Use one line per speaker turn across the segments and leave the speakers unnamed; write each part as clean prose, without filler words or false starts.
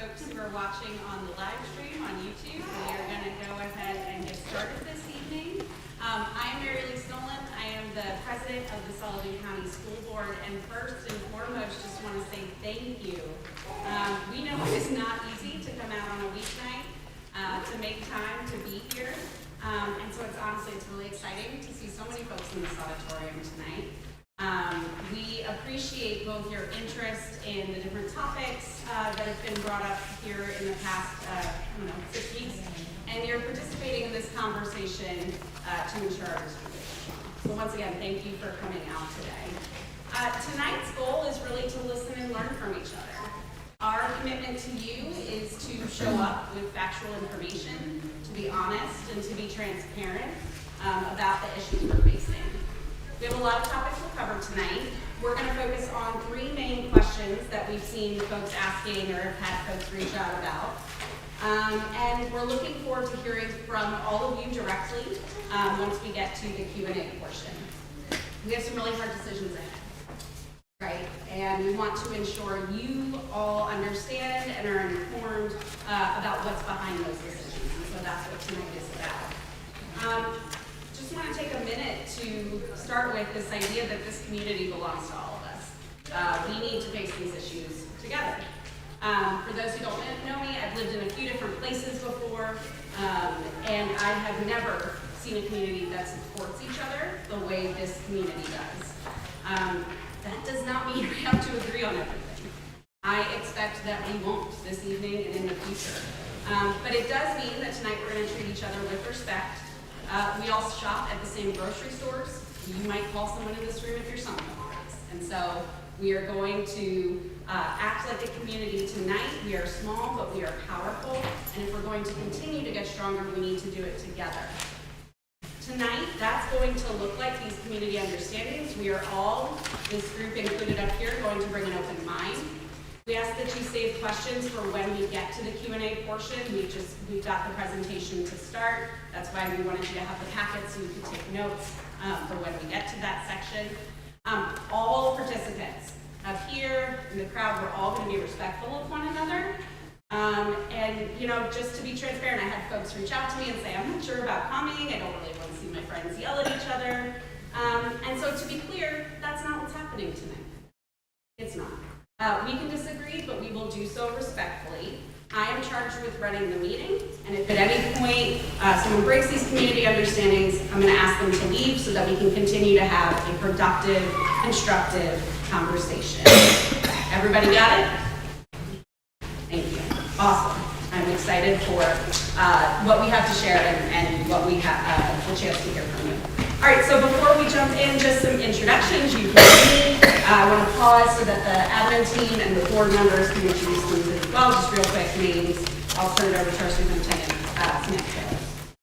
folks who are watching on the live stream on YouTube. We are going to go ahead and get started this evening. I am Mary Lee Nolan. I am the president of the Sullivan County School Board, and first and foremost, just want to say thank you. We know it is not easy to come out on a weeknight to make time to be here, and so it's really exciting to see so many folks in this auditorium tonight. We appreciate both your interest in the different topics that have been brought up here in the past, 6 weeks, and you're participating in this conversation to ensure our district is strong. So once again, thank you for coming out today. Tonight's goal is really to listen and learn from each other. Our commitment to you is to show up with factual information, to be honest, and to be transparent about the issues we're facing. We have a lot of topics we'll cover tonight. We're going to focus on three main questions that we've seen folks asking or have had folks reach out about. And we're looking forward to hearing from all of you directly once we get to the Q&A portion. We have some really hard decisions ahead, right? And we want to ensure you all understand and are informed about what's behind those decisions. And so that's what tonight is about. Just want to take a minute to start with this idea that this community belongs to all of us. We need to face these issues together. For those who don't know me, I've lived in a few different places before, and I have never seen a community that supports each other the way this community does. That does not mean we have to agree on everything. I expect that we won't this evening and in the future. But it does mean that tonight we're going to treat each other with respect. We all shop at the same grocery stores. You might call someone in this room if you're someone else. And so we are going to act like a community tonight. We are small, but we are powerful. And if we're going to continue to get stronger, we need to do it together. Tonight, that's going to look like these community understandings. We are all, this group included up here, going to bring an open mind. We ask that you save questions for when we get to the Q&A portion. We've got the presentation to start. That's why we wanted you to have the packet so you could take notes for when we get to that section. All participants up here in the crowd, we're all going to be respectful of one another. And just to be transparent, I had folks reach out to me and say, I'm not sure about coming. I don't really want to see my friends yell at each other. And so to be clear, that's not what's happening tonight. It's not. We can disagree, but we will do so respectfully. I am charged with running the meeting, and if at any point someone breaks these community understandings, I'm going to ask them to leave so that we can continue to have a productive, constructive conversation. Everybody got it? Thank you. Awesome. I'm excited for what we have to share and what we have the chance to hear from you. All right, so before we jump in, just some introductions. You've heard me. I want to pause so that the admin team and the board members can introduce themselves as well. Just real quick names. I'll turn it over to our superintendent, Samantha.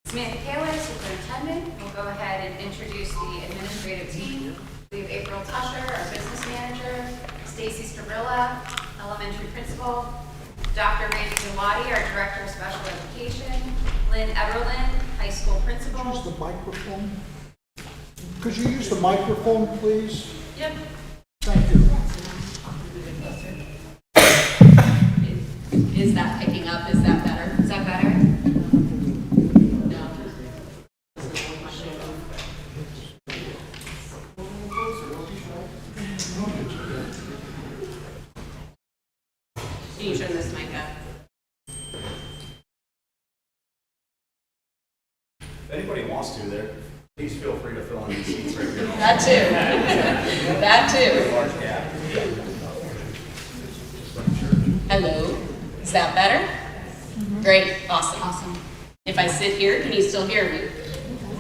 Samantha Kaler, superintendent. We'll go ahead and introduce the administrative team. We have April Tusher, our business manager, Stacy Strabilla, elementary principal, Dr. Randy Zawadi, our director of special education, Lynn Everlin, high school principal.
Use the microphone. Could you use the microphone, please?
Yep.
Thank you.
Is that picking up? Is that better?
Is that better?
No. Can you turn this mic up?
If anybody wants to, please feel free to fill in these seats right here.
That too. That too.
Large gap.
Hello. Is that better? Mm-hmm. Great. Awesome. If I sit here, can you still hear me?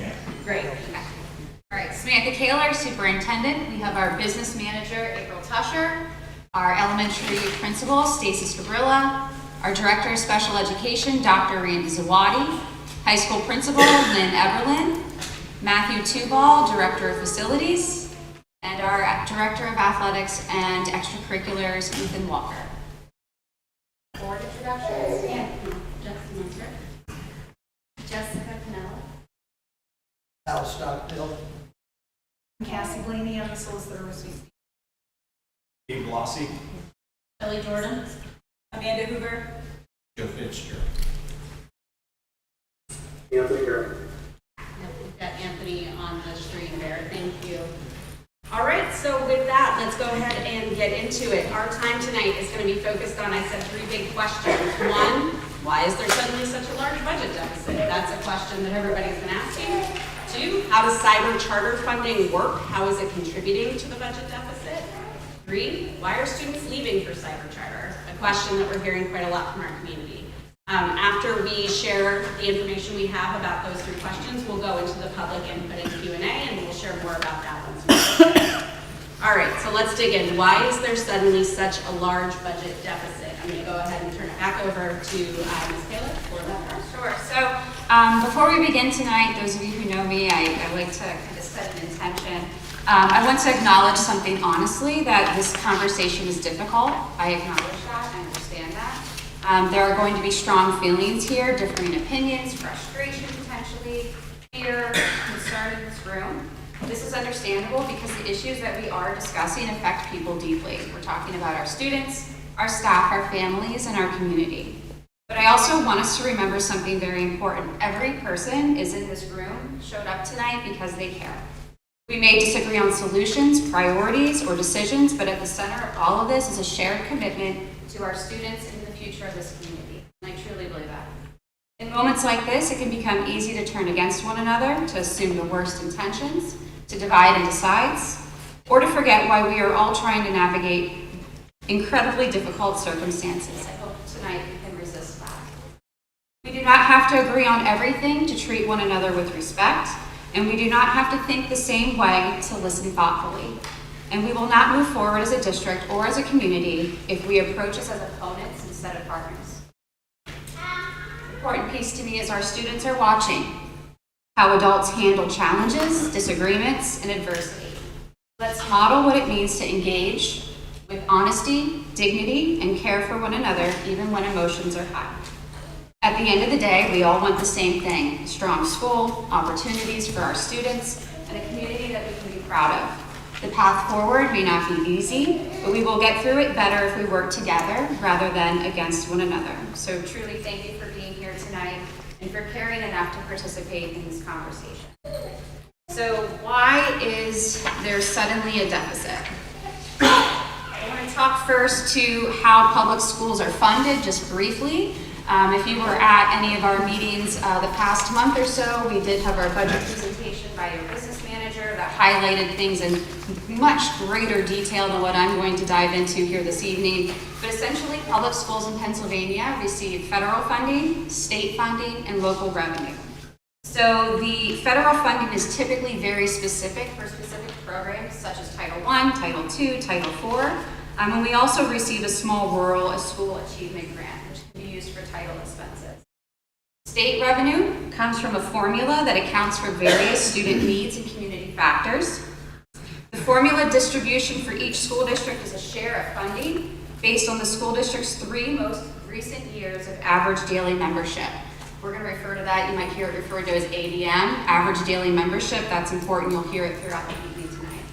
Yeah.
Great.
All right, Samantha Kaler, superintendent. We have our business manager, April Tusher, our elementary principal, Stacy Strabilla, our director of special education, Dr. Randy Zawadi, high school principal, Lynn Everlin, Matthew Tubal, director of facilities, and our director of athletics and extracurriculars, Ethan Walker. Board introductions.
Yeah.
Jessica Pinella.
Al Stockdale.
Cassie Blaney, I'm the solicitor with
Dave Glossy.
Kelly Jordan.
Amanda Hoover.
Joe Fitzgerald.
Anthony Garrett.
We've got Anthony on the stream there. Thank you. All right, so with that, let's go ahead and get into it. Our time tonight is going to be focused on, I said, 3 big questions. 1, why is there suddenly such a large budget deficit? That's a question that everybody's been asking. 2, how does cyber charter funding work? How is it contributing to the budget deficit? 3, why are students leaving for cyber charter? A question that we're hearing quite a lot from our community. After we share the information we have about those 3 questions, we'll go into the public input and Q&A, and we'll share more about that once we get. All right, so let's dig in. Why is there suddenly such a large budget deficit? I'm going to go ahead and turn it back over to Ms. Taylor for that.
Sure. So before we begin tonight, those of you who know me, I like to kind of set an intention. I want to acknowledge something honestly, that this conversation is difficult. I acknowledge that. I understand that. There are going to be strong feelings here, differing opinions, frustration potentially, fear, concern in this room. This is understandable because the issues that we are discussing affect people deeply. We're talking about our students, our staff, our families, and our community. But I also want us to remember something very important. Every person is in this room showed up tonight because they care. We may disagree on solutions, priorities, or decisions, but at the center of all of this is a shared commitment to our students and the future of this community. And I truly believe that. In moments like this, it can become easy to turn against one another, to assume the worst intentions, to divide into sides, or to forget why we are all trying to navigate incredibly difficult circumstances. I hope tonight we can resist that. We do not have to agree on everything to treat one another with respect, and we do not have to think the same way to listen thoughtfully. And we will not move forward as a district or as a community if we approach us as opponents instead of partners. The important piece to me is our students are watching how adults handle challenges, disagreements, and adversity. Let's model what it means to engage with honesty, dignity, and care for one another, even when emotions are high. At the end of the day, we all want the same thing: a strong school, opportunities for our students, and a community that we can be proud of. The path forward may not be easy, but we will get through it better if we work together rather than against one another. So truly thank you for being here tonight and for caring enough to participate in this conversation. So why is there suddenly a deficit? I want to talk first to how public schools are funded, just briefly. If you were at any of our meetings the past month or so, we did have our budget presentation by your business manager that highlighted things in much greater detail than what I'm going to dive into here this evening. But essentially, public schools in Pennsylvania receive federal funding, state funding, and local revenue. So the federal funding is typically very specific for specific programs such as Title I, Title II, Title IV. And we also receive a small rural school achievement grant, which can be used for title expenses. State revenue comes from a formula that accounts for various student needs and community factors. The formula distribution for each school district is a share of funding based on the school district's 3 most recent years of average daily membership. We're going to refer to that, you might hear it referred to as ADM, average daily membership. That's important, you'll hear it throughout the evening tonight.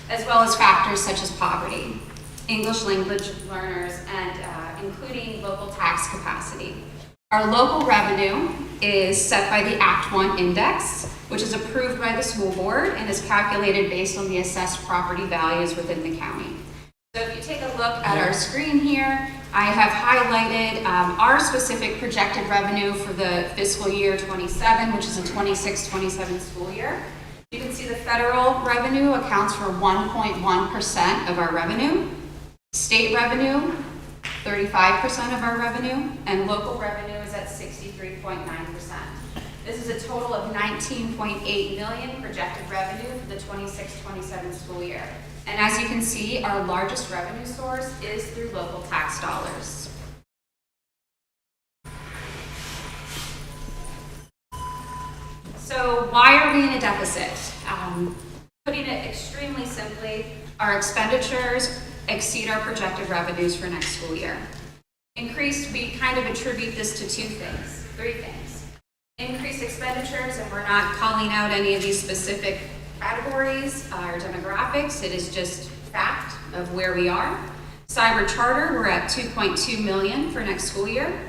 As well as factors such as poverty, English language learners, and including local tax capacity. Our local revenue is set by the Act 1 index, which is approved by the school board and is calculated based on the assessed property values within the county. So if you take a look at our screen here, I have highlighted our specific projected revenue for the fiscal year 27, which is a 26-27 school year. You can see the federal revenue accounts for 1.1% of our revenue. State revenue, 35% of our revenue, and local revenue is at 63.9%. This is a total of $19.8 million projected revenue for the 26-27 school year. And as you can see, our largest revenue source is through local tax dollars. So why are we in a deficit? Putting it extremely simply, our expenditures exceed our projected revenues for next school year. We kind of attribute this to 3 things. Increased expenditures, and we're not calling out any of these specific categories or demographics. It is just fact of where we are. Cyber charter, we're at $2.2 million for next school year.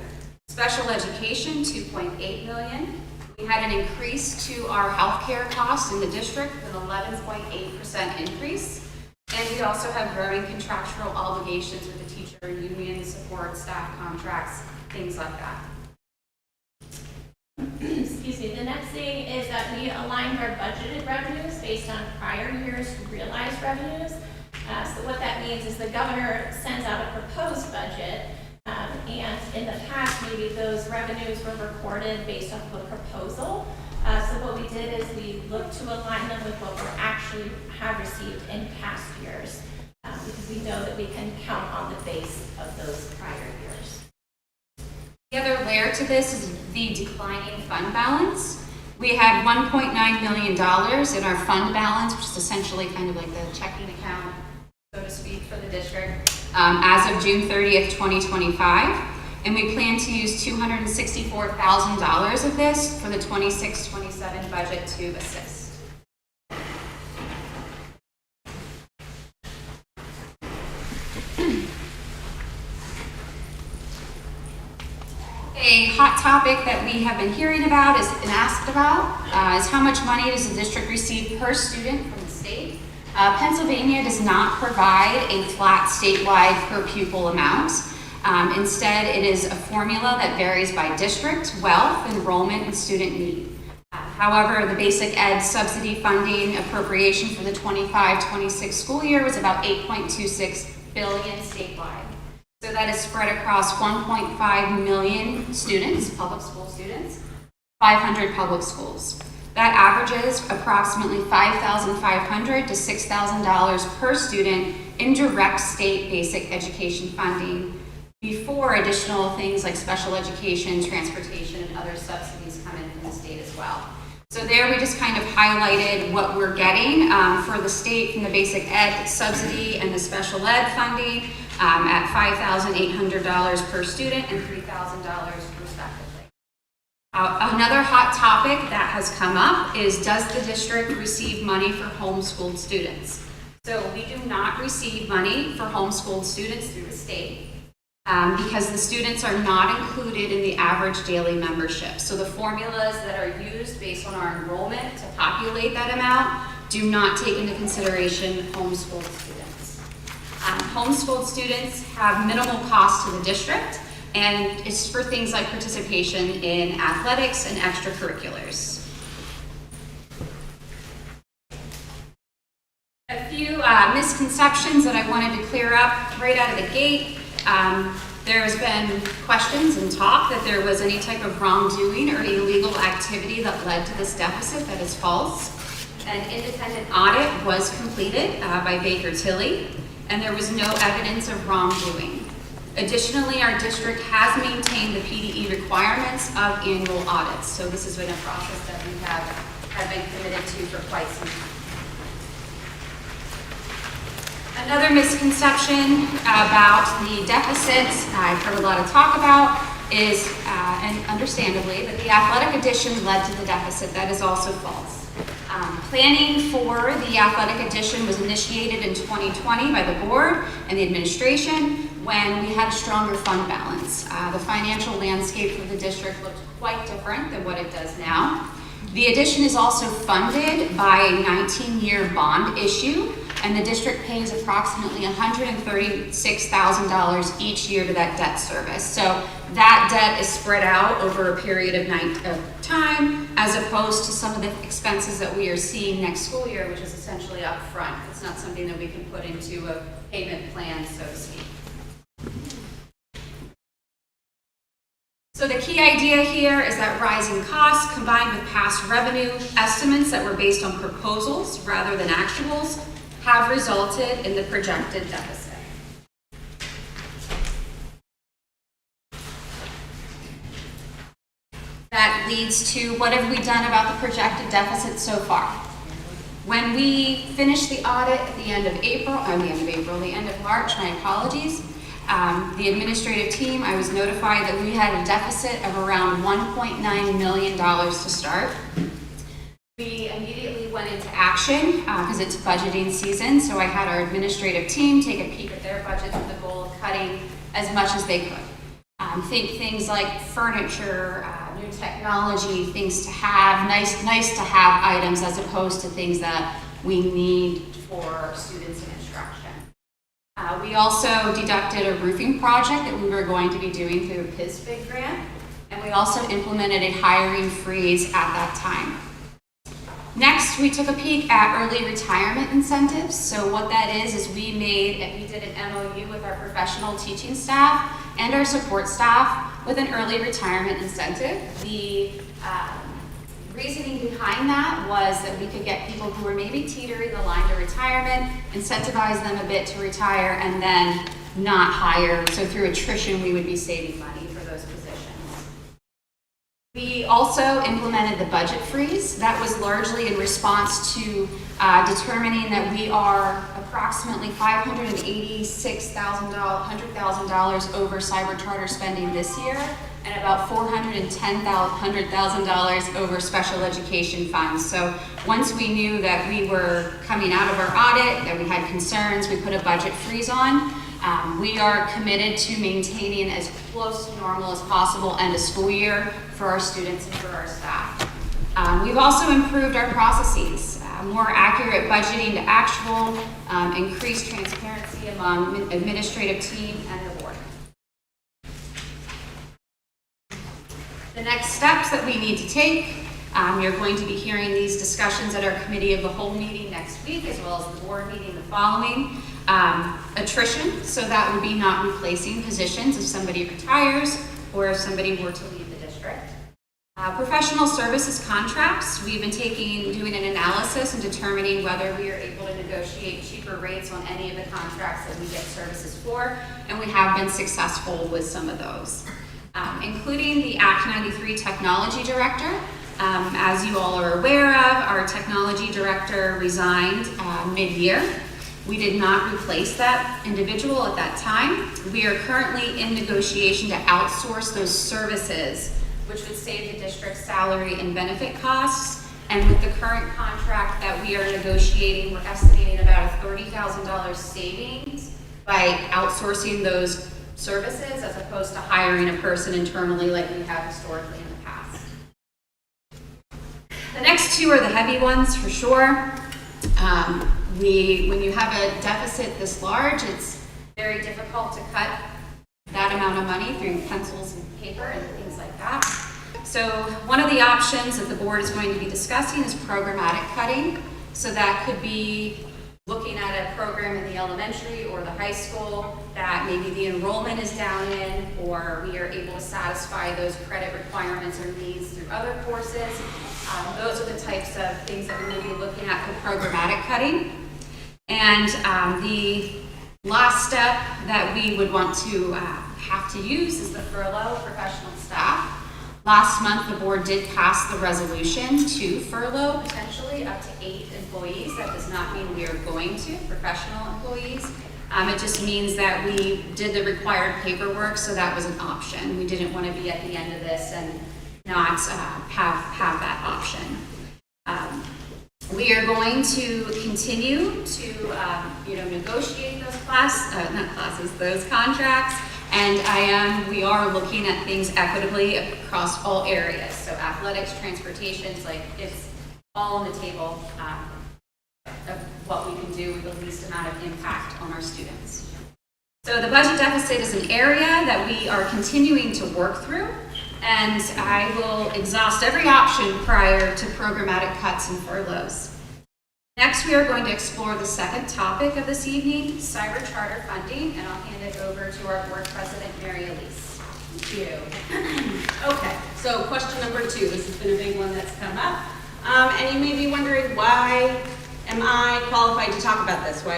Special education, $2.8 million. We had an increase to our healthcare costs in the district, an 11.8% increase. And we also have growing contractual obligations with the teacher union, support, staff contracts, things like that.
Excuse me, the next thing is that we aligned our budgeted revenues based on prior year's realized revenues. So what that means is the governor sends out a proposed budget, and in the past, maybe those revenues were recorded based off of a proposal. So what we did is we looked to align them with what we actually have received in past years, because we know that we can count on the base of those prior years.
The other layer to this is the declining fund balance. We had $1.9 million in our fund balance, which is essentially kind of like the checking account, so to speak, for the district, as of June 30th, 2025. And we plan to use $264,000 of this for the 26-27 budget to assist. A hot topic that we have been hearing about and asked about is how much money does the district receive per student from the state? Pennsylvania does not provide a flat statewide per pupil amount. Instead, it is a formula that varies by district, wealth, enrollment, and student need. However, the basic ed subsidy funding appropriation for the 25-26 school year was about $8.26 billion statewide. So that is spread across 1.5 million students, public school students, 500 public schools. That averages approximately $5,500 to $6,000 per student in direct state basic education funding before additional things like special education, transportation, and other subsidies come in from the state as well. So there we just kind of highlighted what we're getting for the state from the basic ed subsidy and the special ed funding at $5,800 per student and $3,000 respectively. Another hot topic that has come up is, does the district receive money for homeschooled students? So we do not receive money for homeschooled students through the state because the students are not included in the average daily membership. So the formulas that are used based on our enrollment to populate that amount do not take into consideration homeschooled students. Homeschooled students have minimal cost to the district, and it's for things like participation in athletics and extracurriculars. A few misconceptions that I wanted to clear up right out of the gate. There has been questions and talk that there was any type of wrongdoing or illegal activity that led to this deficit. That is false. An independent audit was completed by Baker Tilly, and there was no evidence of wrongdoing. Additionally, our district has maintained the PDE requirements of annual audits. So this has been a process that we have been committed to for quite some time. Another misconception about the deficits I've heard a lot of talk about is, and understandably, that the athletic addition led to the deficit. That is also false. Planning for the athletic addition was initiated in 2020 by the board and the administration when we had a stronger fund balance. The financial landscape for the district looked quite different than what it does now. The addition is also funded by a 19-year bond issue, and the district pays approximately $136,000 each year to that debt service. So that debt is spread out over a period of time, as opposed to some of the expenses that we are seeing next school year, which is essentially upfront. It's not something that we can put into a payment plan, so to speak. So the key idea here is that rising costs combined with past revenue estimates that were based on proposals rather than actuals have resulted in the projected deficit. That leads to, what have we done about the projected deficit so far? When we finished the audit at the end of March, my apologies, the administrative team, I was notified that we had a deficit of around $1.9 million to start. We immediately went into action because it's budgeting season, so I had our administrative team take a peek at their budget with the goal of cutting as much as they could. Think things like furniture, new technology, things to have, nice to have items as opposed to things that we need for students in instruction. We also deducted a roofing project that we were going to be doing through a PISBIG grant, and we also implemented a hiring freeze at that time. Next, we took a peek at early retirement incentives. So what that is we did an MOU with our professional teaching staff and our support staff with an early retirement incentive. The reasoning behind that was that we could get people who were maybe teetering the line to retirement, incentivize them a bit to retire, and then not hire. So through attrition, we would be saving money for those positions. We also implemented the budget freeze. That was largely in response to determining that we are approximately $586,000 over cyber charter spending this year, and about $410,000 over special education funds. So once we knew that we were coming out of our audit, that we had concerns, we put a budget freeze on. We are committed to maintaining as close to normal as possible end of school year for our students and for our staff. We've also improved our processes, more accurate budgeting to actual, increased transparency among administrative team and the board. The next steps that we need to take, you're going to be hearing these discussions at our committee of the whole meeting next week, as well as the board meeting the following. Attrition, so that would be not replacing positions if somebody retires or if somebody were to leave the district. Professional services contracts, we've been doing an analysis and determining whether we are able to negotiate cheaper rates on any of the contracts that we get services for, and we have been successful with some of those. Including the Act 93 Technology Director. As you all are aware of, our Technology Director resigned mid-year. We did not replace that individual at that time. We are currently in negotiation to outsource those services, which would save the district's salary and benefit costs. And with the current contract that we are negotiating, we're estimating about a $30,000 savings by outsourcing those services as opposed to hiring a person internally like we have historically in the past. The next two are the heavy ones for sure. When you have a deficit this large, it's very difficult to cut that amount of money through pencils and paper and things like that. So one of the options that the board is going to be discussing is programmatic cutting. So that could be looking at a program in the elementary or the high school that maybe the enrollment is down in, or we are able to satisfy those credit requirements or needs through other courses. Those are the types of things that we will be looking at for programmatic cutting. And the last step that we would want to have to use is the furlough professional staff. Last month, the board did pass the resolution to furlough potentially up to 8 employees. That does not mean we are going to professional employees. It just means that we did the required paperwork, so that was an option. We didn't want to be at the end of this and not have that option. We are going to continue to negotiate those contracts, and we are looking at things equitably across all areas. So athletics, transportation, it's all on the table of what we can do with the least amount of impact on our students. So the budget deficit is an area that we are continuing to work through, and I will exhaust every option prior to programmatic cuts and furloughs. Next, we are going to explore the second topic of this evening, cyber charter funding, and I'll hand it over to our board president, Mary Elise.
Thank you. Okay, so question number 2. This has been a big one that's come up. And you may be wondering, why am I qualified to talk about this? Why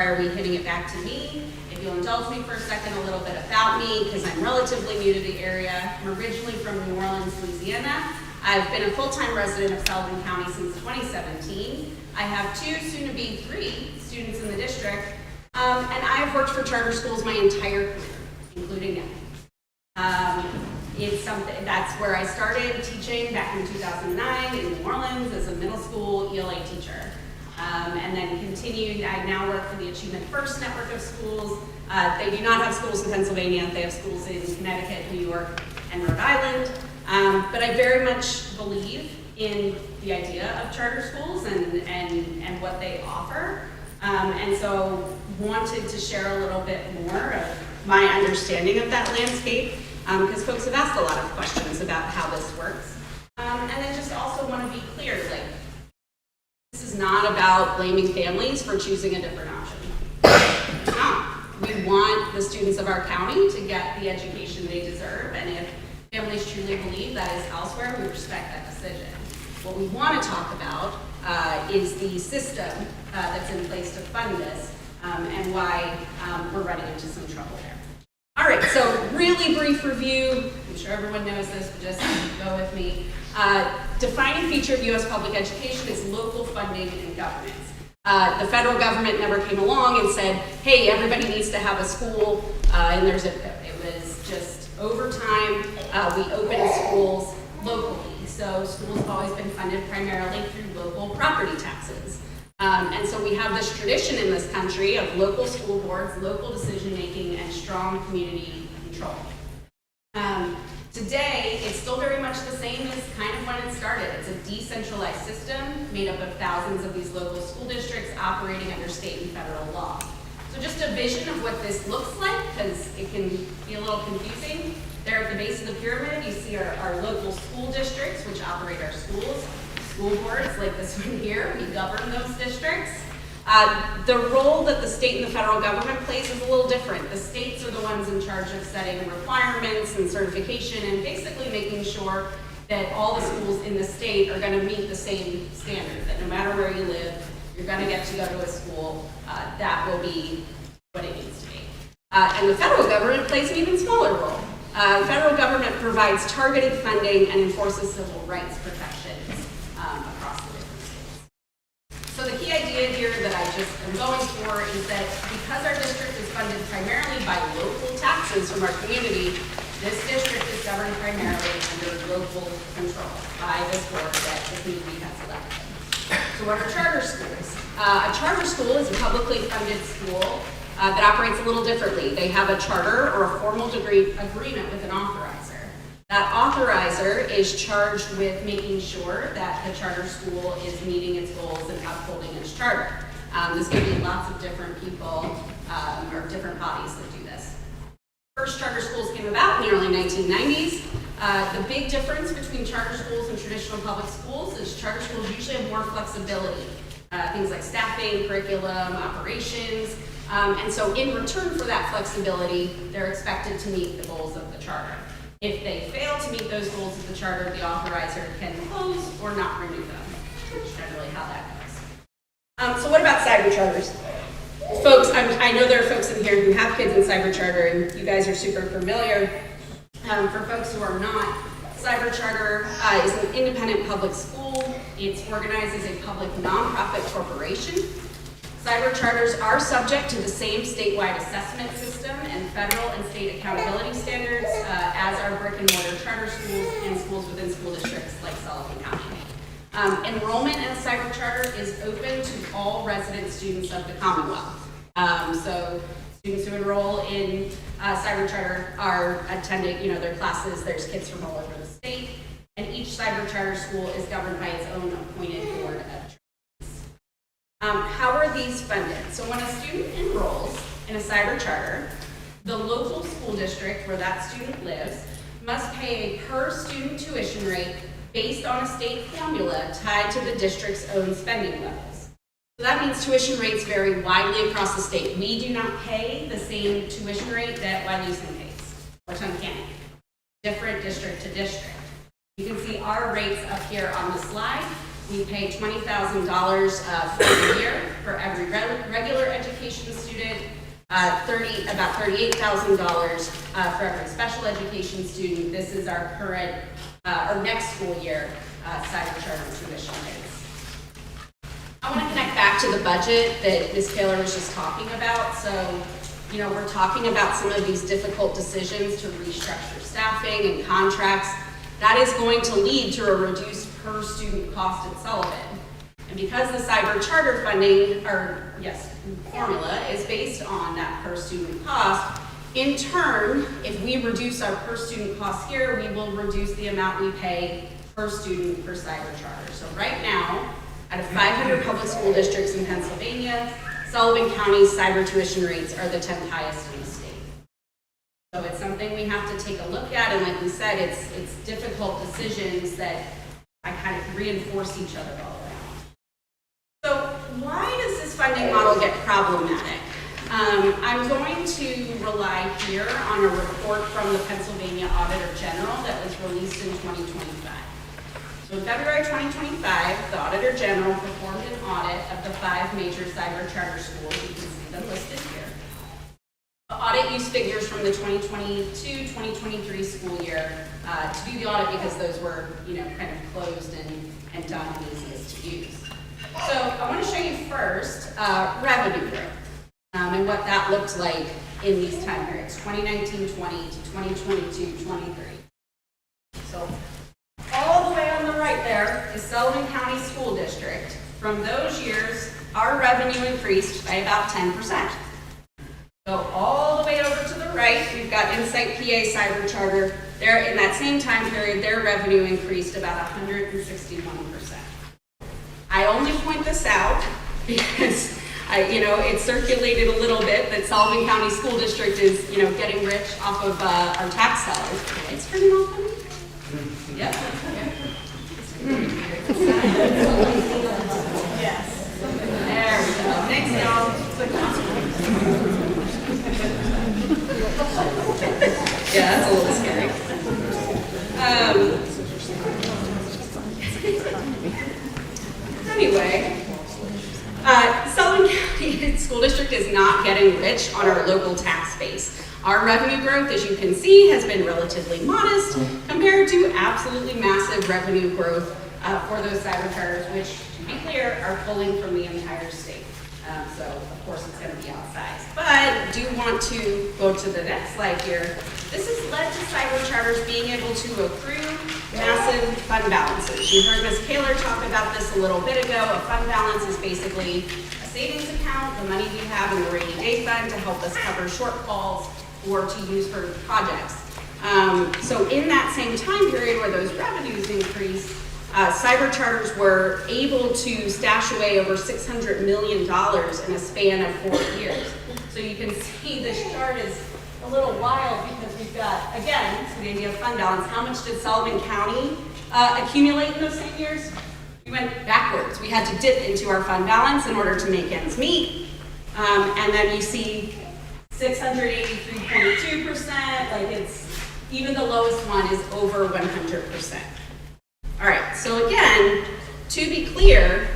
are we hitting it back to me? If you'll indulge me for a second, a little bit about me, because I'm relatively new to the area. I'm originally from New Orleans, Louisiana. I've been a full-time resident of Sullivan County since 2017. I have 2, soon to be 3, students in the district, and I've worked for charter schools my entire career, including now. It's something that's where I started teaching back in 2009 in New Orleans as a middle school ELA teacher. and then continued. I now work for the Achievement First network of schools. They do not have schools in Pennsylvania. They have schools in Connecticut, New York, and Rhode Island. But I very much believe in the idea of charter schools and what they offer. And so wanted to share a little bit more of my understanding of that landscape, because folks have asked a lot of questions about how this works. And then just also want to be clear, like, this is not about blaming families for choosing a different option. It's not. We want the students of our county to get the education they deserve, and if families truly believe that is elsewhere, we respect that decision. What we want to talk about is the system that's in place to fund this, and why we're running into some trouble there. All right, so really brief review. I'm sure everyone knows this, but just go with me. Defining feature of U.S. public education is local funding and governance. The federal government never came along and said, hey, everybody needs to have a school in their zip code. It was just over time, we opened schools locally. So schools have always been funded primarily through local property taxes. And so we have this tradition in this country of local school boards, local decision-making, and strong community control. Today, it's still very much the same as kind of when it started. It's a decentralized system made up of thousands of these local school districts operating under state and federal law. So just a vision of what this looks like, because it can be a little confusing. There at the base of the pyramid, you see our local school districts, which operate our schools. School boards, like this one here, we govern those districts. The role that the state and the federal government plays is a little different. The states are the ones in charge of setting requirements and certification and basically making sure that all the schools in the state are going to meet the same standard, that no matter where you live, you're going to get to go to a school that will be what it needs to be. And the federal government plays an even smaller role. The federal government provides targeted funding and enforces civil rights protections across the different states. So the key idea here that I just am going for is that because our district is funded primarily by local taxes from our community, this district is governed primarily under local control by this board that the community has elected. So what are charter schools? A charter school is a publicly funded school that operates a little differently. They have a charter or a formal agreement with an authorizer. That authorizer is charged with making sure that the charter school is meeting its goals and upholding its charter. This can be lots of different people or different bodies that do this. First charter schools came about in the early 1990s. The big difference between charter schools and traditional public schools is charter schools usually have more flexibility. Things like staffing, curriculum, operations. And so in return for that flexibility, they're expected to meet the goals of the charter. If they fail to meet those goals of the charter, the authorizer can close or not renew them. That's generally how that goes. So what about cyber charters? Folks, I know there are folks in here who have kids in cyber charter, and you guys are super familiar. For folks who are not, cyber charter is an independent public school. It's organized as a public nonprofit corporation. Cyber charters are subject to the same statewide assessment system and federal and state accountability standards as our brick and mortar charter schools and schools within school districts like Sullivan County. Enrollment in a cyber charter is open to all resident students of the Commonwealth. So students who enroll in cyber charter are attending, their classes. There's kids from all over the state, and each cyber charter school is governed by its own appointed board of trustees. How are these funded? So when a student enrolls in a cyber charter, the local school district where that student lives must pay a per student tuition rate based on a state formula tied to the district's own spending levels. So that means tuition rates vary widely across the state. We do not pay the same tuition rate that Wyalusing pays, or Tunkhannock, different district to district. You can see our rates up here on the slide. We pay $20,000 for the year for every regular education student, about $38,000 for every special education student. This is our current, or next school year, cyber charter tuition rates. I want to connect back to the budget that Ms. Taylor was just talking about. So, we're talking about some of these difficult decisions to restructure staffing and contracts. That is going to lead to a reduced per student cost at Sullivan. And because the cyber charter funding, or yes, formula is based on that per student cost, in turn, if we reduce our per student costs here, we will reduce the amount we pay per student for cyber charter. So right now, out of 500 public school districts in Pennsylvania, Sullivan County's cyber tuition rates are the 10th highest in the state. So it's something we have to take a look at, and like we said, it's difficult decisions that I kind of reinforce each other all around. So why does this funding model get problematic? I'm going to rely here on a report from the Pennsylvania Auditor General that was released in 2025. So in February 2025, the Auditor General performed an audit of the 5 major cyber charter schools. You can see them listed here. The audit used figures from the 2022-2023 school year to do the audit because those were, kind of closed and done and easiest to use. So I want to show you first revenue growth and what that looked like in these time periods, 2019-20 to 2022-23. So all the way on the right there is Sullivan County School District. From those years, our revenue increased by about 10%. So all the way over to the right, we've got Insight PA Cyber Charter. There, in that same time period, their revenue increased about 161%. I only point this out because it circulated a little bit that Sullivan County School District is, getting rich off of our tax dollars. It's pretty awesome. Yep.
Yes.
There we go. Thanks, y'all. Yeah, that's a little scary. Anyway, Sullivan County School District is not getting rich on our local tax base. Our revenue growth, as you can see, has been relatively modest compared to absolutely massive revenue growth for those cyber charters, which, to be clear, are pulling from the entire state. So, of course, it's going to be outsized. But I do want to go to the next slide here. This has led to cyber charters being able to accrue massive fund balances. You heard Ms. Kaler talk about this a little bit ago. A fund balance is basically a savings account, the money we have in the rainy day fund to help us cover shortfalls or to use for projects. So in that same time period where those revenues increased, cyber charters were able to stash away over $600 million in a span of 4 years. So you can see this chart is a little wild because we've got, again, so the idea of fund balance, how much did Sullivan County accumulate in those same years? We went backwards. We had to dip into our fund balance in order to make ends meet. And then you see 683.2%, like it's, even the lowest one is over 100%. All right, so again, to be clear,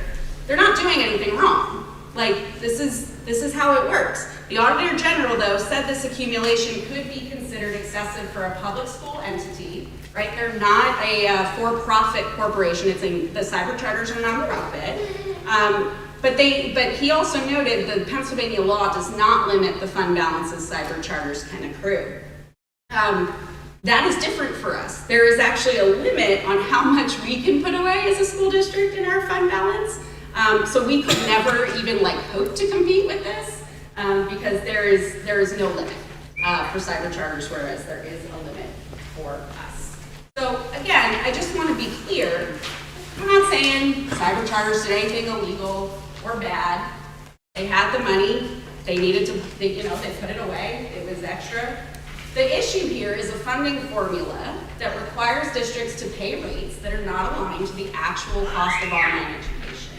they're not doing anything wrong. Like, this is how it works. The Auditor General, though, said this accumulation could be considered excessive for a public school entity, right? They're not a for-profit corporation. The cyber charters are nonprofit. But he also noted the Pennsylvania law does not limit the fund balances cyber charters can accrue. That is different for us. There is actually a limit on how much we can put away as a school district in our fund balance. So we could never even hope to compete with this because there is no limit for cyber charters, whereas there is a limit for us. So again, I just want to be clear. I'm not saying cyber charters did anything illegal or bad. They had the money. They needed to, they put it away. It was extra. The issue here is a funding formula that requires districts to pay rates that are not aligned to the actual cost of online education.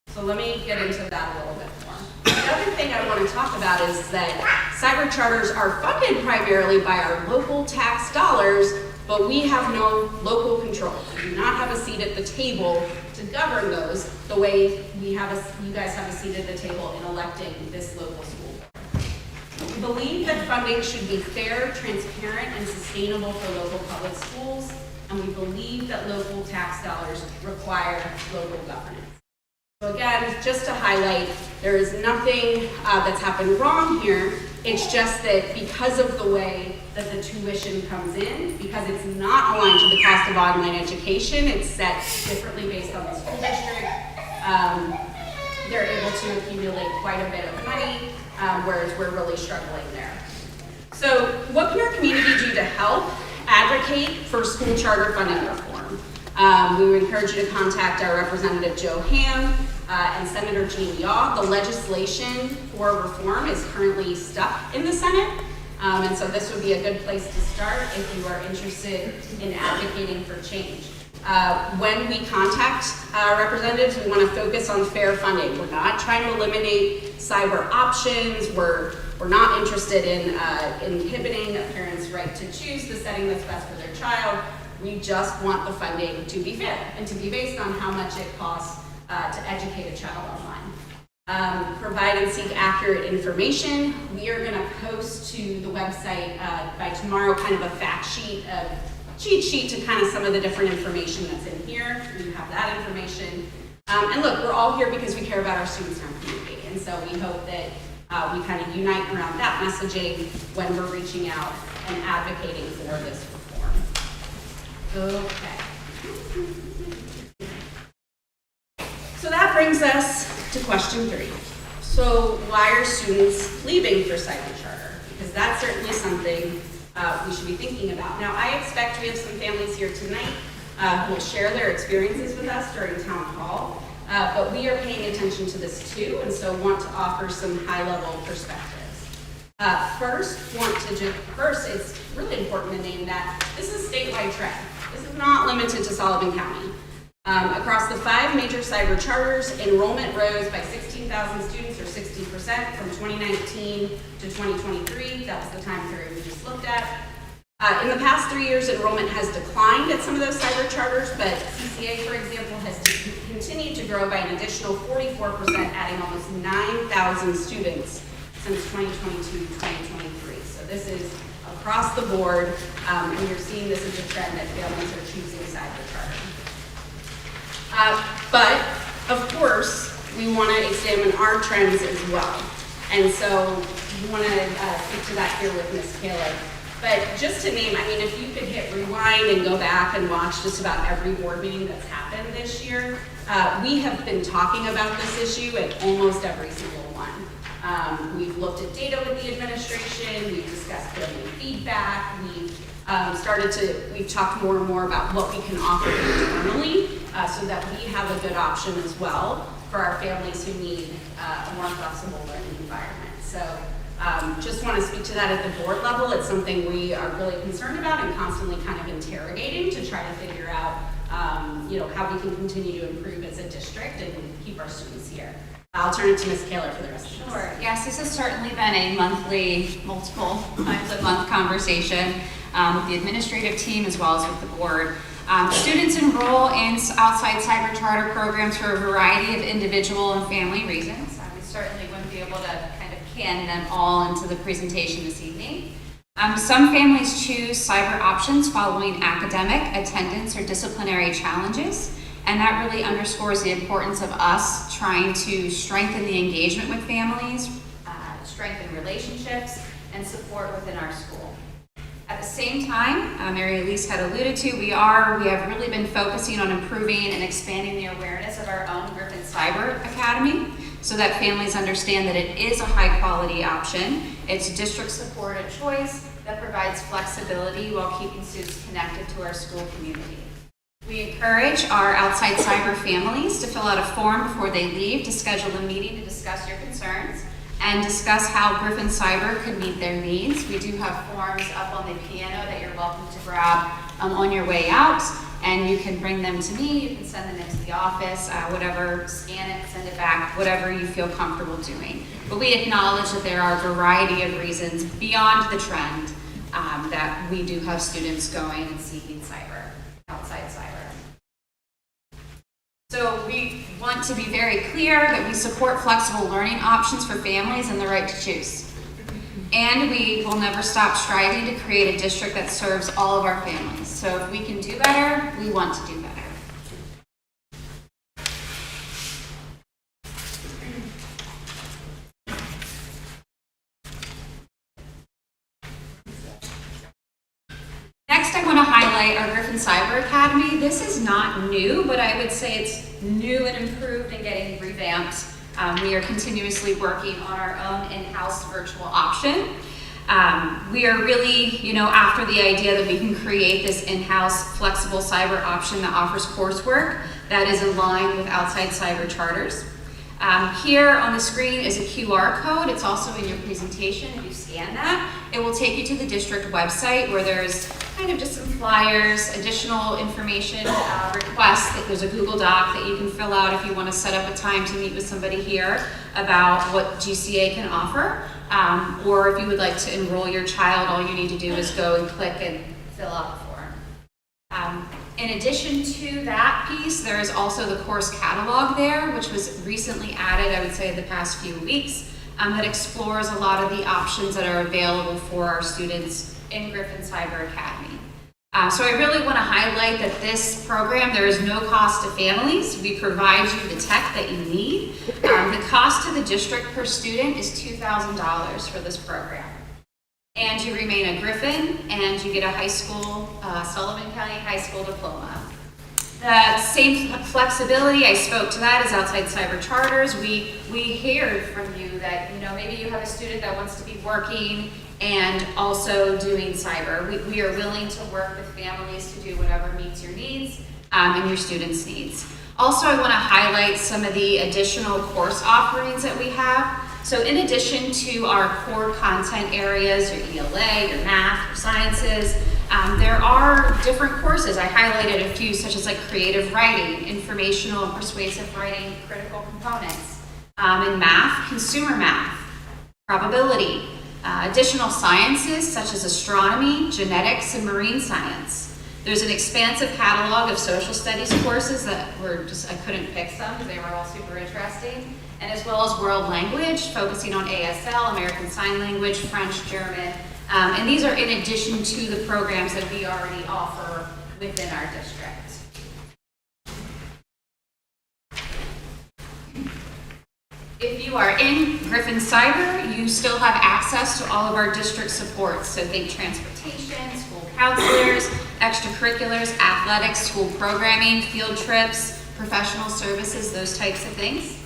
So let me get into that a little bit more. The other thing I want to talk about is that cyber charters are funded primarily by our local tax dollars, but we have no local control. We do not have a seat at the table to govern those the way you guys have a seat at the table in electing this local school. We believe that funding should be fair, transparent, and sustainable for local public schools, and we believe that local tax dollars require local governance. So again, just to highlight, there is nothing that's happened wrong here. It's just that because of the way that the tuition comes in, because it's not aligned to the cost of online education, it's set differently based on the school district. they're able to accumulate quite a bit of money, whereas we're really struggling there. So what can our community do to help advocate for school charter funding reform? We would encourage you to contact our Representative Joe Ham and Senator Jean Yaw. The legislation for reform is currently stuck in the Senate, and so this would be a good place to start if you are interested in advocating for change. When we contact representatives, we want to focus on fair funding. We're not trying to eliminate cyber options. We're not interested in inhibiting a parent's right to choose the setting that's best for their child. We just want the funding to be fair and to be based on how much it costs to educate a child online. Provide and seek accurate information. We are going to post to the website by tomorrow kind of a fact sheet, a cheat sheet to kind of some of the different information that's in here. You have that information. And look, we're all here because we care about our students in our community. And so we hope that we kind of unite around that messaging when we're reaching out and advocating for this reform. Okay. So that brings us to question 3. So why are students leaving for cyber charter? Because that's certainly something we should be thinking about. Now, I expect we have some families here tonight who will share their experiences with us during town hall, but we are paying attention to this too, and so want to offer some high-level perspectives. First, it's really important to name that this is a statewide trend. This is not limited to Sullivan County. Across the 5 major cyber charters, enrollment rose by 16,000 students, or 60%, from 2019 to 2023. That was the time period we just looked at. In the past 3 years, enrollment has declined at some of those cyber charters, but CCA, for example, has continued to grow by an additional 44%, adding almost 9,000 students since 2022 to 2023. So this is across the board, and you're seeing this as a trend that families are choosing cyber charter. But, of course, we want to examine our trends as well. And so we want to speak to that here with Ms. Kaler. But just to name, I mean, if you could hit rewind and go back and watch just about every board meeting that's happened this year, we have been talking about this issue at almost every single one. We've looked at data with the administration, we've discussed family feedback, we've talked more and more about what we can offer internally so that we have a good option as well for our families who need a more flexible learning environment. So just want to speak to that at the board level. It's something we are really concerned about and constantly kind of interrogating to try to figure out how we can continue to improve as a district and keep our students here. I'll turn it to Ms. Kaler for the rest of this.
Sure. Yes, this has certainly been a monthly, multiple times a month conversation with the administrative team as well as with the board. Students enroll in outside cyber charter programs for a variety of individual and family reasons. We certainly wouldn't be able to kind of can them all into the presentation this evening. Some families choose cyber options following academic, attendance, or disciplinary challenges. And that really underscores the importance of us trying to strengthen the engagement with families, strengthen relationships, and support within our school. At the same time, Mary Elise had alluded to, we have really been focusing on improving and expanding the awareness of our own Griffin Cyber Academy so that families understand that it is a high quality option. It's district supported choice that provides flexibility while keeping students connected to our school community. We encourage our outside cyber families to fill out a form before they leave to schedule a meeting to discuss your concerns and discuss how Griffin Cyber could meet their needs. We do have forms up on the piano that you're welcome to grab on your way out, and you can bring them to me, you can send them into the office, whatever, scan it, send it back, whatever you feel comfortable doing. But we acknowledge that there are a variety of reasons beyond the trend that we do have students going and seeking cyber, outside cyber. So we want to be very clear that we support flexible learning options for families and the right to choose. And we will never stop striving to create a district that serves all of our families. So if we can do better, we want to do better. Next, I want to highlight our Griffin Cyber Academy. This is not new, but I would say it's new and improved and getting revamped. We are continuously working on our own in-house virtual option. We are really, after the idea that we can create this in-house flexible cyber option that offers coursework that is aligned with outside cyber charters. Here on the screen is a QR code. It's also in your presentation. If you scan that, it will take you to the district website where there's kind of just some flyers, additional information, requests. There's a Google Doc that you can fill out if you want to set up a time to meet with somebody here about what GCA can offer. Or if you would like to enroll your child, all you need to do is go and click and fill out the form. In addition to that piece, there is also the course catalog there, which was recently added, I would say, the past few weeks, that explores a lot of the options that are available for our students in Griffin Cyber Academy. So I really want to highlight that this program, there is no cost to families. We provide you the tech that you need. The cost to the district per student is $2,000 for this program. And you remain a Griffin, and you get a high school, Sullivan County High School diploma. The same flexibility, I spoke to that, as outside cyber charters. We heard from you that maybe you have a student that wants to be working and also doing cyber. We are willing to work with families to do whatever meets your needs and your students' needs. Also, I want to highlight some of the additional course offerings that we have. So in addition to our core content areas, your ELA, your math, your sciences, there are different courses. I highlighted a few, such as like creative writing, informational and persuasive writing, critical components. In math, consumer math, probability, additional sciences such as astronomy, genetics, and marine science. There's an expansive catalog of social studies courses that I couldn't pick some because they were all super interesting. And as well as world language, focusing on ASL, American Sign Language, French, German. And these are in addition to the programs that we already offer within our district. If you are in Griffin Cyber, you still have access to all of our district supports. So think transportation, school counselors, extracurriculars, athletics, school programming, field trips, professional services, those types of things.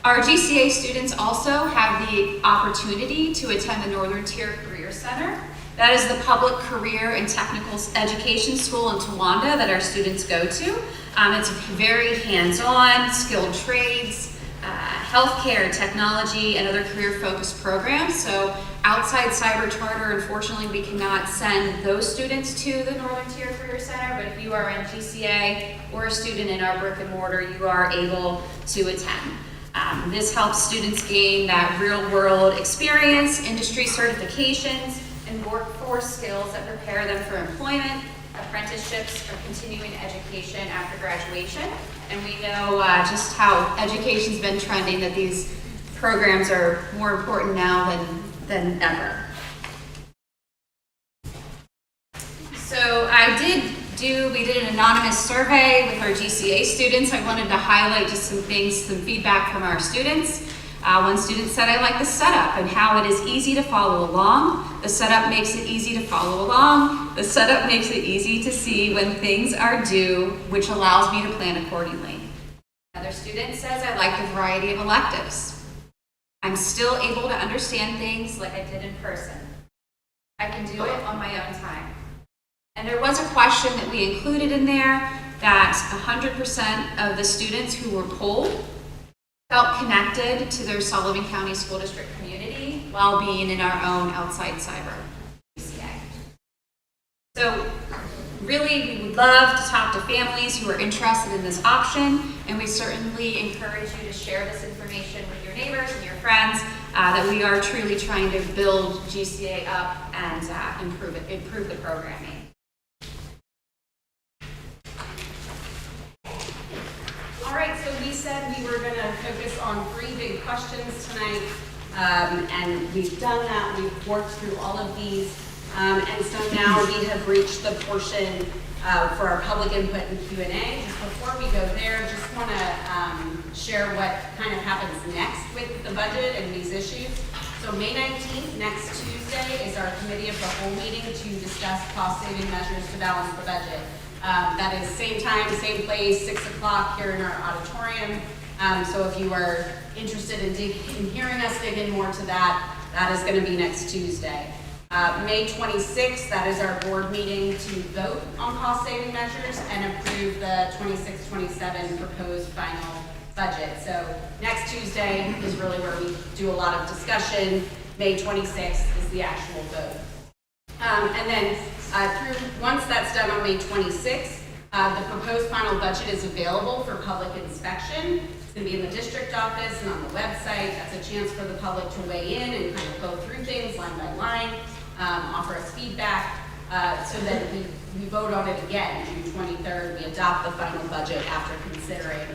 Our GCA students also have the opportunity to attend the Northern Tier Career Center. That is the public career and technical education school in Towanda that our students go to. It's very hands-on, skilled trades, healthcare, technology, and other career-focused programs. So outside cyber charter, unfortunately, we cannot send those students to the Northern Tier Career Center, but if you are in GCA or a student in our brick and mortar, you are able to attend. This helps students gain that real-world experience, industry certifications, and workforce skills that prepare them for employment, apprenticeships, or continuing education after graduation. And we know just how education's been trending, that these programs are more important now than ever. So we did an anonymous survey with our GCA students. I wanted to highlight just some things, some feedback from our students. One student said, I like the setup and how it is easy to follow along. The setup makes it easy to follow along. The setup makes it easy to see when things are due, which allows me to plan accordingly. Another student says, I like the variety of electives. I'm still able to understand things like I did in person. I can do it on my own time. And there was a question that we included in there that 100% of the students who were polled felt connected to their Sullivan County School District community while being in our own outside cyber GCA. So really, we would love to talk to families who are interested in this option, and we certainly encourage you to share this information with your neighbors and your friends, that we are truly trying to build GCA up and improve the programming.
All right, so we said we were going to focus on 3 big questions tonight, and we've done that. We've worked through all of these, and so now we have reached the portion for our public input and Q&A. Just before we go there, just want to share what kind of happens next with the budget and these issues. So May 19th, next Tuesday, Tuesday is our committee of the whole meeting to discuss cost-saving measures to balance the budget. That is same time, same place, 6 o'clock here in our auditorium. So if you are interested in hearing us dig in more to that, that is going to be next Tuesday. May 26th, that is our board meeting to vote on cost-saving measures and approve the 26-27 proposed final budget. So next Tuesday is really where we do a lot of discussion. May 26th is the actual vote. And then once that's done on May 26th, the proposed final budget is available for public inspection. It's going to be in the district office and on the website. That's a chance for the public to weigh in and kind of go through things line by line, offer us feedback, so that we vote on it again June 23rd. We adopt the final budget after considering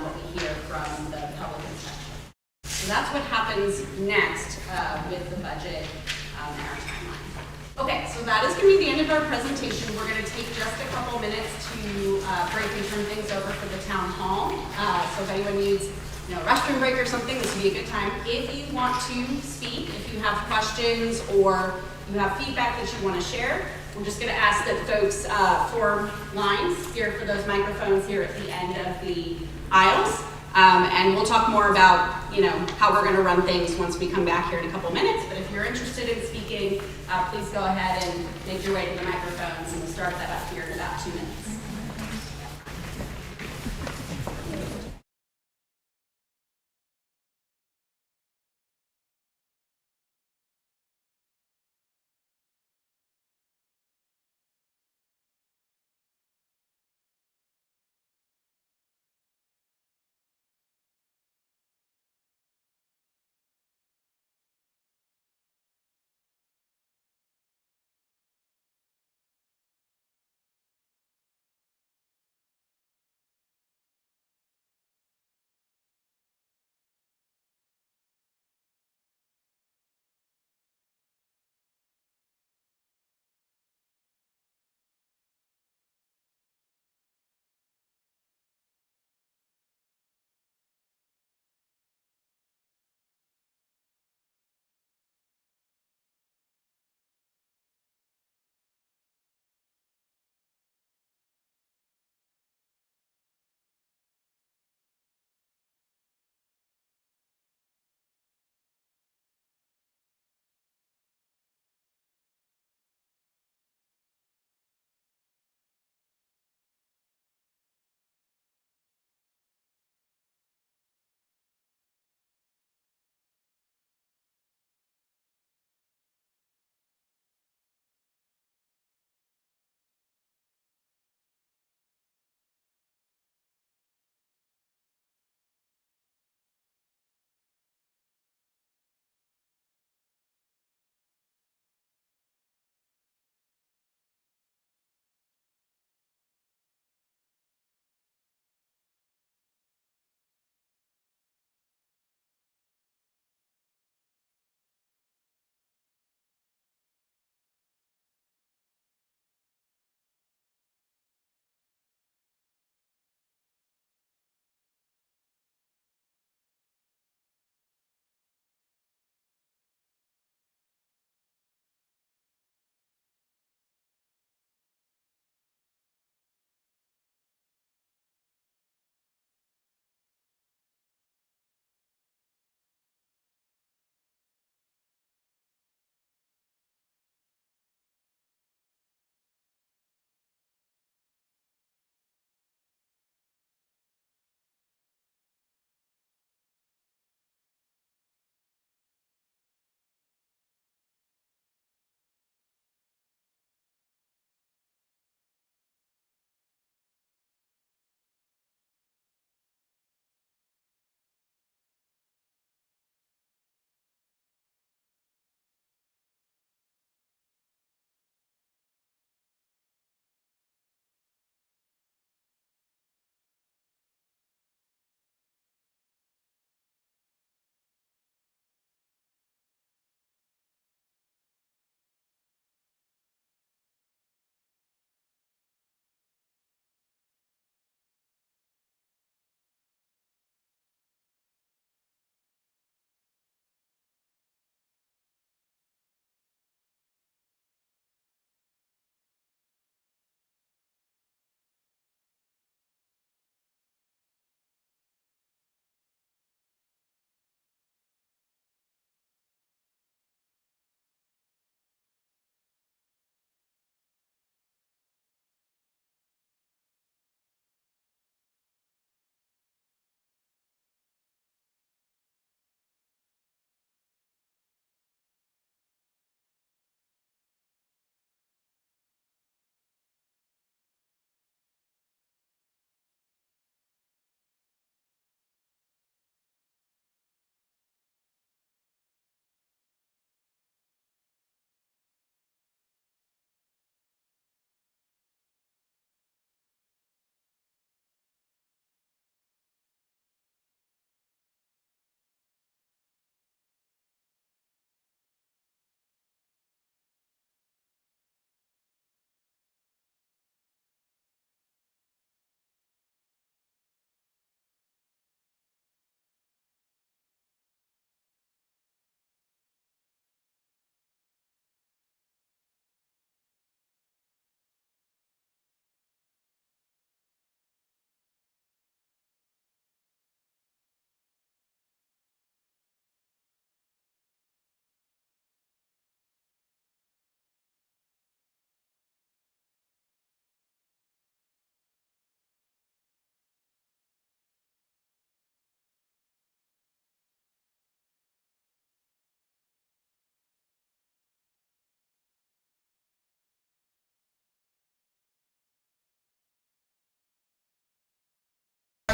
what we hear from the public inspection. So that's what happens next with the budget and our timeline. Okay, so that is going to be the end of our presentation. We're going to take just a couple minutes to break and turn things over for the town hall. So if anyone needs a restroom break or something, this would be a good time. If you want to speak, if you have questions or you have feedback that you want to share, we're just going to ask that folks form lines here for those microphones here at the end of the aisles. And we'll talk more about, how we're going to run things once we come back here in a couple minutes. But if you're interested in speaking, please go ahead and make your way to the microphones, and we'll start that up here in about 2 minutes.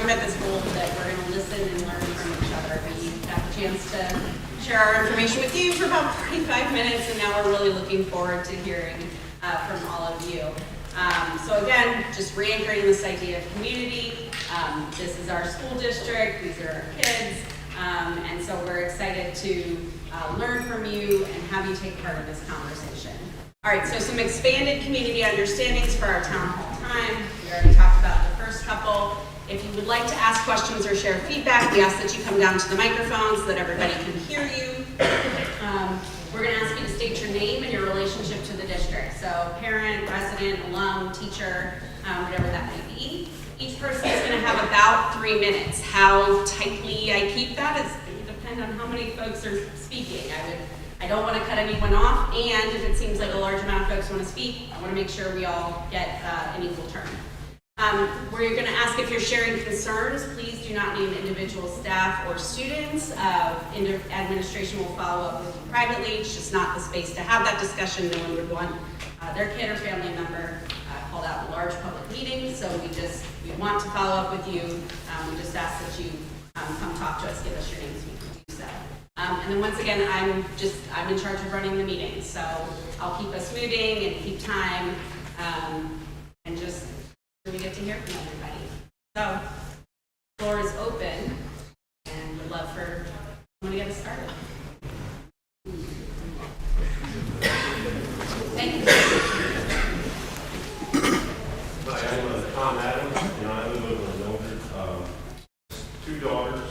team at the school that we're going to listen and learn from each other. We got the chance to share our information with you for about 45 minutes, and now we're really looking forward to hearing from all of you. So again, just reiterating this idea of community. This is our school district, these are our kids, and so we're excited to learn from you and have you take part in this conversation. All right, so some expanded community understandings for our town hall time. We already talked about the first couple. If you would like to ask questions or share feedback, we ask that you come down to the microphone so that everybody can hear you. We're going to ask you to state your name and your relationship to the district. So parent, resident, alum, teacher, whatever that may be. Each person is going to have about 3 minutes. How tightly I keep that is going to depend on how many folks are speaking. I don't want to cut anyone off, and if it seems like a large amount of folks want to speak, I want to make sure we all get an equal turn. We're going to ask if you're sharing concerns. Please do not name individual staff or students. Administration will follow up with you privately. It's just not the space to have that discussion. No one would want their kid or family member called out in a large public meeting. So we want to follow up with you. We just ask that you come talk to us, give us your names, we can do so. And then once again, I'm in charge of running the meeting, so I'll keep us moving and keep time, and just we get to hear from everybody. So, the floor is open, and we'd love for someone to get us started. Thank you.
Hi, I'm Tom Adams, and I live over in Mildred. 2 daughters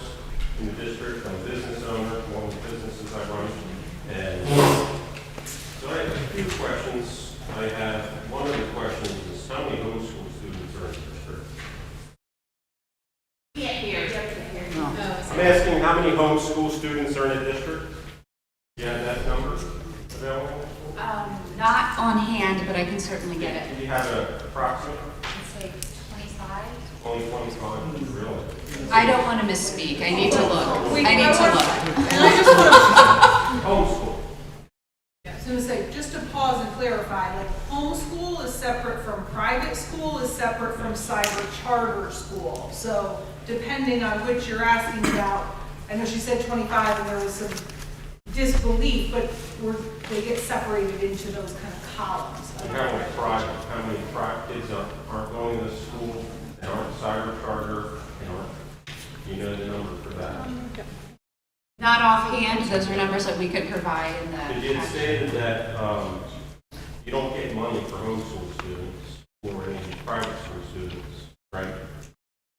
in the district. I'm a business owner, one of the businesses I run. And so I have a few questions. One of the questions is how many homeschool students are in the district? I'm asking how many homeschool students are in the district? Do you have that number available?
Not on hand, but I can certainly get it.
Do you have an approximate?
I'd say 25.
Only 25? Really?
I don't want to misspeak. I need to look. I need to look.
And I just want
Homeschool.
to, I was going to say, just to pause and clarify, like homeschool is separate from private school, is separate from cyber charter school. So depending on which you're asking about, I know she said 25 and there was some disbelief, but they get separated into those kind of columns.
How many private kids aren't going to school and aren't cyber charter and aren't, you know the number for that?
Not offhand. Those are numbers that we could provide in the.
It stated that you don't get money for homeschool students or any private school students, right?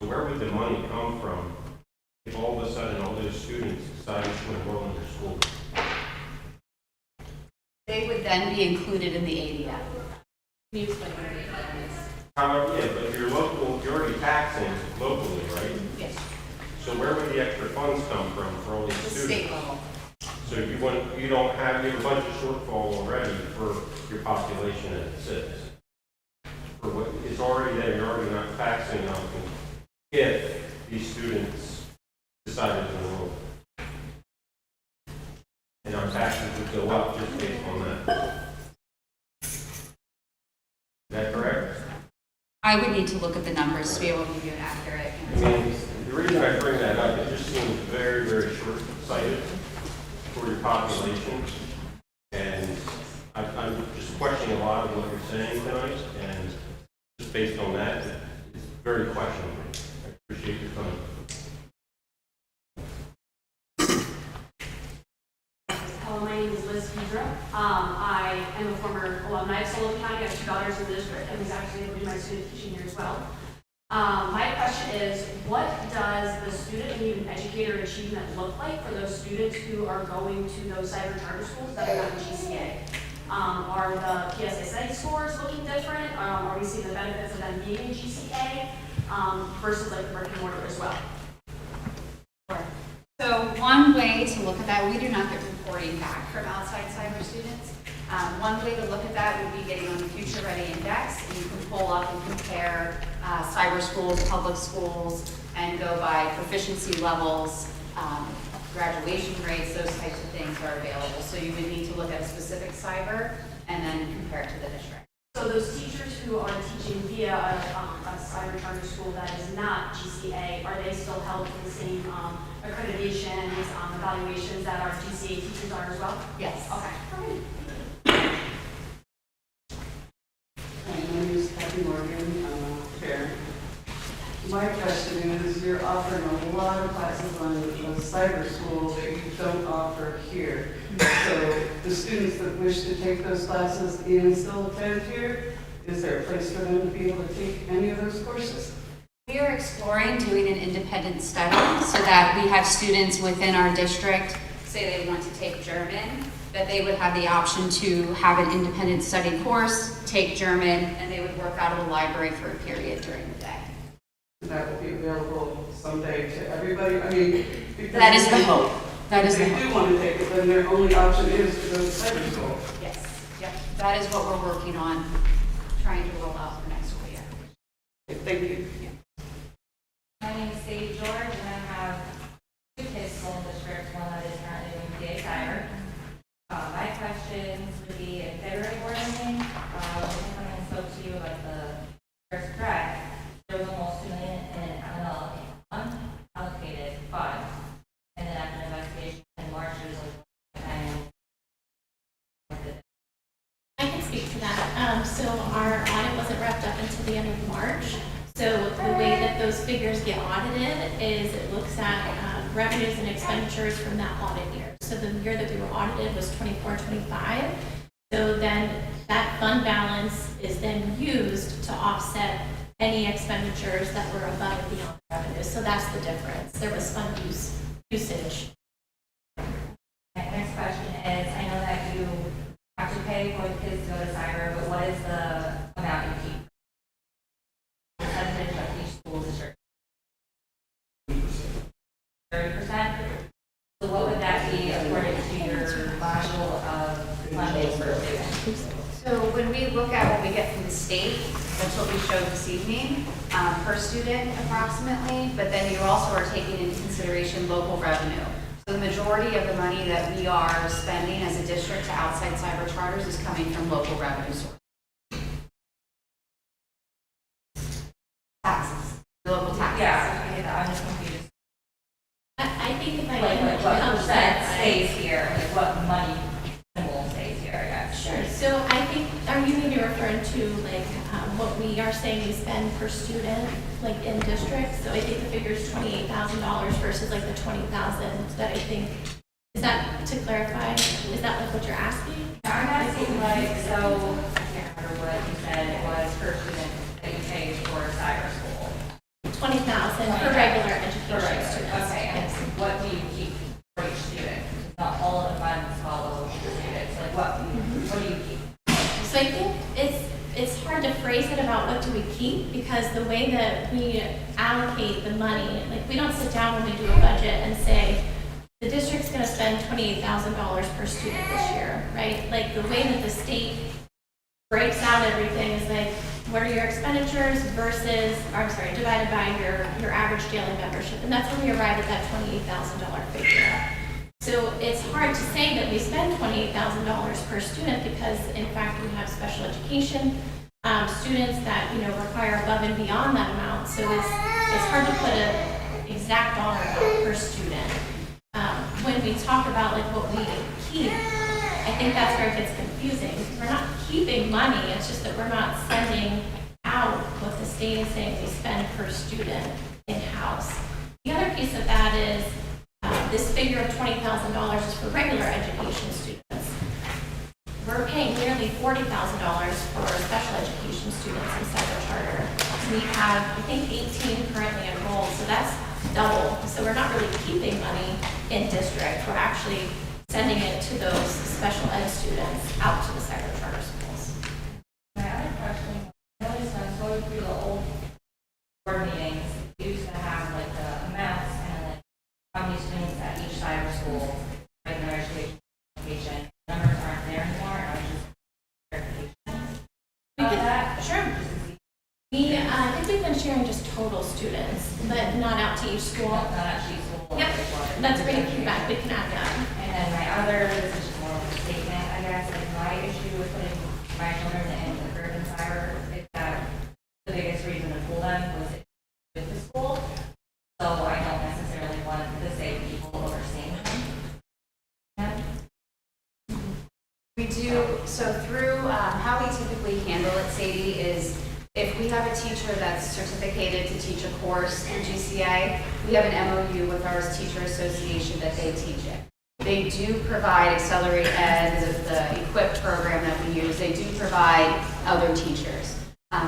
So where would the money come from if all of a sudden all those students decided to enroll in your school?
They would then be included in the ADF.
Can you explain what the ADM is?
However, yeah, but if you're local, you're already taxing locally, right?
Yes.
So where would the extra funds come from for all these
The
students?
state level.
So you have a bunch of shortfall already for your population as it sits. For what is already there, you're already not taxing on if these students decided to enroll. And our taxes would go up just based on that. Is that correct?
I would need to look at the numbers to be able to give you an accurate
I
answer.
mean, the reason I bring that up, it just seems very, very short-sighted for your population. And I'm just questioning a lot of what you're saying tonight, and just based on that, it's very questionable. I appreciate your time.
Hello, my name is Liz Pedro. I am a former alumni of Sullivan County. I have 2 daughters in the district, and was actually able to do my student teaching here as well. My question is, what does the student and even educator achievement look like for those students who are going to those cyber charter schools that are not in GCA? Are the PSSA scores looking different? Are we seeing the benefits of them being in GCA versus like the brick and mortar as well?
So one way to look at that, we do not get reporting back from outside cyber students. One way to look at that would be getting on the Future Ready Index, and you can pull up and compare cyber schools, public schools, and go by proficiency levels, graduation rates, those types of things are available. So you would need to look at a specific cyber and then compare it to the district.
So those teachers who are teaching via a cyber charter school that is not GCA, are they still held to the same accreditations, evaluations that our GCA teachers are as well?
Yes.
Okay.
My name is Kathy Morgan, I'm a parent. My question is, you're offering a lot of classes on the cyber school that you don't offer here. So the students that wish to take those classes and still attend here, is there a place for them to be able to take any of those courses?
We are exploring doing an independent study so that we have students within our district, say they want to take German, that they would have the option to have an independent study course, take German, and they would work out of the library for a period during the day.
That will be available someday to everybody? I mean, because
That is the hope. That is
if
the
they
hope.
do want to take it, then their only option is to go to cyber school.
Yes. Yep. That is what we're working on, trying to roll out for next school year.
Okay, thank you.
My name is Sadie George, and I have two kids still in district, one that is currently doing PA Cyber. My questions would be in February board meeting, when I came and spoke to you about the first threat, there was almost $2 million in unallocated funds. And then after an investigation in March, there was
I can speak to that. So our audit wasn't wrapped up until the end of March. So the way that those figures get audited is it looks at revenues and expenditures from that audit year. So the year that we were audited was 24-25. So then that fund balance is then used to offset any expenditures that were above and beyond revenues. So that's the difference. There was fund usage.
My next question is, I know that you have to pay for the kids to go to cyber, but what is the amount you keep? Percentage of each school district? 30%? So what would that be according to your module of funding per student?
So when we look at what we get from the state, that's what we showed this evening, per student approximately, but then you also are taking into consideration local revenue. So the majority of the money that we are spending as a district to outside cyber charters is coming from local revenue sources. Taxes, local taxes.
Yeah, I'm just confused.
I think if I
Like what
can
percent stays here, like what money symbol stays here, I guess.
Sure. So I think, are you maybe referring to like what we are saying we spend per student, like in district? So I think the figure is $28,000 versus like the 20,000 that I think. Is that to clarify? Is that like what you're asking?
I'm asking like, so I can't remember what you said it was per student that you pay for cyber school.
20,000 for regular education students.
Okay, and
Yes.
what do you keep for each student? Not all of the funds follow the students. Like what do you keep?
So I think it's hard to phrase it about what do we keep, because the way that we allocate the money, like we don't sit down when we do a budget and say, the district's gonna spend $28,000 per student this year, right? Like the way that the state breaks out everything is like, what are your expenditures versus, divided by your average daily membership. And that's when we arrive at that $28,000 figure. So it's hard to say that we spend $28,000 per student because, in fact, we have special education students that require above and beyond that amount. So it's hard to put an exact dollar amount per student. When we talk about like what we keep, I think that's where it gets confusing. We're not keeping money. It's just that we're not sending out what the state is saying we spend per student in-house. The other piece of that is this figure of $20,000 is for regular education students. We're paying nearly $40,000 for special education students in cyber charter. We have, I think, 18 currently enrolled, so that's double. So we're not really keeping money in district. We're actually sending it to those special ed students out to the cyber charter schools.
My other question, I noticed when I was going through the old board meetings, we used to have like the amounts and like how many students at each cyber school, regular education. Numbers aren't there anymore, and I was just clarification. That?
Sure. I think we've been sharing just total students, but not out to each school.
Not at each school.
Yep, that's great feedback. We can add that.
And then my other, this is just more of a statement, I guess, like my issue with putting my children in the urban cyber is that the biggest reason to pull them
We do, so through how we typically handle it, Sadie, is if we have a teacher that's certificated to teach a course in GCA, we have an MOU with our teacher association that they teach it. They do provide Accelerate Ed, the equipped program that we use. They do provide other teachers.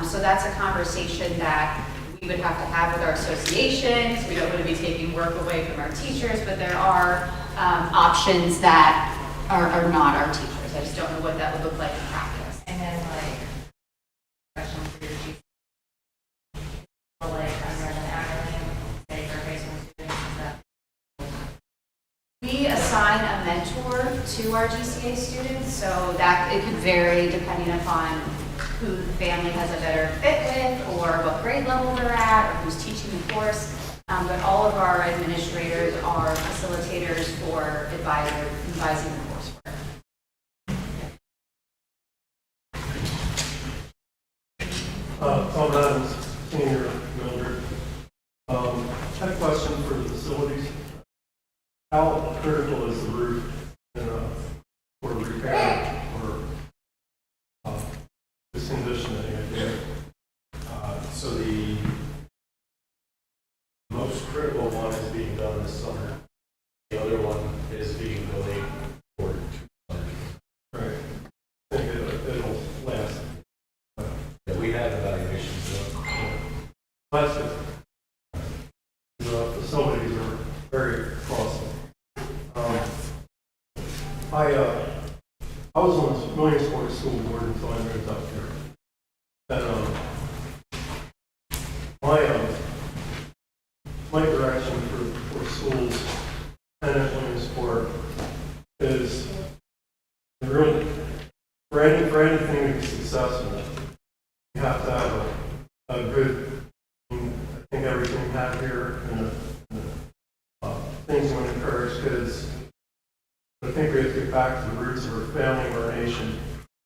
So that's a conversation that we would have to have with our associations. We don't want to be taking work away from our teachers, but there are options that are not our teachers. I just don't know what that would look like in practice.
And then like, question for your chief. Like, under an hourly, say for high school students, is that?
We assign a mentor to our GCA students, so that it could vary depending upon who the family has a better fit with, or what grade level they're at, or who's teaching the course. But all of our administrators are facilitators for advising the coursework.
Tom Adams, Senior Mildred. I had a question for the facilities. How critical is the roof for repair or this conditioning again?
So the most critical one is being done this summer. The other one is being delayed for 2 summers.
Right. I think it'll last.
Yeah, we had evaluations done.
That's it. The facilities are very costly. I was on the Williamsport School Board until I moved up here. And my direction for schools and at Williamsport is really for anything to be successful, you have to have a good, I think everything we have here and the things we encourage kids. I think we have to get back to the roots of our family, our nation,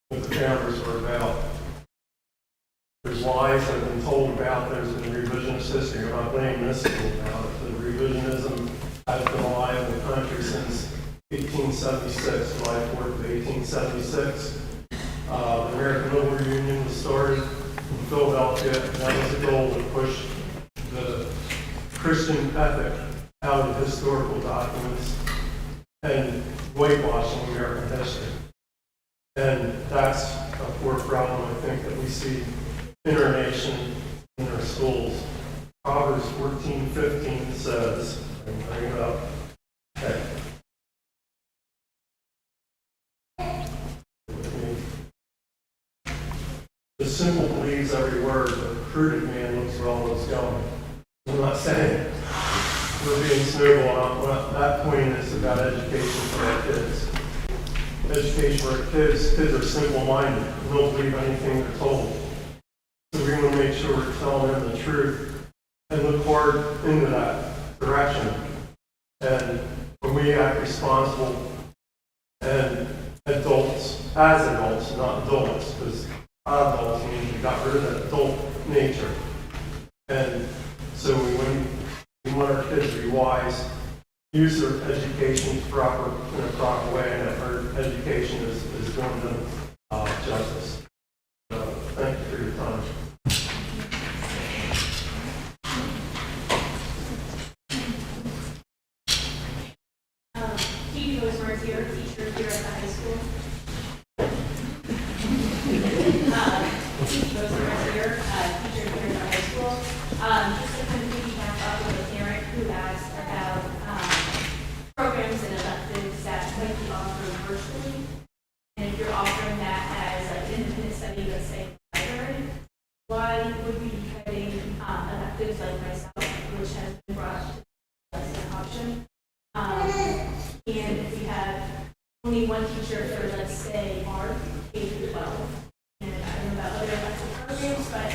what the founders were about. There's lies that have been told about, there's been revisionist history. I'm not blaming this school about it. The revisionism has been alive in the country since 1876, July 4th of 1876. The American Labor Union was started in Philadelphia, and that was the goal to push the Christian ethic out of historical documents and whitewashing American history. And that's a core problem, I think, that we see in our nation, in our schools. Proverbs 14:15 says, I can bring it up, okay. The simple believes every word, but the prudent man looks where all is going. I'm not saying we're being snowballed. What that point is about education for our kids. Education for our kids are simple-minded. They don't believe anything they're told. So we want to make sure we're telling them the truth and look hard into that direction. And when we act responsible and as adults, not adults, because adults means we got rid of that adult nature. And so we want our kids to be wise, use their education in a proper way, and that our education is doing them justice. So thank you for your time.
Katie Rosemar's here, teacher here at the high school. Katie Rosemar's here, teacher here at the high school. Just to kind of piggyback up with a parent who asked about programs and electives that might be offered virtually. And if you're offering that as like independent study, let's say library, why would we be cutting electives like myself, which has been brought to us as an option? And if we have only one teacher for, let's say, art, K through 12, and I don't know about other elective programs, but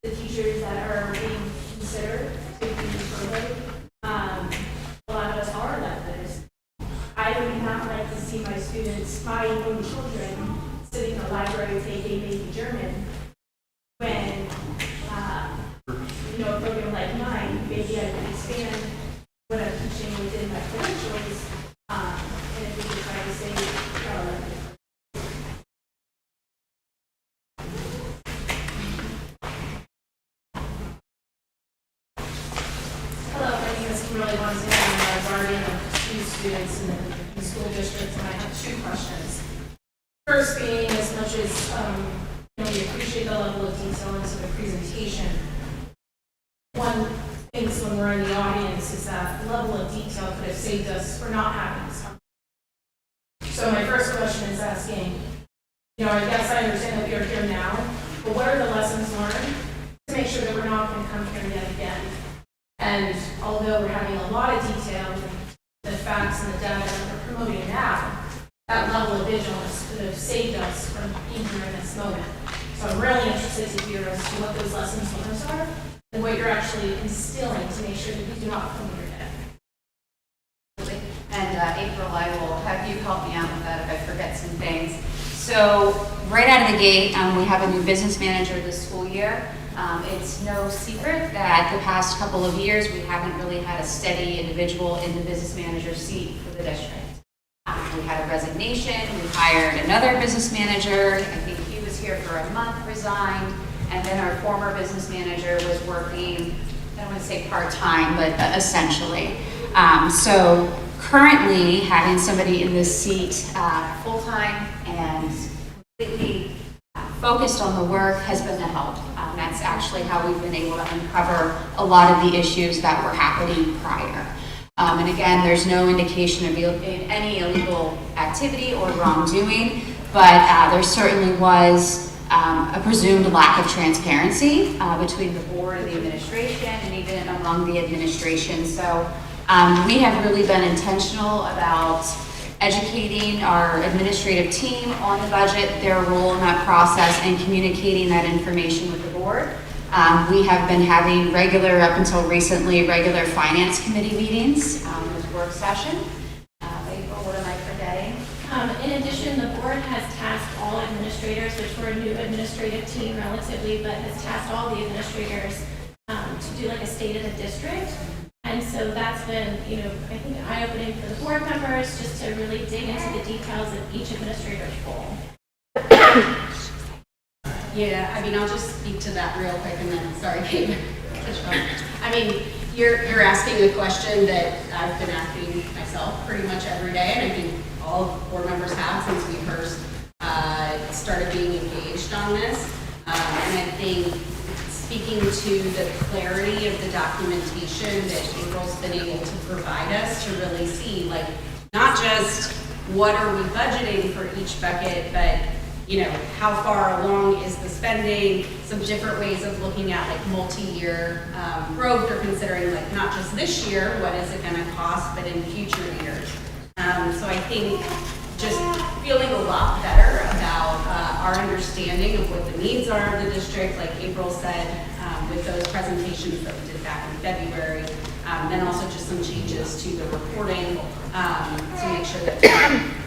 the teachers that are being considered to be surveyed, a lot of us are electives. I would not like to see my students, my own children, sitting in the library taking maybe German when, a program like mine, maybe I could expand what I'm teaching within my credentials, and if we could try to save our elective.
guardian of 2 students in the school district, and I have 2 questions. First being, as much as we appreciate the level of detail into the presentation, one thing when we're in the audience is that the level of detail could have saved us for not having this conversation. So my first question is asking, I guess I understand that we are here now, but what are the lessons learned to make sure that we're not going to come here yet again? And although we're having a lot of detail, the facts and the data that we're promoting now, that level of vigilance could have saved us from being here in this moment. So I'm really interested to hear as to what those lessons learned are and what you're actually instilling to make sure that we do not come here again.
And April, I will have you help me out with that if I forget some things. So right out of the gate, we have a new business manager this school year. It's no secret that the past couple of years we haven't really had a steady individual in the business manager seat for the district. We had a resignation, we hired another business manager, I think he was here for a month, resigned, and then our former business manager was working, I don't want to say part-time, but essentially. So currently having somebody in this seat full-time and completely focused on the work has been a help. That's actually how we've been able to uncover a lot of the issues that were happening prior. And again, there's no indication of any illegal activity or wrongdoing, but there certainly was a presumed lack of transparency between the board and the administration and even among the administration. So we have really been intentional about educating our administrative team on the budget, their role in that process, and communicating that information with the board. We have been having regular, up until recently, regular finance committee meetings with work session. April, what am I forgetting?
In addition, the board has tasked all administrators, which we're a new administrative team relatively, but has tasked all the administrators to do like a state of the district. And so that's been, I think eye-opening for the board members, just to really dig into the details of each administrator's role.
Yeah, I'll just speak to that real quick and then, sorry, Kate. You're asking a question that I've been asking myself pretty much every day, and I think all board members have since we first started being engaged on this. And I think speaking to the clarity of the documentation that April's been able to provide us to really see, not just what are we budgeting for each bucket, but how far along is the spending, some different ways of looking at multi-year growth, or considering not just this year, what is it going to cost, but in future years. So I think just feeling a lot better about our understanding of what the needs are of the district, like April said, with those presentations that we did back in February, then also just some changes to the reporting to make sure that we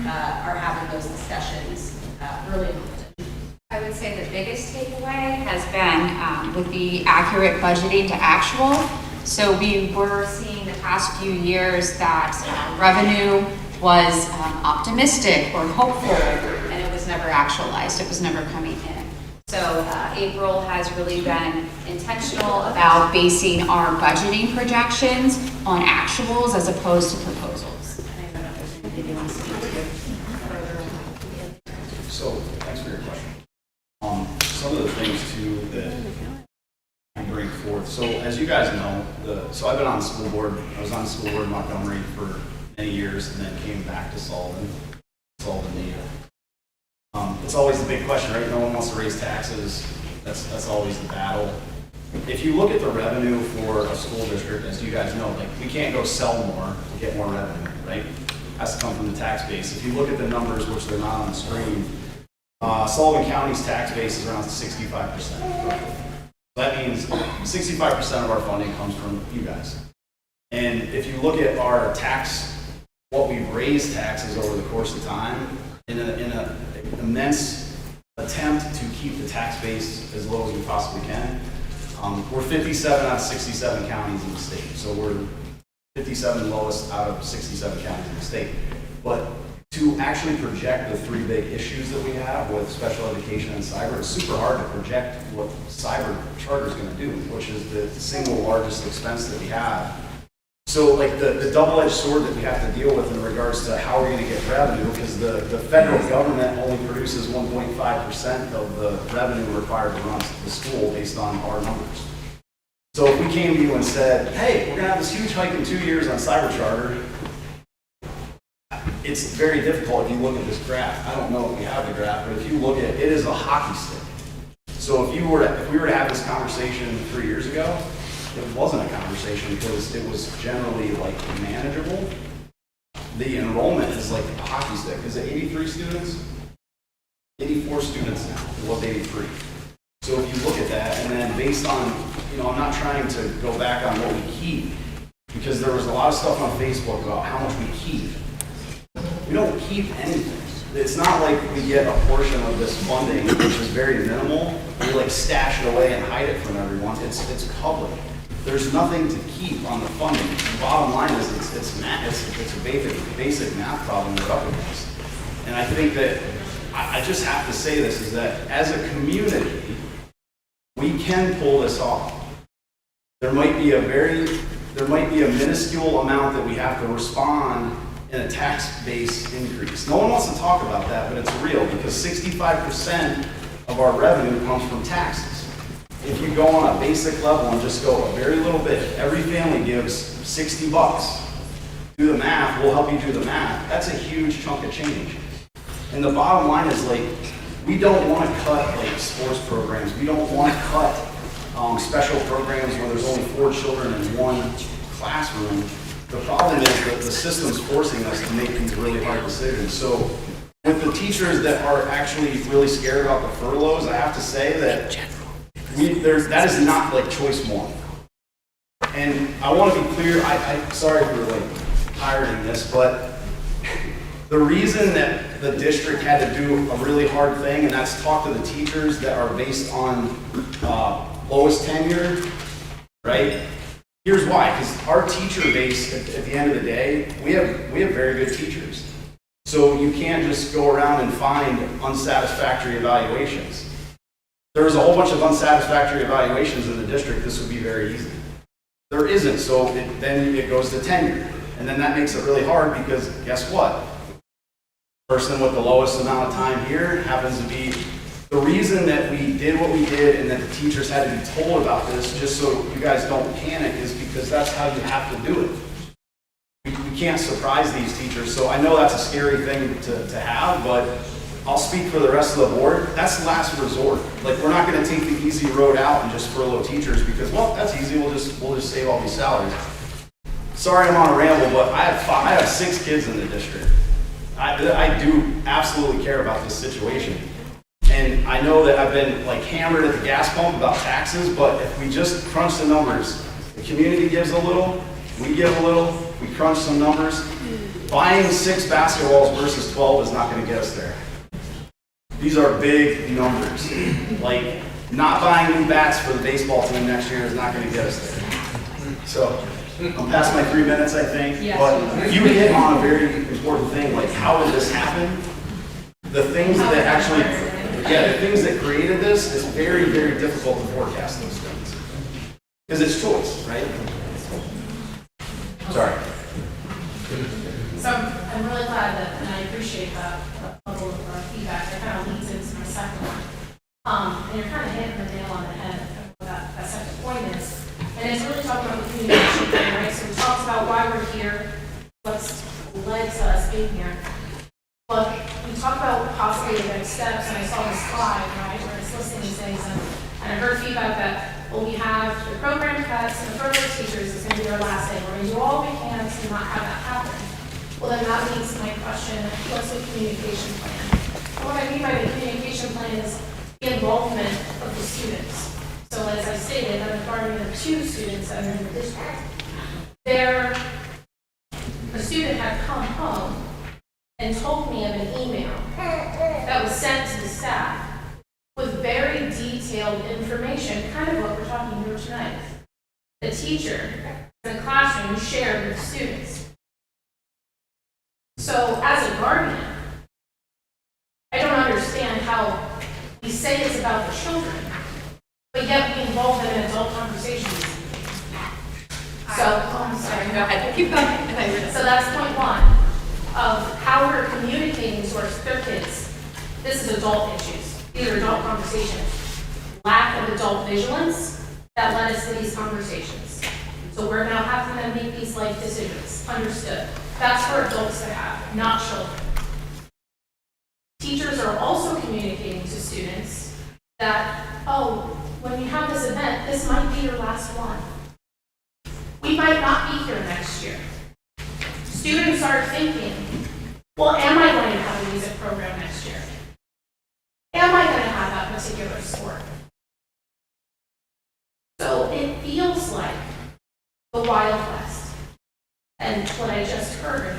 are having those discussions really important.
I would say the biggest takeaway has been with the accurate budgeting to actual. So we were seeing the past few years that revenue was optimistic or hopeful, and it was never actualized. It was never coming in. So April has really been intentional about basing our budgeting projections on actuals as opposed to proposals. I don't know if there's anything you want to speak to further.
So, thanks for your question. Some of the things too that I bring forth. So, as you guys know, I've been on the school board. I was on the school board in Montgomery for many years, and then came back to Sullivan. It's always the big question, right? No one wants to raise taxes. That's always the battle. If you look at the revenue for a school district, as you guys know, we can't go sell more to get more revenue, right? Has to come from the tax base. If you look at the numbers, which they're not on the screen, Sullivan County's tax base is around 65%. That means 65% of our funding comes from you guys. And if you look at our tax, what we've raised taxes over the course of time, in an immense attempt to keep the tax base as low as we possibly can, we're 57 out of 67 counties in the state. So we're 57 lowest out of 67 counties in the state. But to actually project the 3 big issues that we have with special education and cyber, it's super hard to project what cyber charter is going to do, which is the single largest expense that we have. So like the double-edged sword that we have to deal with in regards to how we're gonna get revenue, because the federal government only produces 1.5% of the revenue required to run the school based on our numbers. So if we came to you and said, hey, we're gonna have this huge hike in 2 years on cyber charter, it's very difficult if you look at this graph. I don't know if we have the graph, but if you look at it, it is a hockey stick. So if we were to have this conversation 3 years ago, it wasn't a conversation because it was generally like manageable. The enrollment is like a hockey stick. Is it 83 students? 84 students now. It was 83. So if you look at that, and then based on, I'm not trying to go back on what we keep, because there was a lot of stuff on Facebook about how much we keep. We don't keep anything. It's not like we get a portion of this funding, which is very minimal, and we like stash it away and hide it from everyone. It's public. There's nothing to keep on the funding. The bottom line is it's a basic math problem we're up against. And I think that I just have to say this, is that as a community, we can pull this off. There might be a minuscule amount that we have to respond in a tax base increase. No one wants to talk about that, but it's real, because 65% of our revenue comes from taxes. If you go on a basic level and just go a very little bit, every family gives $60. Do the math, we'll help you do the math. That's a huge chunk of change. And the bottom line is, like, we don't want to cut like sports programs. We don't want to cut special programs where there's only 4 children in one classroom. The problem is that the system's forcing us to make these really hard decisions. So with the teachers that are actually really scared about the furloughs, I have to say that that is not like choice one. And I want to be clear, I'm sorry for like pirating this, but the reason that the district had to do a really hard thing, and that's talk to the teachers that are based on lowest tenure, right? Here's why, because our teacher base, at the end of the day, we have very good teachers. So you can't just go around and find unsatisfactory evaluations. If there was a whole bunch of unsatisfactory evaluations in the district, this would be very easy. There isn't, so then it goes to tenure. And then that makes it really hard, because guess what? The person with the lowest amount of time here happens to be the reason that we did what we did, and that the teachers had to be told about this, just so you guys don't panic, is because that's how you have to do it. We can't surprise these teachers, so I know that's a scary thing to have, but I'll speak for the rest of the board. That's the last resort. Like, we're not going to take the easy road out and just furlough teachers because, well, that's easy. We'll just save all these salaries. Sorry, I'm on a ramble, but I have 6 kids in the district. I do absolutely care about this situation. And I know that I've been like hammered at the gas pump about taxes, but if we just crunch the numbers, the community gives a little, we give a little, we crunch some numbers. Buying 6 basketballs versus 12 is not going to get us there. These are big numbers. Like, not buying new bats for the baseball team next year is not going to get us there. So, I'm past my 3 minutes, I think.
Yes.
But you hit on a very important thing, like, how did this happen? The things that actually, the things that created this is very, very difficult to forecast those things. Because it's choice, right? Sorry.
So I'm really glad that, and I appreciate that level of feedback. That kind of leads into my second one. And you're kind of hitting the nail on the head of what that second point is. And it's really talking about the communication thing, right? So we talked about why we're here, what's led to us being here. Look, we talked about possibly the next steps, and I saw the slide, right, where it's listing these things, and I heard feedback that, well, we have the program cuts and the furlough teachers is going to be our last day. We're going to do all we can to not have that happen. Well, then that leads to my question, what's the communication plan? And what I mean by the communication plan is the involvement of the students. So as I stated, I'm a guardian of 2 students that are in the district. A student had come home and told me of an email that was sent to the staff with very detailed information, kind of what we're talking here tonight. The teacher in the classroom shared with students. So as a guardian, I don't understand how we say it's about the children, but yet we involve them in adult conversations.
I'm sorry.
Go ahead, keep going.
So that's point one of how we're communicating to their kids. This is adult issues. These are adult conversations. Lack of adult vigilance that led us to these conversations. So we're now having them make these life decisions. Understood. That's for adults to have, not children. Teachers are also communicating to students that, oh, when you have this event, this might be your last one. We might not be here next year. Students are thinking, well, am I going to have a music program next year? Am I going to have that particular sport? So it feels like the Wild West. And what I just heard,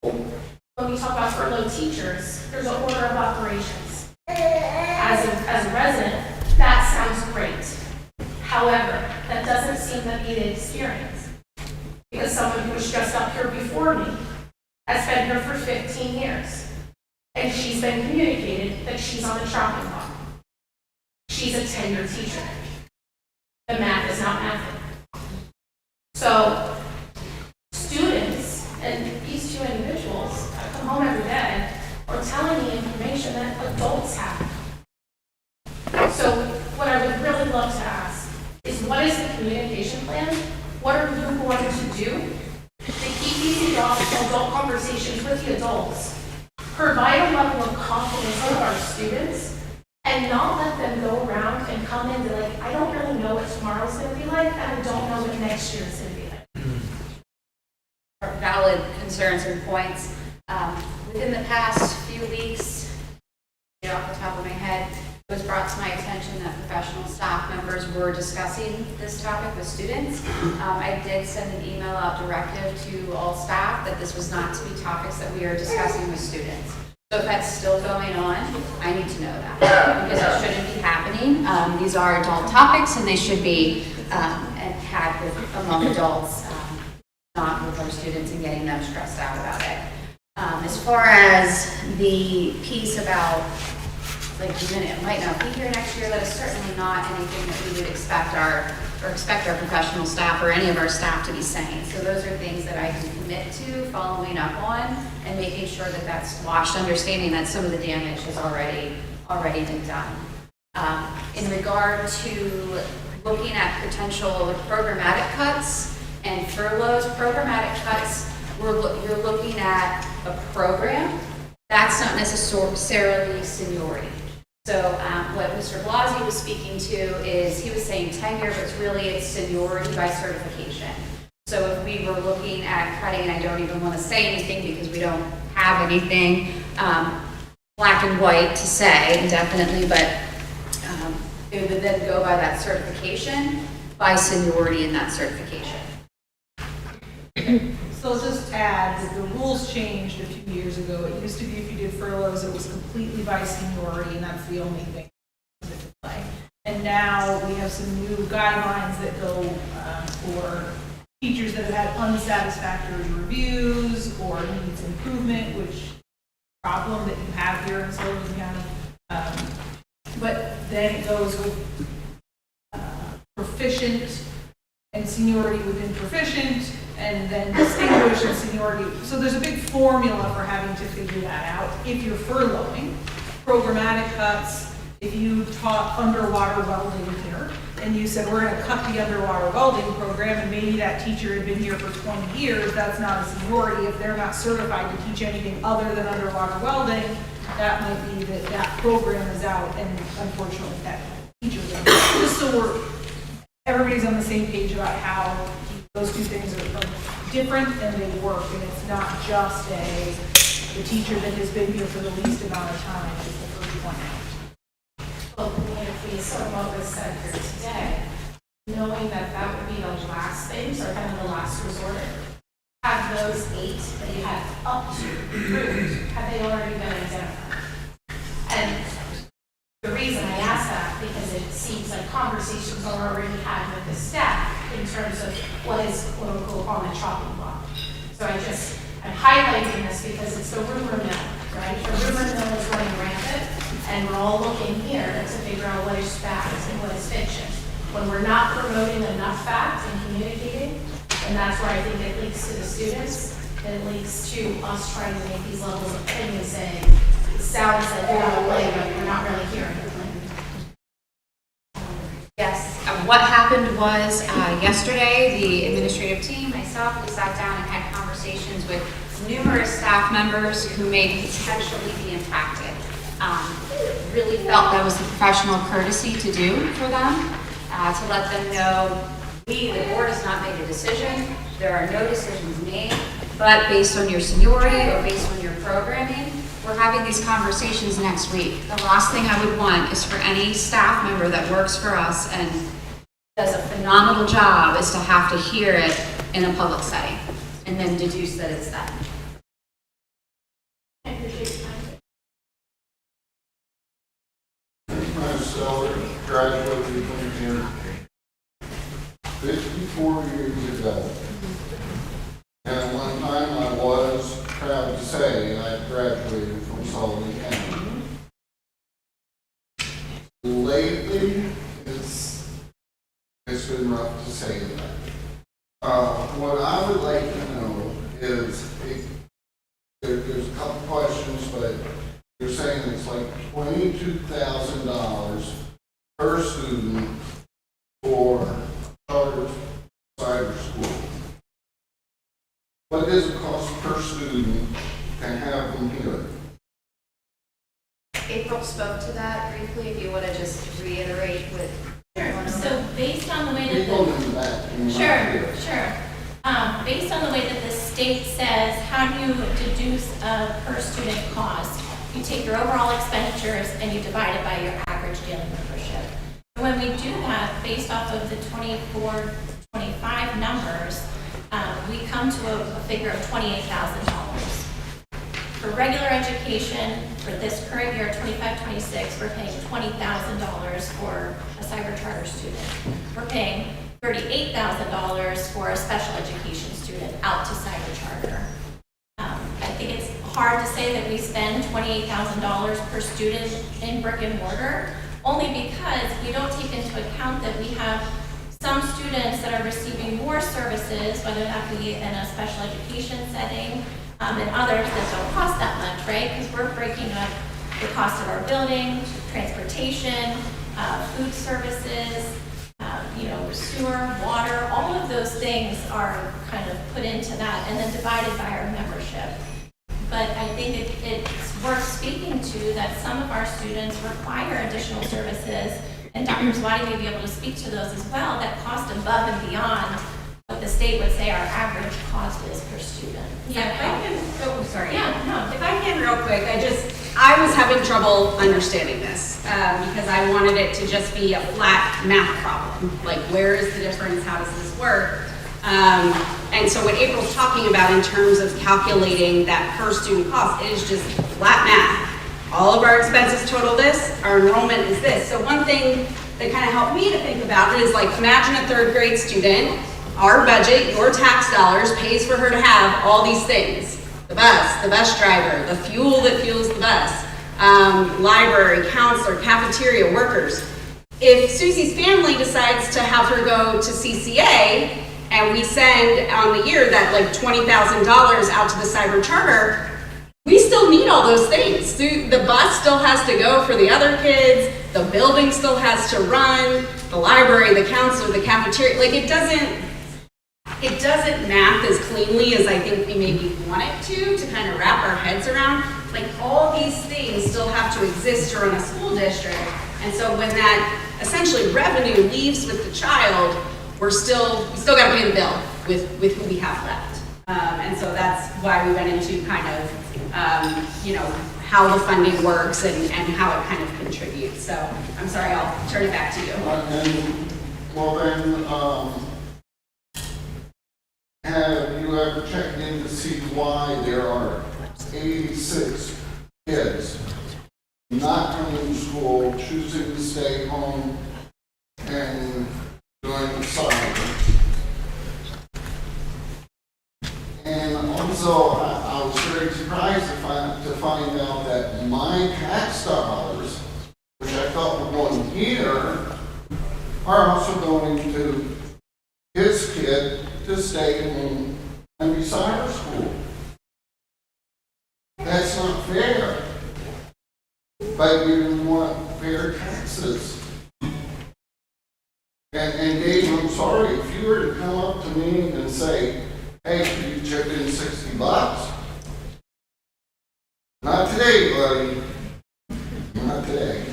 when we talk about furloughed teachers, there's an order of operations. As a resident, that sounds great. However, that doesn't seem to be the experience. Because someone who was just up here before me has been here for 15 years. And she's been communicated that she's on the chopping block. She's a tenured teacher. The math is not mathing. So, students and these two individuals that come home every day are telling me information that adults have. So, what I would really love to ask is, what is the communication plan? What are you going to do to keep these adult conversations with the adults, provide a level of confidence for our students, and not let them go around and come in and be like, I don't really know what tomorrow's going to be like, and I don't know what next year is going to be like.
Valid concerns and points. Within the past few weeks, off the top of my head, it was brought to my attention that professional staff members were discussing this topic with students. I did send an email out directive to all staff that this was not to be topics that we are discussing with students. So if that's still going on, I need to know that because it shouldn't be happening. These are adult topics and they should be had among adults, not with our students and getting them stressed out about it. As far as the piece about like it might not be here next year, that is certainly not anything that we would expect our professional staff or any of our staff to be saying. So those are things that I can commit to following up on and making sure that that's watched, understanding that some of the damage has already been done. In regard to looking at potential programmatic cuts and furloughs, programmatic cuts, you're looking at a program. That's not necessarily seniority. So what Mr. Blasey was speaking to is he was saying tenure, but it's seniority by certification. So if we were looking at cutting, I don't even want to say anything because we don't have anything black and white to say indefinitely, but it would then go by that certification, by seniority in that certification.
So I'll just add that the rules changed a few years ago. It used to be if you did furloughs, it was completely by seniority, and that's the only thing that comes into play. And now we have some new guidelines that go for teachers that have had unsatisfactory reviews or needs improvement, which is a problem that you have here in Sullivan County. But then it goes with proficient and seniority within proficient, and then distinguished and seniority. So there's a big formula for having to figure that out. If you're furloughing, programmatic cuts, if you taught underwater welding here, and you said, we're gonna cut the underwater welding program, and maybe that teacher had been here for 20 years, that's not a seniority. If they're not certified to teach anything other than underwater welding, that might be that that program is out, and unfortunately that teacher is out. Just so everybody's on the same page about how those two things are different and they work, and it's not just the teacher that has been here for the least amount of time is the first one out.
Well, if we sort of what was said here today, knowing that that would be the last things or kind of the last resort, have those 8 that you had up to approved, have they already been identified? And the reason I ask that, because it seems like conversations are already had with the staff in terms of what is quote unquote on the chopping block. So I'm highlighting this because it's the rumor mill, right? The rumor mill is running rampant, and we're all looking here to figure out what is fact and what is fiction. When we're not promoting enough fact and communicating, And that's where I think it leaks to the students, it leaks to us trying to make these levels of planning and saying, it sounds like you're on a play, but we're not really hearing the plan.
Yes, what happened was yesterday, the administrative team, myself, we sat down and had conversations with numerous staff members who may potentially be impacted. Really felt that was the professional courtesy to do for them, to let them know the board has not made a decision, there are no decisions made, but based on your seniority or based on your programming, we're having these conversations next week. The last thing I would want is for any staff member that works for us and does a phenomenal job is to have to hear it in a public setting and then deduce that it's them.
I appreciate your time.
My Sullivan, graduated from here 54 years ago. And one time I was proud to say I graduated from Sullivan County. Lately, it's been rough to say that. What I would like to know is, there's a couple questions, but you're saying it's like $22,000 per student for charter cyber school. What does it cost per student to have them here?
April spoke to that briefly, if you want to just reiterate with.
Sure. So based on the way that
People in that.
Sure. Based on the way that the state says, how do you deduce a per student cost? You take your overall expenditures and you divide it by your average daily membership. And when we do that, based off of the 24-25 numbers, we come to a figure of $28,000. For regular education, for this current year, 25-26, we're paying $20,000 for a cyber charter student. We're paying $38,000 for a special education student out to cyber charter. I think it's hard to say that we spend $28,000 per student in brick and mortar, only because we don't take into account that we have some students that are receiving more services, whether that be in a special education setting, and others that don't cost that much, right? Because we're breaking up the cost of our building, transportation, food services, sewer, water, all of those things are kind of put into that and then divided by our membership. But I think it's worth speaking to that some of our students require additional services, and Dr. Swati may be able to speak to those as well, that cost above and beyond what the state would say our average cost is per student.
Yeah, if I can, sorry.
Yeah, no.
If I can real quick, I was having trouble understanding this because I wanted it to just be a flat math problem. Like, where is the difference? How does this work? And so what April's talking about in terms of calculating that per student cost is just flat math. All of our expenses total this, our enrollment is this. So one thing that kind of helped me to think about it is, like, imagine a third grade student. Our budget, your tax dollars, pays for her to have all these things. The bus driver, the fuel that fuels the bus, library, counselor, cafeteria, workers. If Susie's family decides to have her go to CCA, and we send on the year that like $20,000 out to the cyber charter, we still need all those things. The bus still has to go for the other kids, the building still has to run, the library, the counselor, the cafeteria, like it doesn't math as cleanly as I think we maybe want it to kind of wrap our heads around. Like, all these things still have to exist to run a school district. And so when that essentially revenue leaves with the child, we still got to pay the bill with who we have left. And so that's why we went into kind of, how the funding works and how it kind of contributes. So I'm sorry, I'll turn it back to you.
Have you ever checked in to see why there are 86 kids not coming to school, choosing to stay home and doing soccer? And also, I was very surprised to find out that my tax dollars, which I thought were going here, are also going to his kid to stay home and be cyber school. That's not fair. But you want fair taxes. And Dave, I'm sorry, if you were to come up to me and say, hey, can you chip in $60? Not today, buddy. Not today.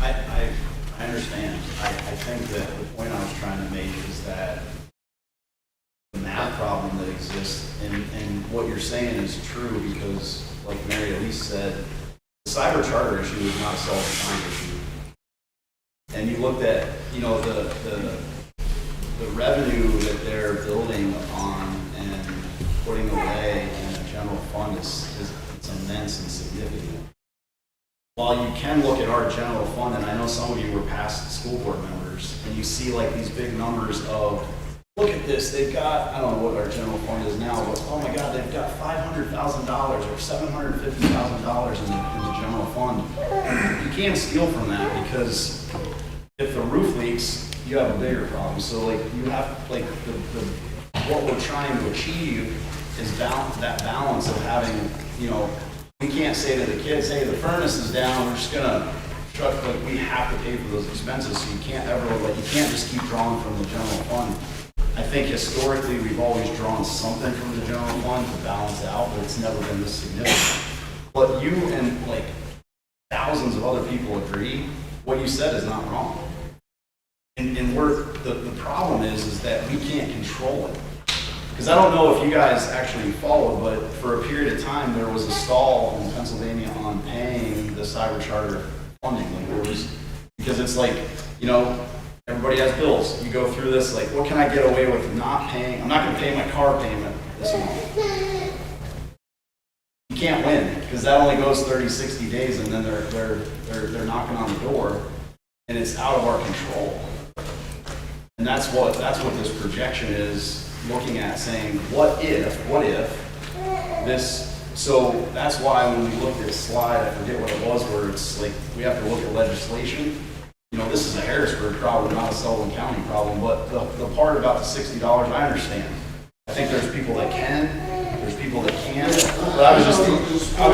I understand. I think that the point I was trying to make is that the math problem that exists, and what you're saying is true because, like Mary Elise said, the cyber charter issue is not a self-defined issue. And you looked at, the revenue that they're building upon and putting away in a general fund is it's immense and significant. While you can look at our general fund, and I know some of you were past school board members, and you see like these big numbers of, look at this, they've got, I don't know what our general fund is now, but oh my God, they've got $500,000 or $750,000 in the general fund. You can't steal from that because if the roof leaks, you have a bigger problem. So like you have, like what we're trying to achieve is that balance of having, we can't say to the kids, hey, the furnace is down, we're just gonna shut, like we have to pay for those expenses. So you can't ever, you can't just keep drawing from the general fund. I think historically we've always drawn something from the general fund to balance out, but it's never been this significant. But you and like thousands of other people agree, what you said is not wrong. And the problem is that we can't control it. Because I don't know if you guys actually followed, but for a period of time there was a stall in Pennsylvania on paying the cyber charter funding. Like there was, because it's like, everybody has bills. You go through this, like, what can I get away with not paying? I'm not going to pay my car payment this month. You can't win because that only goes 30, 60 days, and then they're knocking on the door, and it's out of our control. And that's what this projection is looking at, saying, what if this? So that's why when we looked at a slide, I forget what it was, where it's like we have to look at legislation. This is a Harrisburg problem, not a Sullivan County problem, but the part about the $60, I understand. I think there's people that can, there's people that can't, but I was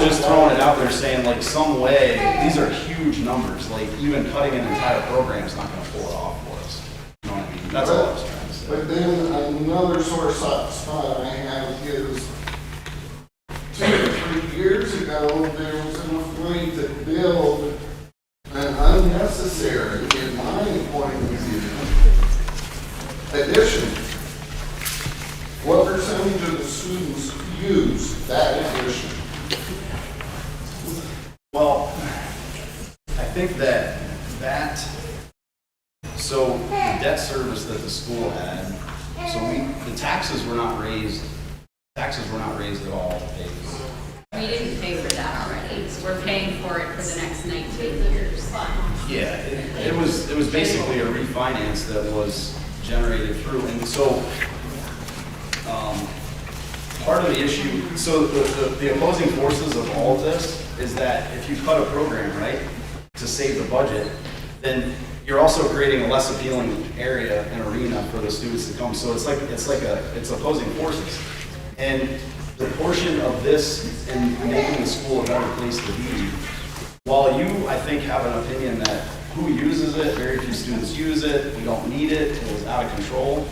just throwing it out there saying, like, some way, these are huge numbers, like, even cutting an entire program is not going to pull it off for us. You know what I mean? That's all I was trying to say.
But then another sore spot I have is 2 or 3 years ago, there was enough money to build an unnecessary, in my point of view, addition. What percentage of the students use that addition?
Well, I think so the debt service that the school had, the taxes were not raised at all to pay this.
We didn't pay for that already, so we're paying for it for the next 19 years.
Yeah, it was basically a refinance that was generated through, and so part of the issue, so the opposing forces of all of this is that if you cut a program, right, to save the budget, then you're also creating a less appealing area and arena for the students to come. So it's opposing forces. And the portion of this in making the school a better place to be, while you, I think, have an opinion that who uses it, very few students use it, we don't need it, it was out of control,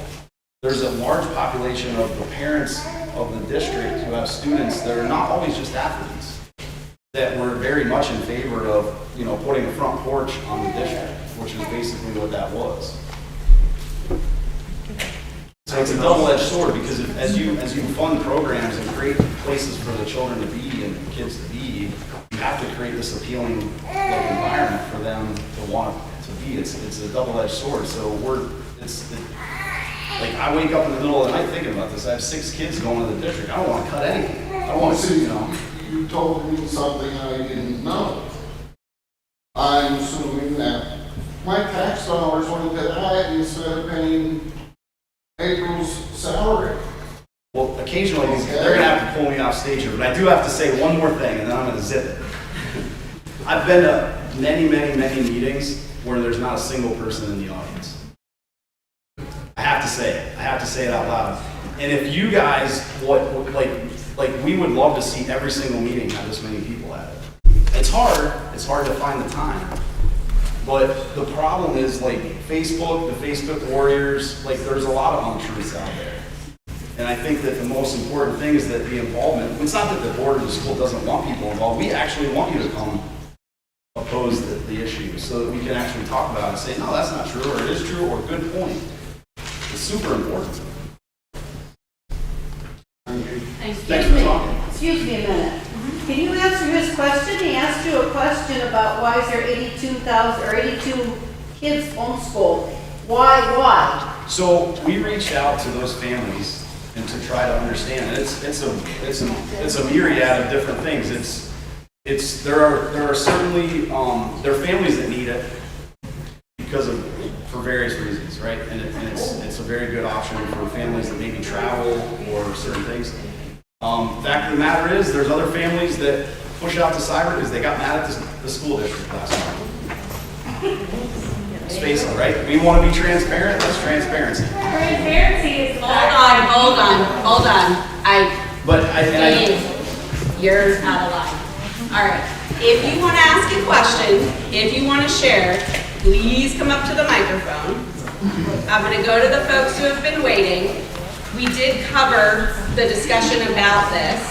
there's a large population of the parents of the district who have students that are not always just athletes, that were very much in favor of, putting a front porch on the district, which is basically what that was. So it's a double-edged sword because as you fund programs and create places for the children to be and the kids to be, you have to create this appealing environment for them to want to be. It's a double-edged sword. So like I wake up in the middle of the night thinking about this. I have 6 kids going to the district. I don't want to cut anything. I don't want to see,
You told me something I didn't know. I'm assuming that my tax dollars went to that instead of paying April's salary.
Well, occasionally they're going to have to pull me off stage here, but I do have to say one more thing, and then I'm going to zip it. I've been to many, many, many meetings where there's not a single person in the audience. I have to say it. I have to say it out loud. And if you guys, like we would love to see every single meeting have this many people at it. It's hard to find the time. But the problem is like Facebook, the Facebook warriors, like there's a lot of untruths out there. And I think that the most important thing is that the involvement, it's not that the board of the school doesn't want people involved, we actually want you to come oppose the issue so that we can actually talk about it and say, no, that's not true, or it is true, or good point. It's super important. Thanks for talking.
Excuse me a minute. Can you answer his question? He asked you a question about why is there 82,000 or 82 kids homeschooled? Why?
So we reached out to those families and to try to understand. And it's a myriad of different things. There are certainly there are families that need it for various reasons, right? And it's a very good option for families that maybe travel or certain things. Fact of the matter is, there's other families that push out to cyber because they got mad at the school district last night. Let's face it, right? We want to be transparent. That's transparency.
Transparency is.
Hold on. You're out of line. All right. If you want to ask a question, if you want to share, please come up to the microphone. I'm going to go to the folks who have been waiting. We did cover the discussion about this,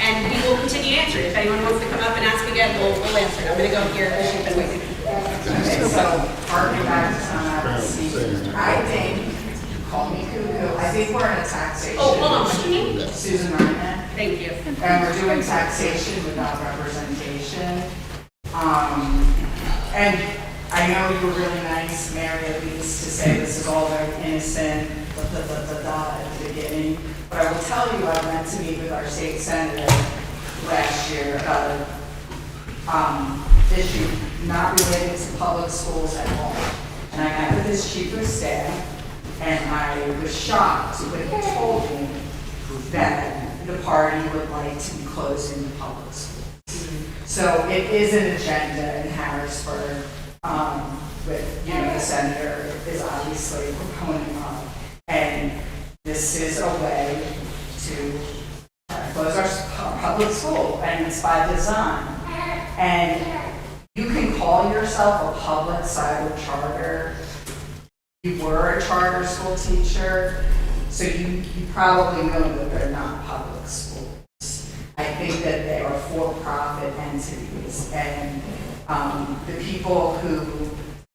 and we will continue answering. If anyone wants to come up and ask again, we'll answer. I'm going to go here because she's been waiting.
Okay, so harking back to I think, call me cuckoo, I think we're in a taxation.
Oh, hold on, what's your name?
Susan Ryan.
Thank you.
And we're doing taxation without representation. And I know you were really nice, Mary, at least, to say this is all very innocent, at the beginning. But I will tell you, I went to meet with our state senator last year about an issue not related to public schools at all. And I met with his chief of staff, and I was shocked when he told me that the party would like to be closing the public schools. So it is an agenda in Harrisburg, with, the senator is obviously a proponent of. And this is a way to close our public school, and it's by design. And you can call yourself a public cyber charter. You were a charter school teacher, so you probably know that they're not public schools. I think that they are for-profit entities, and the people who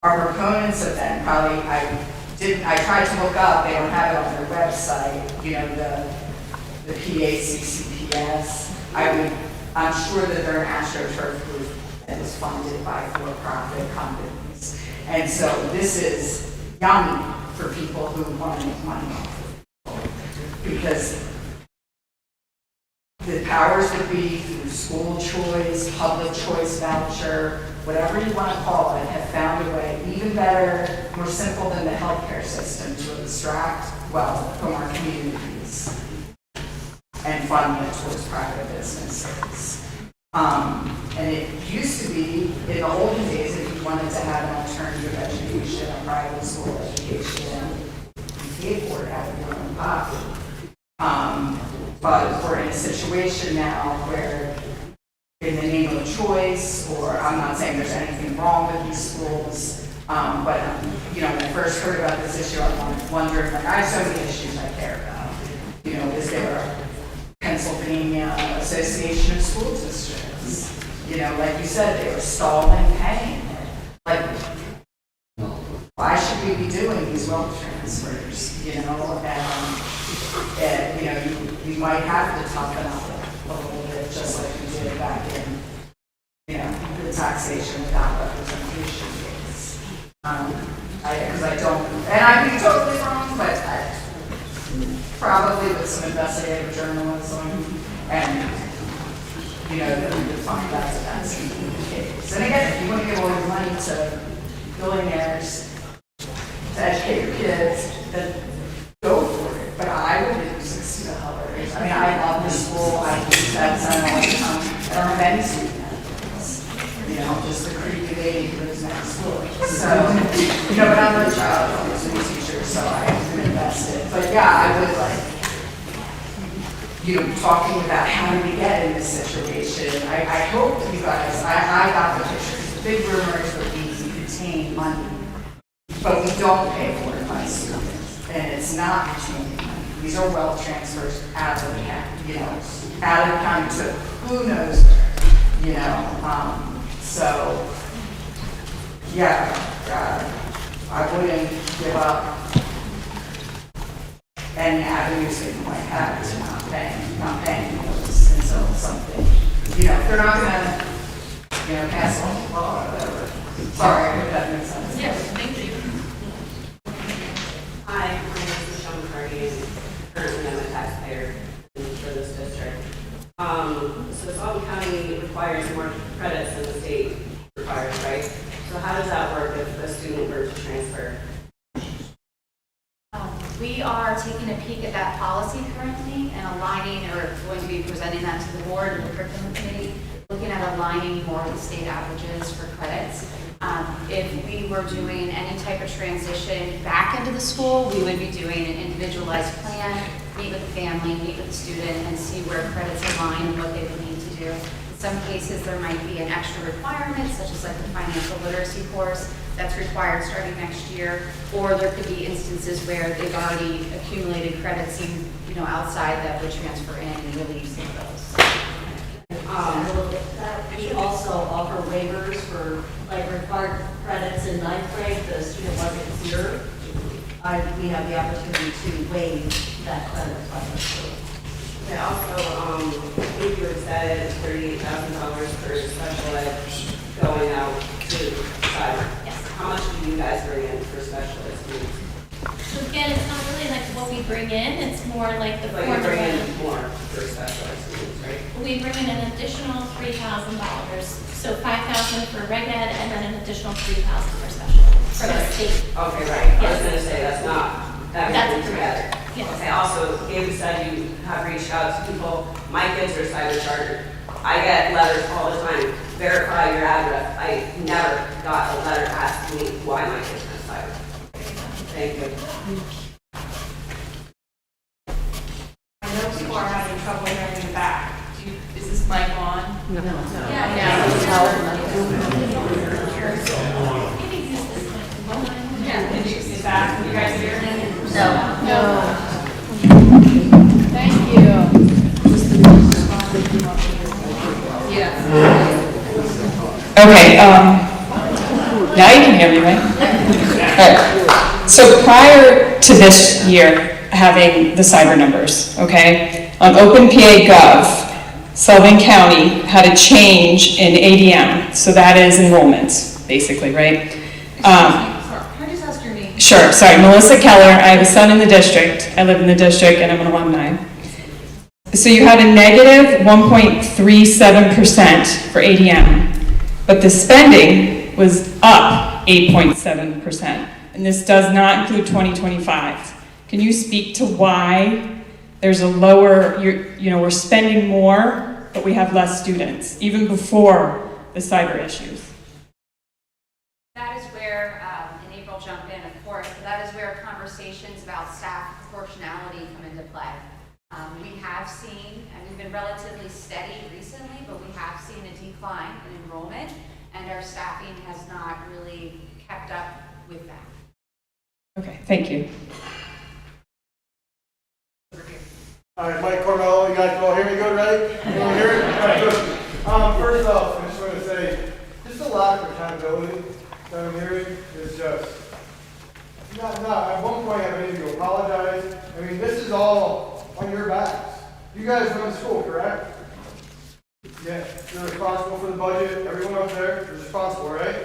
are proponents of them probably, I tried to look up, they don't have it on their website, the PACCPS. I'm sure that they're an AstroTurf group that is funded by for-profit companies. And so this is yummy for people who want to make money off of it. Because the powers that be through school choice, public choice voucher, whatever you want to call it, have found a way even better, more simple than the healthcare system to extract wealth from our communities and fund it towards private businesses. And it used to be, in the olden days, if you wanted to have an alternative education, a private school education, you paid for it out of your own pocket. But we're in a situation now where, in the name of choice, or I'm not saying there's anything wrong with these schools, but when I first heard about this issue, I was wondering, I have so many issues I care about. Is there a Pennsylvania Association of School Districts? Like you said, they were stalling paying it. Like, why should we be doing these wealth transfers? And you might have to toughen up a little bit, just like we did back in, the taxation without representation case. Because I don't, and I'd be totally wrong, but probably with some investigative journalism, and that we would find out that that's the case. And again, if you want to give all your money to billionaires to educate your kids, then go for it. But I would do $60. I mean, I love the school. I use that sign all the time. I don't have any student athletes. Just the creepy lady who lives next door. So, but I'm a child, I'm a teacher, so I can invest invested. But yeah, I would like, talking about how do we get in this situation. I hope you guys, I got the picture. The big rumor is that we contain money, but we don't pay for it by students. And it's not retaining money. These are wealth transfers out of the county, out of the county to who knows where, so, yeah, I wouldn't give up any avenues that you might have to not paying those until something, if they're not gonna, pass on the law or whatever. Sorry, I hope that makes sense.
Yes, thank you.
Hi, my name is Michelle McCarty, and currently I'm a taxpayer for this district. So Sullivan County requires more credits than the state requires, right? So how does that work if a student were to transfer?
We are taking a peek at that policy currently and aligning, or going to be presenting that to the board and the curriculum committee, looking at aligning more with state averages for credits. If we were doing any type of transition back into the school, we would be doing an individualized plan, meet with the family, meet with the student, and see where credits align and what they would need to do. In some cases, there might be an extra requirement, such as like the financial literacy course that's required starting next year, or there could be instances where they've already accumulated credits and, outside that would transfer in and relieve some of those.
We also offer waivers for like required credits in ninth grade. The student wasn't here. We have the opportunity to waive that credit by the school.
Okay, also, I think you had said $38,000 for special ed going out to cyber.
Yes.
How much do you guys bring in for special ed students?
So again, it's not really like what we bring in, it's more like the
But you bring
formula.
in more for special ed students, right?
We bring in an additional $3,000, so $5,000 for reg ed and then an additional $3,000 for special ed, for the state.
Okay, right. I was
Yes.
gonna say, that's not
That's
everything together.
correct. Yes.
Okay, also, David said you have reached out to people. My kids are cyber chartered. I get letters all the time, verify your address. I never got a letter asking me why my kids are cyber. Thank you.
I know people are having trouble hearing you back. Is this mic on?
No.
Yeah, is that, you guys hear me?
No. Thank you.
Okay, now you can hear me, right? All right. So prior to this year having the cyber numbers, okay, on OpenPA.gov, Sullivan County had a change in ADM, so that is enrollments, basically, right?
Can I just ask your name?
Sure, sorry, Melissa Keller. I have a son in the district. I live in the district and I'm an alumni. So you had a negative 1.37% for ADM, but the spending was up 8.7%. And this does not include 2025. Can you speak to why there's a lower, we're spending more, but we have less students, even before the cyber issues?
That is where, and April jumped in, of course, but that is where conversations about staff proportionality come into play. We have seen, and we've been relatively steady recently, but we have seen a decline in enrollment, and our staffing has not really kept up with that.
Okay, thank you.
All right, Mike Cormello, you guys can all hear me good, right? You all hear it? All right, good. First off, I just want to say, just a lack of accountability that I'm hearing is just, not, at one point I need to apologize. I mean, this is all on your backs. You guys run the school, correct? Yeah, you're responsible for the budget. Everyone up there is responsible, right?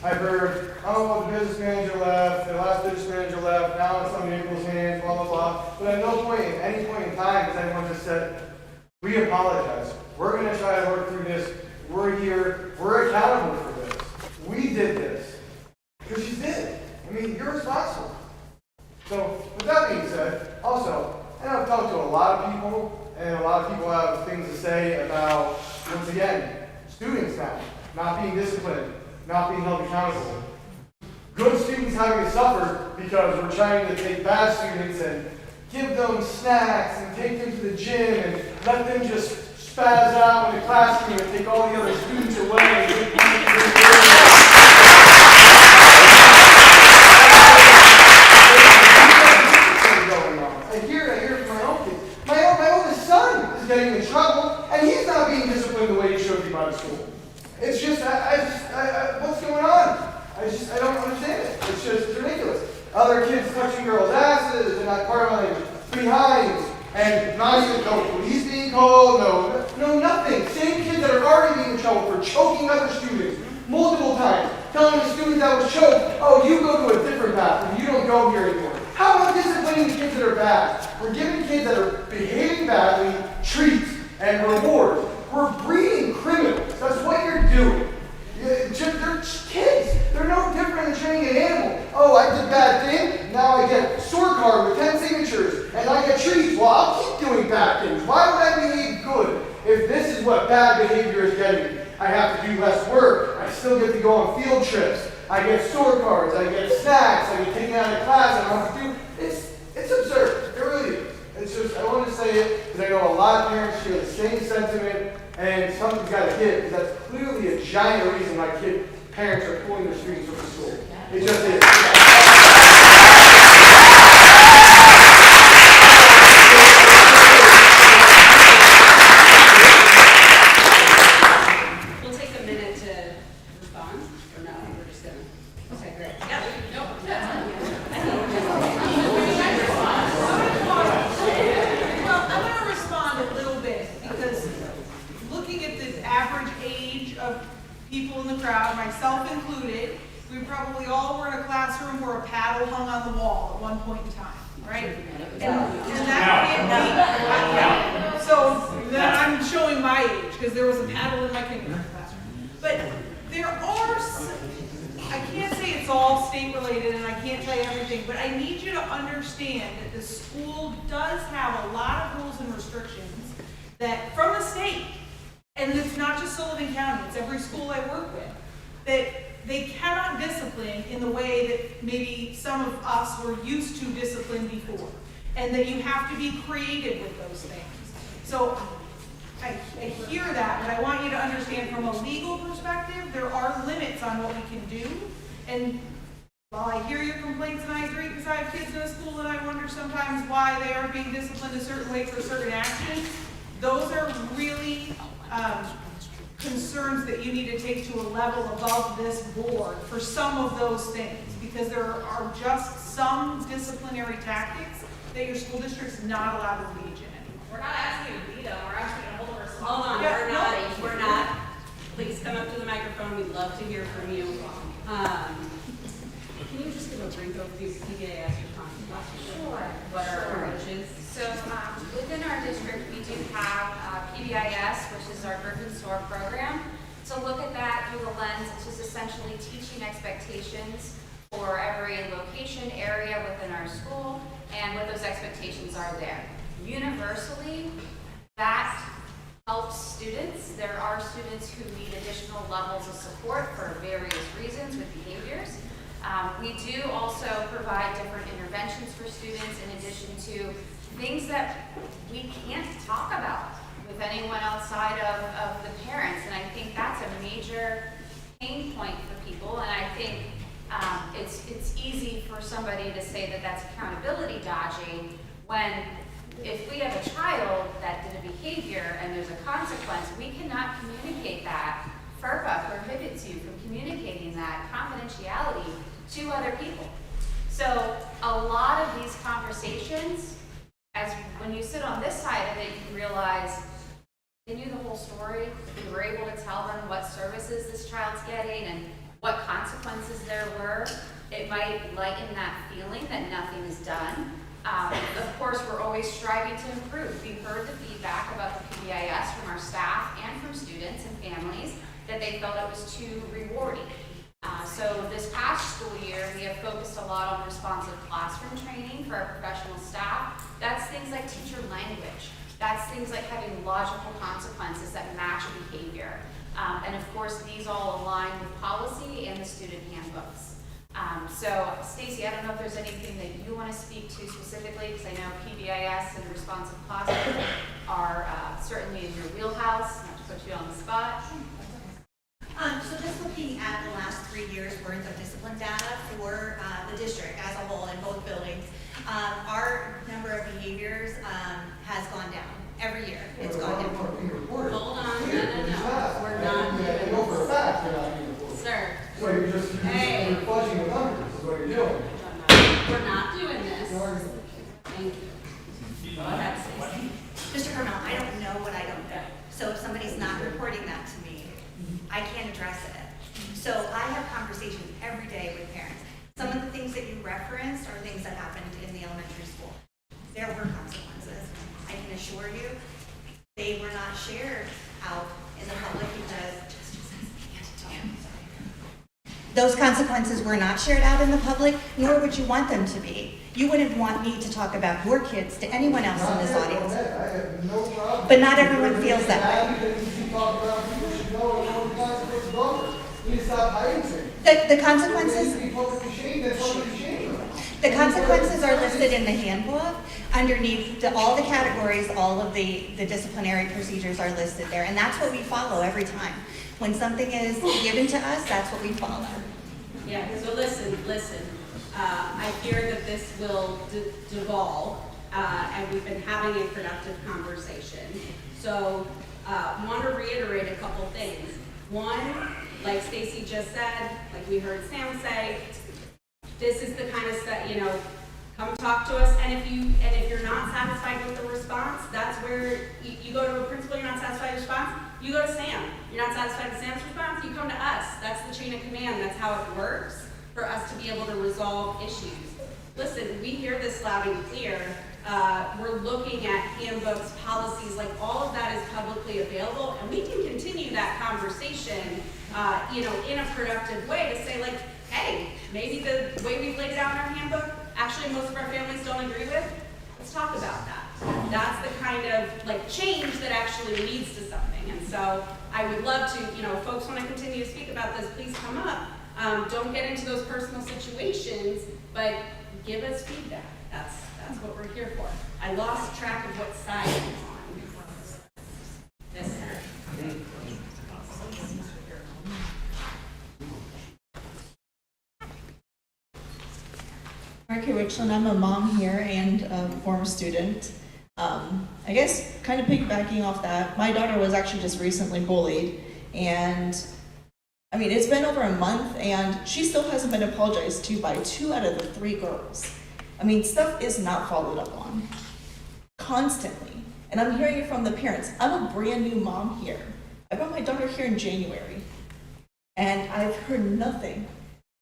I've heard, oh, the business manager left, the last business manager left, now it's on April's hands, blah, blah, blah. But at no point, at any point in time, has anyone just said, we apologize. We're going to try to work through this. We're here. We're accountable for this. We did this. Because you did. I mean, you're responsible. So, with that being said, also, and I've talked to a lot of people, and a lot of people have things to say about, once again, students now, not being disciplined, not being held accountable. good students having to suffer because we're trying to take bad students and give them snacks and take them to the gym and let them just spaz out in the classroom and take all the other students away. I hear from my own kids. My oldest son is getting in trouble, and he's not being disciplined the way he should be by the school. It's just, what's going on? I don't understand it. It's just ridiculous. Other kids touching girls' asses and not parlaying behinds, and not even no police being called, no nothing. Same kids that are already being in trouble for choking other students multiple times, telling the student that was choked, oh, you go to a different bathroom, you don't go here anymore. How about disciplining the kids that are bad? We're giving kids that are behaving badly treats and rewards. We're breeding criminals. That's what you're doing. They're kids. They're no different than training an animal. Oh, I did a bad thing. Now I get a scorecard with 10 signatures, and I get treats. Well, I'll keep doing bad things. Why would I behave good if this is what bad behavior is getting me? I have to do less work. I still get to go on field trips. I get scorecards. I get snacks. I get taken out of class. I don't have to do. It's absurd. It really is. It's just, I wanted to say it because I know a lot of parents share the same sentiment, and something's got to give, because that's clearly a giant reason why parents are pulling their students from school. It just is.
We'll take a minute to respond, or no, we're just gonna, okay, great. Yeah, no,
Well, I'm going to respond a little bit because looking at the average age of people in the crowd, myself included, we probably all were in a classroom where a paddle hung on the wall at one point in time, right? And that can't be. So then I'm showing my age because there was a paddle in my kindergarten classroom. But there are, I can't say it's all state related and I can't tell you everything, but I need you to understand that the school does have a lot of rules and restrictions that from the state, and it's not just Sullivan County, it's every school I work with, that they cannot discipline in the way that maybe some of us were used to discipline before, and that you have to be creative with those things. So I hear that, but I want you to understand from a legal perspective, there are limits on what we can do. And while I hear your complaints and I agree, because I have kids in a school and I wonder sometimes why they aren't being disciplined a certain way for certain actions, those are really concerns that you need to take to a level above this board for some of those things, because there are just some disciplinary tactics that your school district's not allowed to engage in.
We're not asking you to veto, we're asking you to hold a response. Hold on,
Yeah,
we're not. Please come up to the microphone, we'd love to hear from you. Can you just give a brief overview of PBAS you're talking about?
Sure.
What are our approaches?
So within our district, we do have PBIS, which is our Griffin SOAR program. To look at that through the lens, it's just essentially teaching expectations for every location area within our school and what those expectations are there. Universally, that helps students. There are students who need additional levels of support for various reasons with behaviors. We do also provide different interventions for students in addition to things that we can't talk about with anyone outside of the parents. And I think that's a major pain point for people. And I think it's easy for somebody to say that that's accountability dodging when if we have a child that did a behavior and there's a consequence, we cannot communicate that. FERPA prohibits you from communicating that confidentiality to other people. So a lot of these conversations, as when you sit on this side of it, you realize they knew the whole story. We were able to tell them what services this child's getting and what consequences there were. It might lighten that feeling that nothing is done. Of course, we're always striving to improve. We've heard the feedback about the PBIS from our staff and from students and families that they felt it was too rewarding. So this past school year, we have focused a lot on responsive classroom training for our professional staff. That's things like teacher language. That's things like having logical consequences that match behavior. And of course, these all align with policy and the student handbooks. So Stacy, I don't know if there's anything that you want to speak to specifically, because I know PBIS and responsive posture are certainly in your wheelhouse, not to put you on the spot.
So just looking at the last 3 years worth of discipline data for the district as a whole in both buildings, our number of behaviors has gone down every year. It's gone down.
Hold on, no. We're not doing
know for a fact you're not being
this.
reported.
Sir,
So you're just,
Hey.
you're fudging the numbers, is what you're doing.
we're not doing this. Thank you. Go ahead, Stacy.
Mr. Carmel, I don't know what I don't know. So if somebody's not reporting that to me, I can't address it. So I have conversations every day with parents. Some of the things that you referenced are things that happened in the elementary school. There were consequences. I can assure you, they were not shared out in the public because those consequences were not shared out in the public, nor would you want them to be. You wouldn't want me to talk about your kids to anyone else in this audience.
I have no problem.
But not everyone feels that way.
You talk about people should know what the consequences are. You need to stop hiding things.
The consequences.
You need to be publicly shamed and publicly shamed.
The consequences are listed in the handbook. Underneath all the categories, all of the disciplinary procedures are listed there, and that's what we follow every time. When something is given to us, that's what we follow.
Yeah, so listen. I hear that this will devolve, and we've been having a productive conversation. So, want to reiterate a couple things. One, like Stacy just said, like we heard Sam say, this is the kind of stuff, come talk to us, and if you're not satisfied with the response, that's where you go to a principal, you're not satisfied with the response, you go to Sam. You're not satisfied with Sam's response, you come to us. That's the chain of command, that's how it works for us to be able to resolve issues. Listen, we hear this loud and clear. We're looking at handbooks, policies, like all of that is publicly available, and we can continue that conversation, in a productive way to say, like, hey, maybe the way we've laid it out in our handbook, actually most of our families don't agree with. Let's talk about that. That's the kind of change that actually leads to something. And so I would love to, if folks want to continue to speak about this, please come up. Don't get into those personal situations, but give us feedback. That's what we're here for. I lost track of what side I'm on. This side.
Marky Richland, I'm a mom here and a former student. I guess kind of piggybacking off that, my daughter was actually just recently bullied, and I mean, it's been over a month and she still hasn't been apologized to by 2 out of the 3 girls. I mean, stuff is not followed up on constantly, and I'm hearing it from the parents. I'm a brand new mom here. I brought my daughter here in January, and I've heard nothing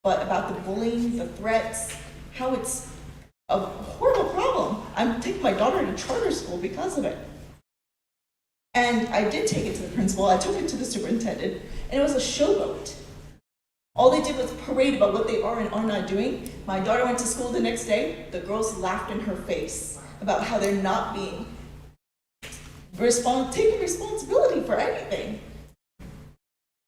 but about the bullying, the threats, how it's a horrible problem. I'm taking my daughter to charter school because of it. And I did take it to the principal, I took it to the superintendent, and it was a showboat. All they did was parade about what they are and are not doing. My daughter went to school the next day, the girls laughed in her face about how they're not being taking responsibility for anything.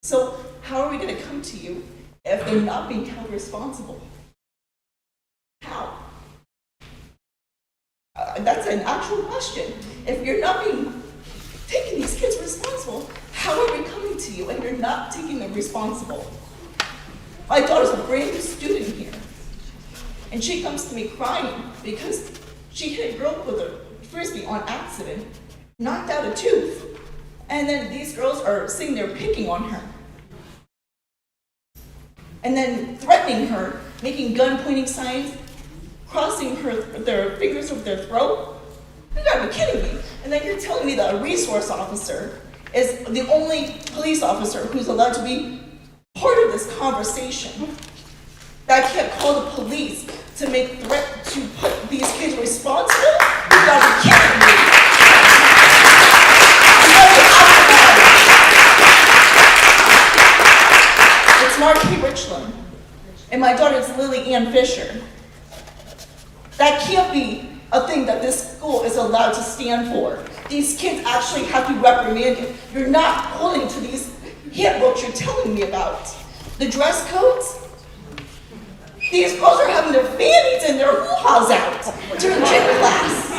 So how are we gonna come to you if they're not being held responsible? How? That's an actual question. If you're not taking these kids responsible, how are we coming to you and you're not taking them responsible? My daughter's a brand new student here, and she comes to me crying because she hit a girl with a frisbee on accident, knocked out a tooth, and then these girls are sitting there picking on her, and then threatening her, making gun-pointing signs, crossing their fingers over their throat. You gotta be kidding me. And then you're telling me that a resource officer is the only police officer who's allowed to be part of this conversation. That I can't call the police to make threat to put these kids responsible? You gotta be kidding me. You gotta be out of It's Mark P. Richland. And my daughter's Lily Ann Fisher. That can't be a thing that this school is allowed to stand for. These kids actually have to be reprimanded. You're not holding to these handbooks you're telling me about. The dress codes, These girls are having their fannies and their hoo-haws out during gym class.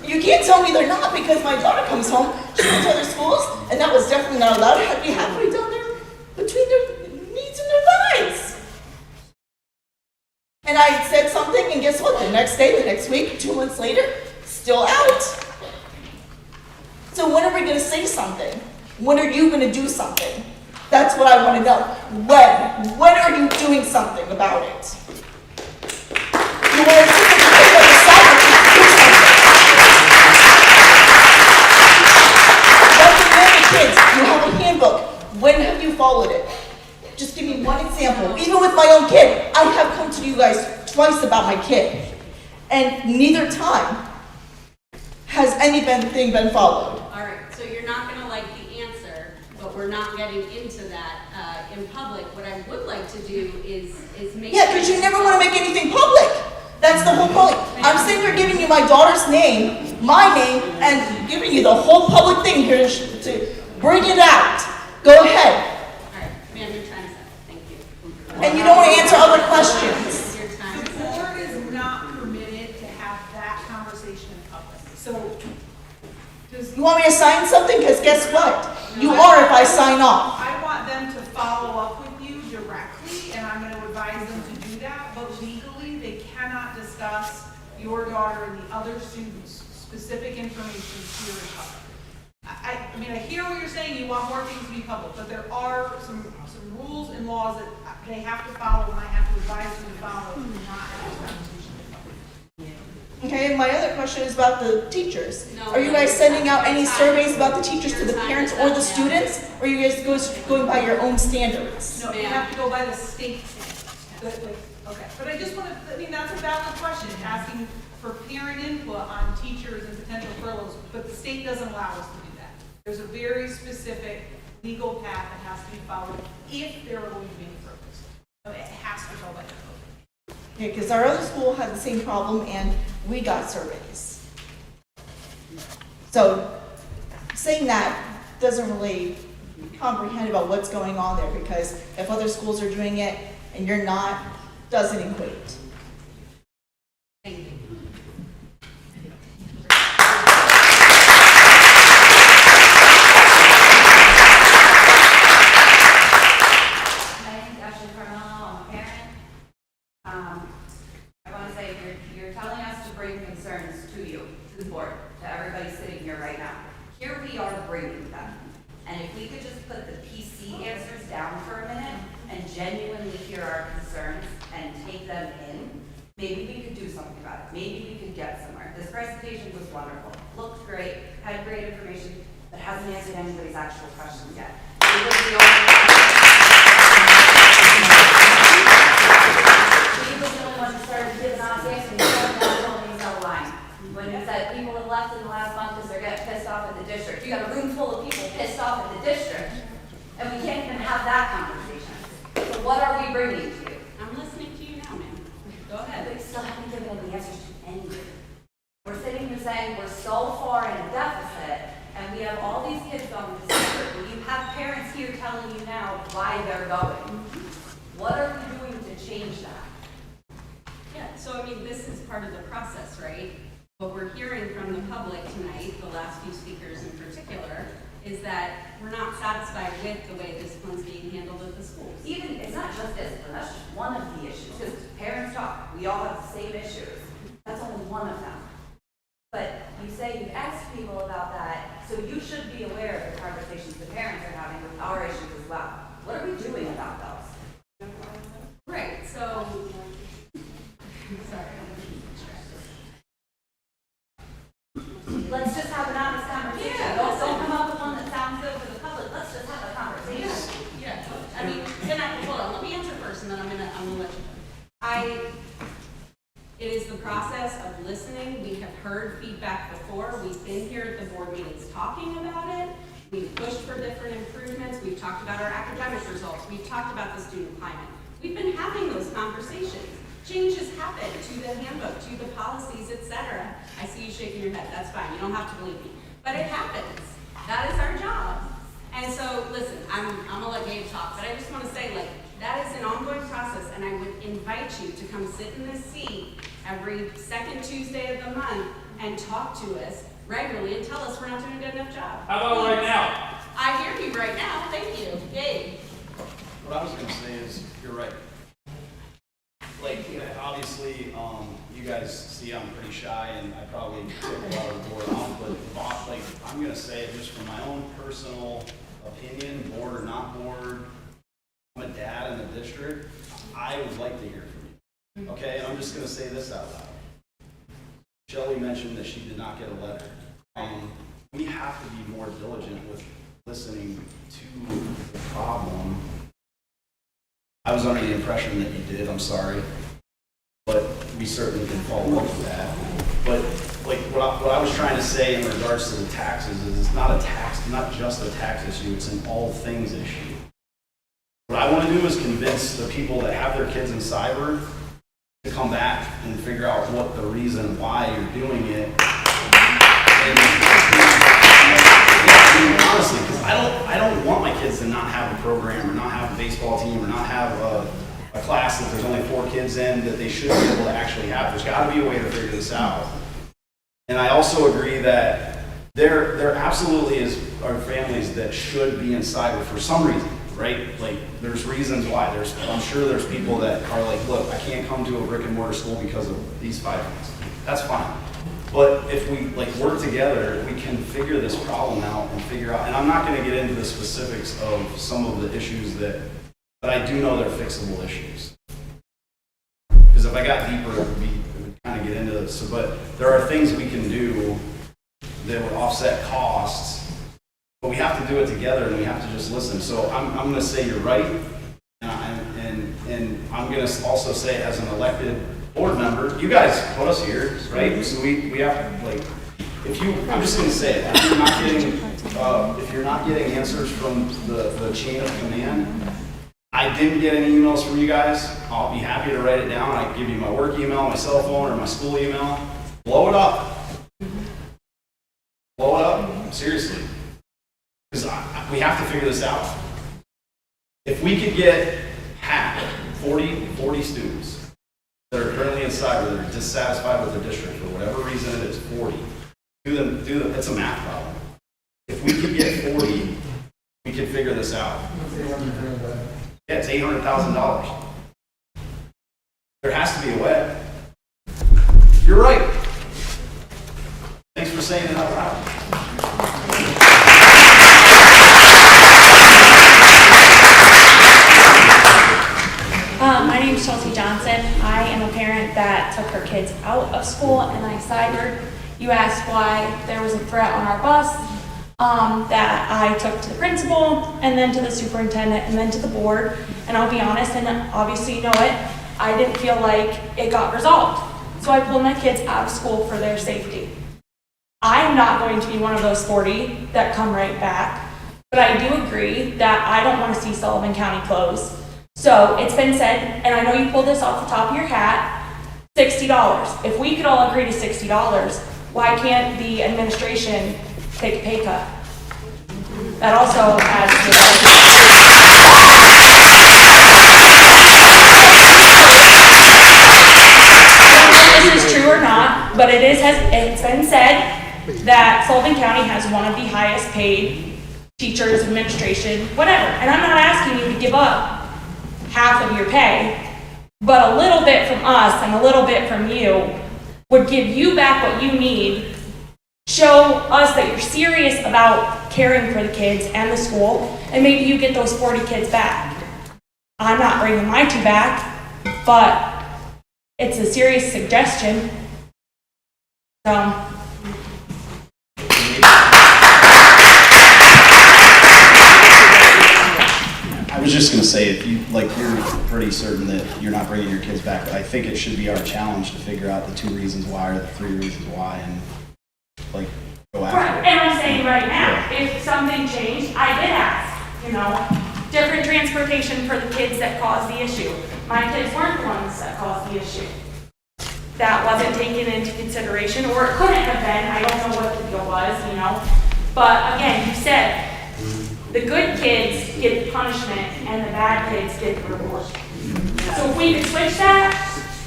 You can't tell me they're not, because my daughter comes home, she goes to other schools, and that was definitely not allowed. It had to be halfway down there between their knees and their thighs. And I said something, and guess what? The next day, the next week, 2 months later, still out. So when are we going to say something? When are you going to do something? That's what I want to know. When? When are you doing something about it? You want to kids, you have a handbook. When have you followed it? Just give me one example. Even with my own kid, I have come to you guys twice about my kid, and neither time has anything been followed.
All right, so you're not going to like the answer, but we're not getting into that in public. What I would like to do is make
Yeah, because you never want to make anything public. That's the whole point. I'm sitting here giving you my daughter's name, my name, and giving you the whole public thing here to bring it out. Go ahead.
All right, ma'am, your time's up. Thank you.
And you don't want to answer other questions.
Your time
The
is up.
board is not permitted to have that conversation in public. So, does
You want me to sign something? Because guess what? You are if I sign off.
I want them to follow up with you directly, and I'm going to advise them to do that, but legally, they cannot discuss your daughter and the other students' specific information here in public. I mean, I hear what you're saying, you want more things to be public, but there are some rules and laws that they have to follow, and I have to advise them to follow to not have this conversation in public.
Okay, and my other question is about the teachers.
No,
Are you guys sending out any surveys about the teachers to the parents or the students? Or are you guys going by your own standards?
No, you have to go by the state standards. Okay, but I just want to, I mean, that's a valid question, asking for parent input on teachers and potential furloughs, but the state doesn't allow us to do that. There's a very specific legal path that has to be followed if there are going to be any furloughs. So it has to go by the code.
Okay, because our other school had the same problem and we got surveys. So saying that doesn't really comprehend about what's going on there, because if other schools are doing it and you're not, doesn't equate.
Thank you.
I want to say you're telling us to bring concerns to you, to the board, to everybody sitting here right now. Here we are bringing them. And if we could just put the PC answers down for a minute and genuinely hear our concerns and take them in, maybe we could do something about it. Maybe we could get somewhere. This presentation was wonderful, looked great, had great information, but hasn't answered anybody's actual questions yet. It was the only one who started giving us answers and telling me no line. When you said people have left in the last month because they're getting pissed off at the district. You got a room full of people pissed off at the district, and we can't even have that conversation. So what are we bringing to you?
I'm listening to you now, ma'am. Go ahead.
But you still haven't given any answers to anything. We're sitting here saying we're so far in a deficit, and we have all these kids going to district. You have parents here telling you now why they're going. What are we doing to change that?
Yeah, so I mean, this is part of the process, right? What we're hearing from the public tonight, the last few speakers in particular, is that we're not satisfied with the way discipline's being handled at the schools.
Even, it's not just discipline, that's just one of the issues, because parents talk, we all have the same issues. That's only one of them. But you say you've asked people about that, so you should be aware of the conversations the parents are having with our issues as well. What are we doing about those?
Right, so, sorry.
Let's just have an honest conversation.
Yeah,
Don't come up with one that sounds good for the public. Let's just have a conversation.
Yeah, I mean, hold on, let me answer first, and then I'm gonna let you. It is the process of listening. We have heard feedback before. We've been here at the board meetings talking about it. We've pushed for different improvements. We've talked about our academic results. We've talked about the student climate. We've been having those conversations. Changes happen to the handbook, to the policies, etc. I see you shaking your head. That's fine. You don't have to believe me. But it happens. That is our job. And so, listen, I'm going to let Gabe talk, but I just want to say, like, that is an ongoing process, and I would invite you to come sit in this seat every second Tuesday of the month and talk to us regularly and tell us we're not doing a good enough job.
How about right now?
I hear you right now. Thank you. Yay.
What I was gonna say is, you're right. Like, obviously, you guys see I'm pretty shy and I probably took a lot of the board off, but like, I'm gonna say it just from my own personal opinion, board or not board, I'm a dad in the district, I would like to hear from you. Okay, and I'm just gonna say this out loud. Shelley mentioned that she did not get a letter. We have to be more diligent with listening to the problem. I was under the impression that you did, I'm sorry, but we certainly can follow up with that. But like what I was trying to say in regards to the taxes is it's not a tax, not just a tax issue, it's an all things issue. What I want to do is convince the people that have their kids in cyber to come back and figure out what the reason why you're doing it. And honestly, because I don't want my kids to not have a program or not have a baseball team or not have a class that there's only 4 kids in that they should be able to actually have. There's got to be a way to figure this out. And I also agree that there absolutely are families that should be in cyber for some reason, right? Like there's reasons why. I'm sure there's people that are like, look, I can't come to a brick and mortar school because of these 5 things. That's fine. But if we like work together, we can figure this problem out and figure out, and I'm not going to get into the specifics of some of the issues but I do know they're fixable issues. Because if I got deeper, it would kind of get into this. So, but there are things we can do that would offset costs, but we have to do it together and we have to just listen. So I'm going to say you're right, and I'm going to also say as an elected board member, you guys put us here, right? So we have to, like, I'm just going to say it, if you're not getting answers from the chain of command, I didn't get any emails from you guys, I'll be happy to write it down. I can give you my work email, my cell phone, or my school email. Blow it up. Blow it up, seriously. Because we have to figure this out. If we could get 40 students that are currently in cyber that are dissatisfied with the district for whatever reason it is, 40. Do them, it's a math problem. If we could get 40, we could figure this out. Yeah, it's $800,000. There has to be a way. You're right. Thanks for saying it out loud.
My name is Chelsea Johnson. I am a parent that took her kids out of school and I cybered. You asked why there was a threat on our bus that I took to the principal and then to the superintendent and then to the board. And I'll be honest, and obviously you know it, I didn't feel like it got resolved. So I pulled my kids out of school for their safety. I'm not going to be one of those 40 that come right back, but I do agree that I don't want to see Sullivan County close. So it's been said, and I know you pulled this off the top of your hat, $60. If we could all agree to $60, why can't the administration take a pay cut? That also adds to the this is true or not, but it's been said that Sullivan County has one of the highest paid teachers, administration, whatever. And I'm not asking you to give up half of your pay, but a little bit from us and a little bit from you would give you back what you need, show us that you're serious about caring for the kids and the school, and maybe you get those 40 kids back. I'm not bringing my 2 back, but it's a serious suggestion. So.
I was just going to say, if you're pretty certain that you're not bringing your kids back, I think it should be our challenge to figure out the 2 reasons why or the 3 reasons why and go after
Right,
it.
and I'm saying right now, if something changed, I did ask, different transportation for the kids that caused the issue. My kids weren't the ones that caused the issue. That wasn't taken into consideration, or it couldn't have been. I don't know what the deal was, But again, you said the good kids get the punishment and the bad kids get the reward. So if we could switch that,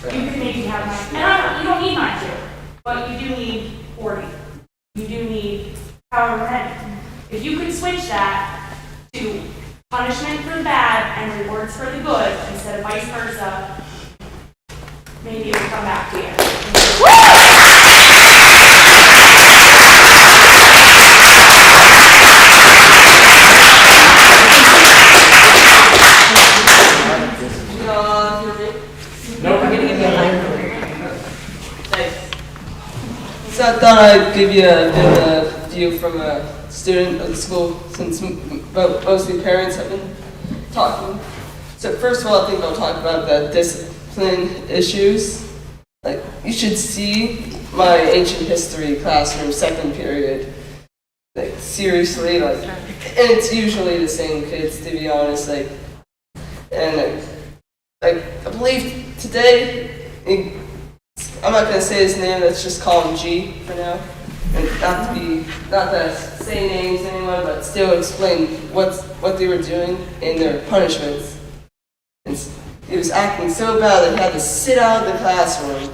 you could maybe have you don't need 9 but you do need 40. You do need however many. If you could switch that to punishment for the bad and rewards for the good instead of vice versa, maybe it would come back to you.
So I thought I'd give you a bit of a view from a student of the school, since mostly parents have been talking. So first of all, I think I'll talk about the discipline issues. Like, you should see my ancient history classroom second period. Like, seriously, like, and it's usually the same kids, to be honest. Like, and I believe today, I'm not gonna say his name. Let's just call him G for now, and not to say names to anyone, but still explain what they were doing in their punishments. And he was acting so bad that he had to sit out of the classroom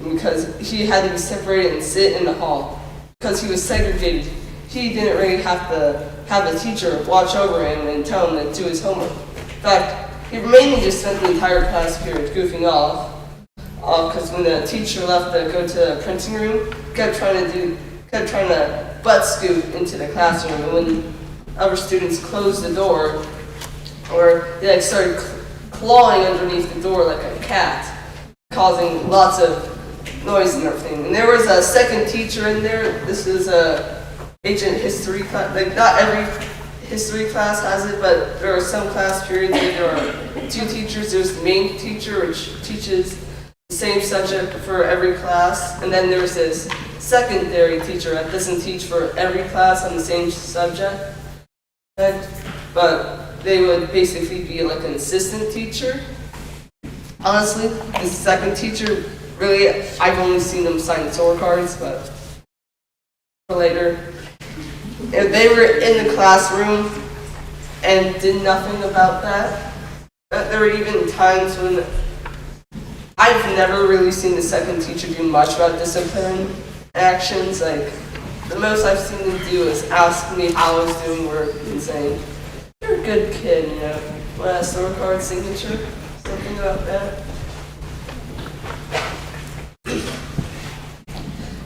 because he had to be separated and sit in the hall because he was segregated. He didn't really have to have the teacher watch over him and tell him to do his homework. In fact, he mainly just spent the entire class period goofing off. Because when the teacher left to go to the printing room, kept trying to butt scoot into the classroom, and when other students closed the door, or they like started clawing underneath the door like a cat, causing lots of noise and everything. And there was a second teacher in there. This is a ancient history class. Like, not every history class has it, but there are some class periods where there are 2 teachers. There's the main teacher, which teaches the same subject for every class, and then there's this secondary teacher that doesn't teach for every class on the same subject. But they would basically be like an assistant teacher. Honestly, the second teacher, really, I've only seen them sign the tour cards, but for later. If they were in the classroom and did nothing about that, there were even times when I've never really seen the second teacher do much about discipline actions. Like, the most I've seen them do is ask me how I was doing work and saying, "You're a good kid, you know, want a store card signature?" Something about that.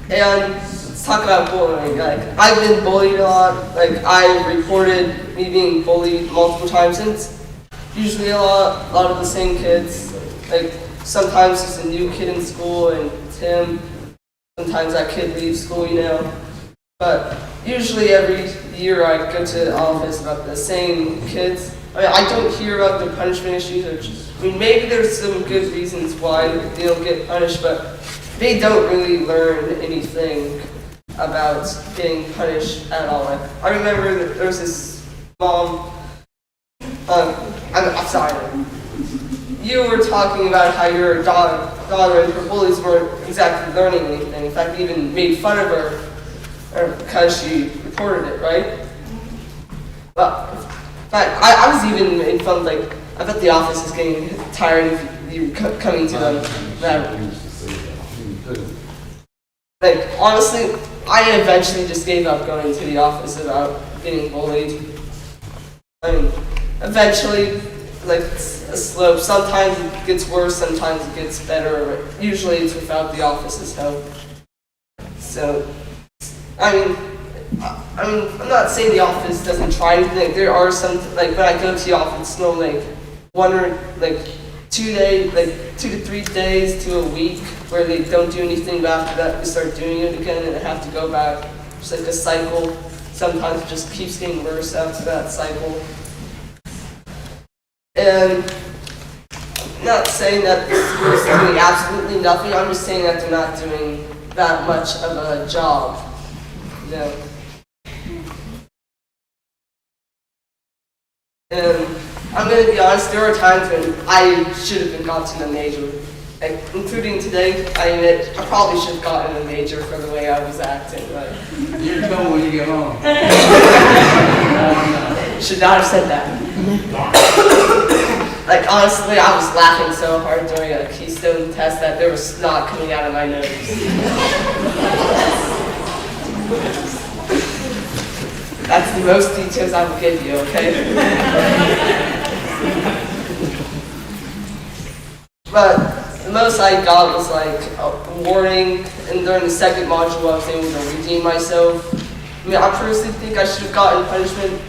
And let's talk about bullying. Like, I've been bullied a lot. Like, I reported me being bullied multiple times, and it's usually a lot of the same kids. Like, sometimes there's a new kid in school and it's him. Sometimes that kid leaves school, you know. But usually every year I go to the office about the same kids. I mean, I don't hear about the punishment issues. Maybe there's some good reasons why they don't get punished, but they don't really learn anything about getting punished at all. Like, I remember that there was this mom. I'm sorry. You were talking about how your daughter and her bullies weren't exactly learning anything. In fact, you even made fun of her because she reported it, right? Well, in fact, I was even made fun of, like, I bet the office is getting tired of you coming to them. Like, honestly, I eventually just gave up going to the office about getting bullied. I mean, eventually, like, it's a slope. Sometimes it gets worse, sometimes it gets better. Usually it's without the office's help. So, I mean, I'm not saying the office doesn't try anything. Like, there are some, like, when I go to the office, no, like, 1 or, like, 2 days, like, 2 to 3 days to a week where they don't do anything, but after that they start doing it again and I have to go back. It's like a cycle. Sometimes it just keeps getting worse after that cycle. And I'm not saying that the school is doing absolutely nothing. I'm just saying that they're not doing that much of a job. You know? And I'm going to be honest, there are times when I should have been got to the major. like, including today, I admit, I probably should have gotten a major for the way I was acting, but.
You're going when you get home.
Should not have said that. Like, honestly, I was laughing so hard during a Keystone test that there was snot coming out of my nose. That's the most details I will give you, okay? But the most I got was like a warning, and during the second module I was able to redeem myself. I mean, I personally think I should have gotten punishment.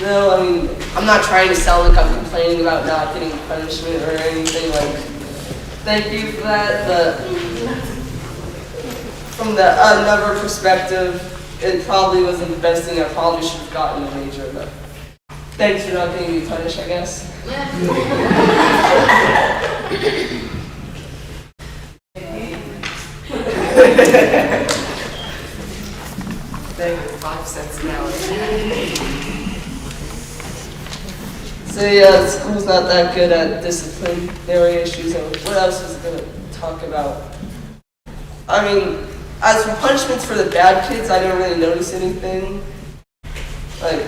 No, I mean, I'm not trying to sound like I'm complaining about not getting punishment or anything, like, thank you for that, but from the another perspective, it probably wasn't the best thing. I probably should have gotten a major, but thanks for not getting me punished, I guess. Thank you, 5 cents an hour. So yeah, school's not that good at disciplinary issues. And what else was I going to talk about? I mean, as for punishments for the bad kids, I didn't really notice anything. Like,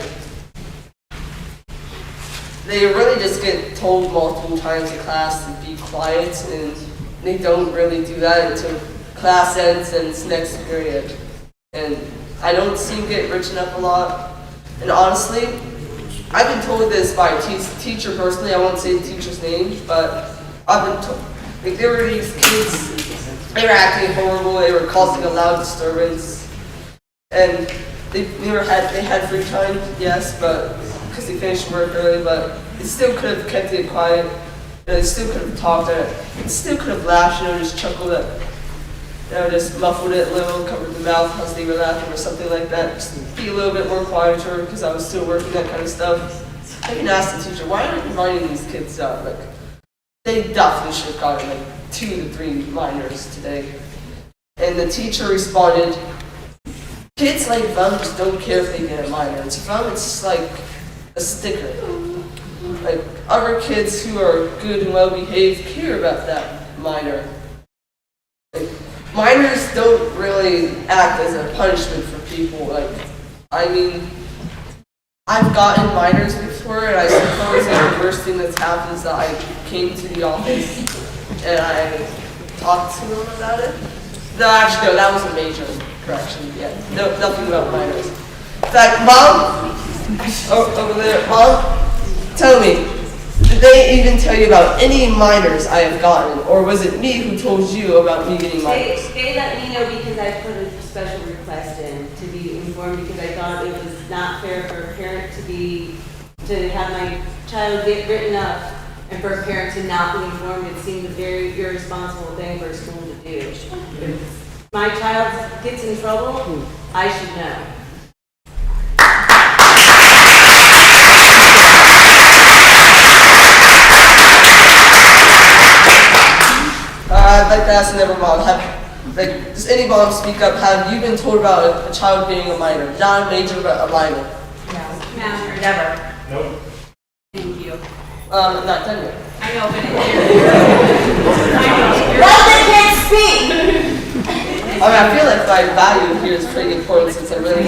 they really just get told multiple times in class to be quiet, and they don't really do that until class ends and it's next period. And I don't see them get written up a lot. And honestly, I've been told this by a teacher personally. I won't say the teacher's name, but I've been told, like, there were these kids, they were acting horrible, they were causing a loud disturbance, and they had free time, yes, but because they finished work early, but they still could have kept it quiet, they still could have talked at it, they still could have laughed, just chuckled at, just muffled it a little, covered the mouth as they were laughing or something like that, just be a little bit more quieter because I was still working that kind of stuff. I can ask the teacher, why aren't you writing these kids up? Like, they definitely should have gotten like 2 to 3 minors today. And the teacher responded, kids like them just don't care if they get a minor. To them, it's just like a sticker. Like, other kids who are good and well behaved care about that minor. Like, minors don't really act as a punishment for people. Like, I mean, I've gotten minors before, and I suppose that the worst thing that's happened is that I came to the office and I talked to them about it. No, actually, no, that was a major correction. Yeah, no, nothing about minors. In fact, Mom, over there, Mom, tell me, did they even tell you about any minors I have gotten, or was it me who told you about me getting minors?
They let me know because I put a special request in to be informed because I thought it was not fair for a parent to have my child get written up and for a parent to not be informed. It seemed a very irresponsible thing for a school to do. If my child gets in trouble, I should know.
I'd like to ask another mom, does any mom speak up? Have you been told about a child being a minor? Not a major, but a minor.
No, never.
Nope.
Thank you.
Not done yet.
I know, but
Let the kids speak!
I mean, I feel like my value here is pretty important since I really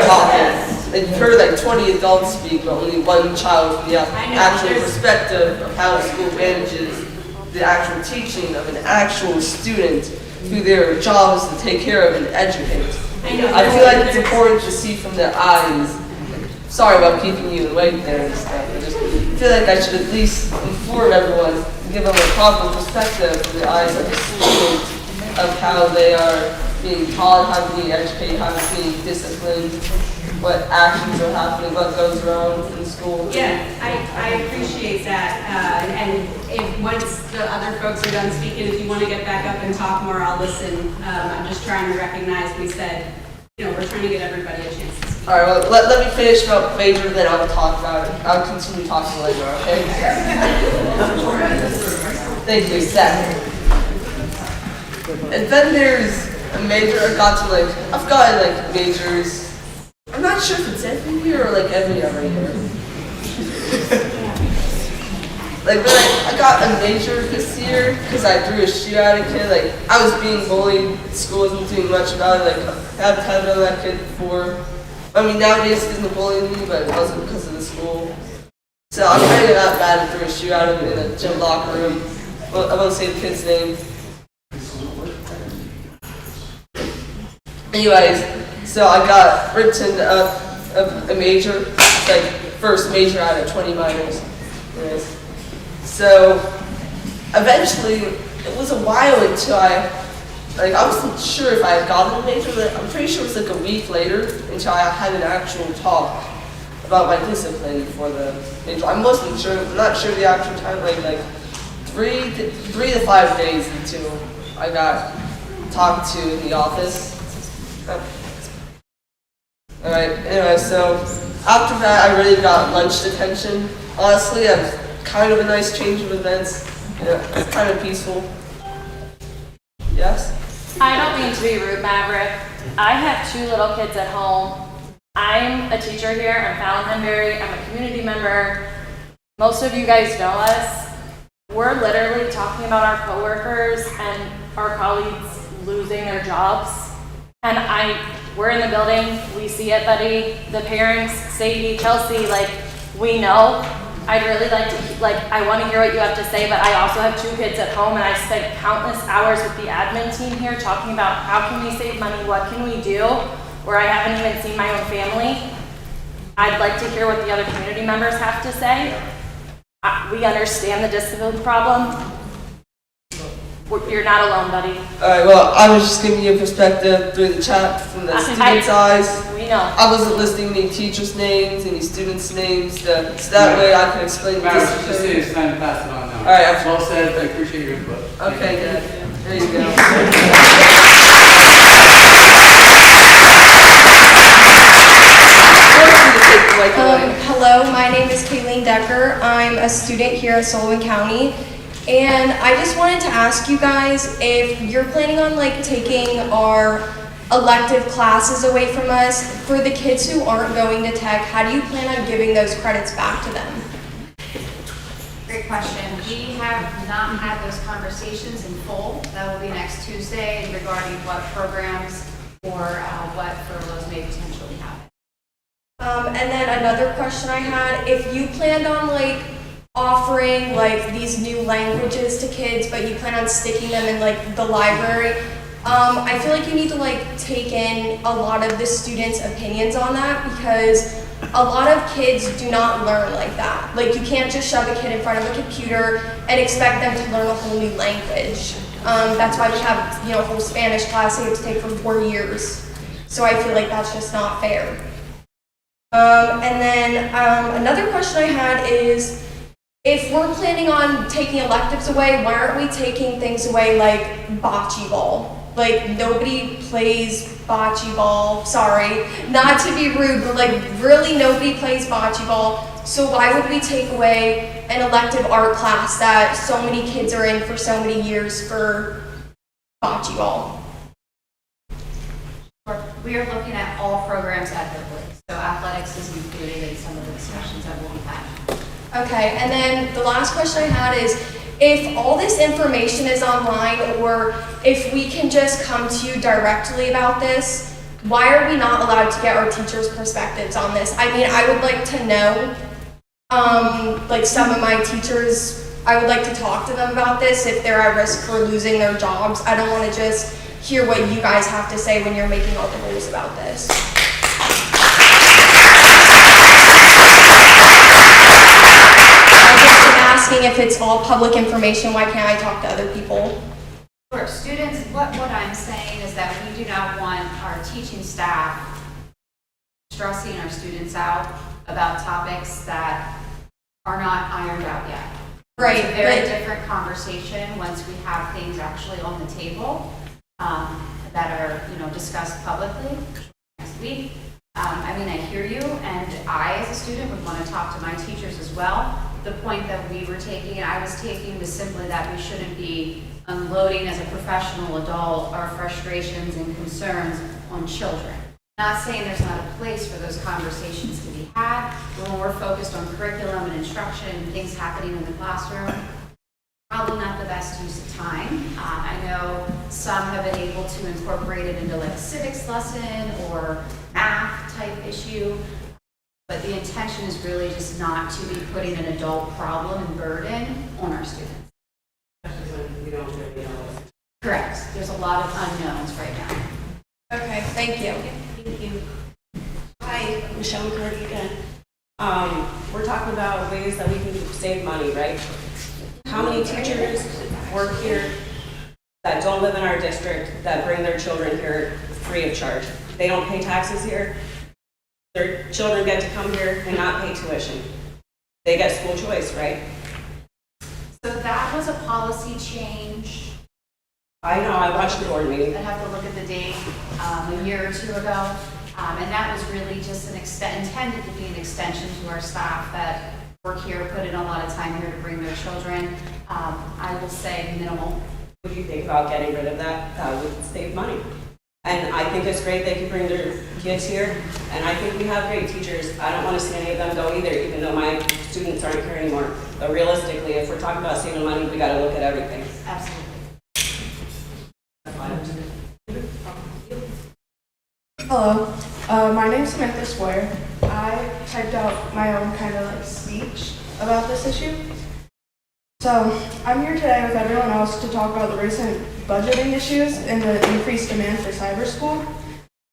talking. Like, you've heard like 20 adults speak, but only one child from the actual perspective of how the school manages the actual teaching of an actual student who their job is to take care of and educate. I feel like it's important to see from their eyes. Sorry about keeping you awake there and stuff. I just feel like I should at least inform everyone, give them a proper perspective from the eyes of the student of how they are being taught, how to be educated, how to be disciplined, what actions are happening, what goes wrong in school.
Yeah, I appreciate that. And if once the other folks are done speaking, if you want to get back up and talk more, I'll listen. I'm just trying to recognize we said, we're trying to get everybody a chance to speak.
All right, well, let me finish about major, then I'll talk about it. I'll continue talking later, okay? Thank you, Seth. And then there's a major. I've gotten like majors. I'm not sure if it's every year or like every other year. like when I got a major this year because I threw a shoe at a kid. Like I was being bullied. School wasn't doing much about it. Like I had known that kid before. I mean nowadays he isn't bullying me, but it wasn't because of the school. So I'm kind of that bad and threw a shoe at him in a gym locker room. Well, I won't say the kid's name. Anyways, so I got written up of a major, like first major out of 20 minors. Anyways, so eventually, it was a while until I wasn't sure if I had gotten a major, but I'm pretty sure it was like a week later until I had an actual talk about my discipline for the major. I'm not sure the actual time, like 3 to 5 days until I got talked to in the office. Alright, anyway, so after that I really got lunch detention. Honestly, it was kind of a nice change of events. You know, it's kind of peaceful. Yes?
I don't mean to be rude, Maverick. I have 2 little kids at home. I'm a teacher here in Fallon-Henbury. I'm a community member. Most of you guys know us. We're literally talking about our coworkers and our colleagues losing their jobs. And we're in the building, we see it, buddy. The parents, Sadie, Chelsea, like, we know. I'd really like to, I want to hear what you have to say, but I also have 2 kids at home, and I spent countless hours with the admin team here talking about how can we save money, what can we do, where I haven't even seen my own family. I'd like to hear what the other community members have to say. We understand the disability problem. You're not alone, buddy.
Alright, well, I was just giving you a perspective through the chat from the students' eyes.
We know.
I wasn't listing any teachers' names, any students' names, so that way I can explain the discipline.
Just say it's time to pass it on now.
Alright,
Well said, I appreciate your input.
okay, good. There you go.
Hello, my name is Kayleen Decker. I'm a student here at Sullivan County. And I just wanted to ask you guys if you're planning on taking our elective classes away from us. For the kids who aren't going to tech, how do you plan on giving those credits back to them?
Great question. We have not had those conversations in full. That will be next Tuesday regarding what programs or what furloughs may potentially happen.
And then another question I had, if you planned on offering these new languages to kids, but you plan on sticking them in the library, I feel like you need to take in a lot of the students' opinions on that, because a lot of kids do not learn like that. You can't just shove a kid in front of a computer and expect them to learn a whole new language. That's why we have a whole Spanish class they have to take for 4 years. So I feel like that's just not fair. And then another question I had is, if we're planning on taking electives away, why aren't we taking things away like bocce ball? Nobody plays bocce ball. Sorry, not to be rude, but really nobody plays bocce ball. So why would we take away an elective art class that so many kids are in for so many years for bocce ball?
We are looking at all programs at their place. So athletics is included in some of the discussions that we'll be having.
Okay, and then the last question I had is, if all this information is online, or if we can just come to you directly about this, why are we not allowed to get our teachers' perspectives on this? I mean, I would like to know, some of my teachers, I would like to talk to them about this if they're at risk for losing their jobs. I don't want to just hear what you guys have to say when you're making all the rules about this. Asking if it's all public information, why can't I talk to other people?
For students, what I'm saying is that we do not want our teaching staff stressing our students out about topics that are not ironed out yet.
Right.
It's a very different conversation once we have things actually on the table that are, discussed publicly next week. I hear you, and I, as a student, would want to talk to my teachers as well. The point that we were taking, and I was taking, was simply that we shouldn't be unloading as a professional adult our frustrations and concerns on children. Not saying there's not a place for those conversations to be had, but when we're focused on curriculum and instruction and things happening in the classroom, probably not the best use of time. I know some have been able to incorporate it into like a civics lesson or math type issue, but the intention is really just not to be putting an adult problem and burden on our students.
We don't really know.
Correct. There's a lot of unknowns right now.
Okay, thank you.
Thank you. Hi, Michelle McCarty again. We're talking about ways that we can save money, right? How many teachers work here that don't live in our district that bring their children here free of charge? They don't pay taxes here. Their children get to come here and not pay tuition. They get school choice, right?
So that was a policy change.
I know, I watched the board meeting.
I'd have to look at the date, a year or two ago. And that was really just intended to be an extension to our staff that work here, put in a lot of time here to bring their children. I will say minimal.
Would you think about getting rid of that? That would save money. And I think it's great they can bring their kids here. And I think we have great teachers. I don't want to see any of them go either, even though my students aren't here anymore. But realistically, if we're talking about saving money, we got to look at everything.
Absolutely.
Hello, my name's Samantha Squire. I typed out my own kind of like speech about this issue. So I'm here today with everyone else to talk about the recent budgeting issues and the increased demand for cyber school.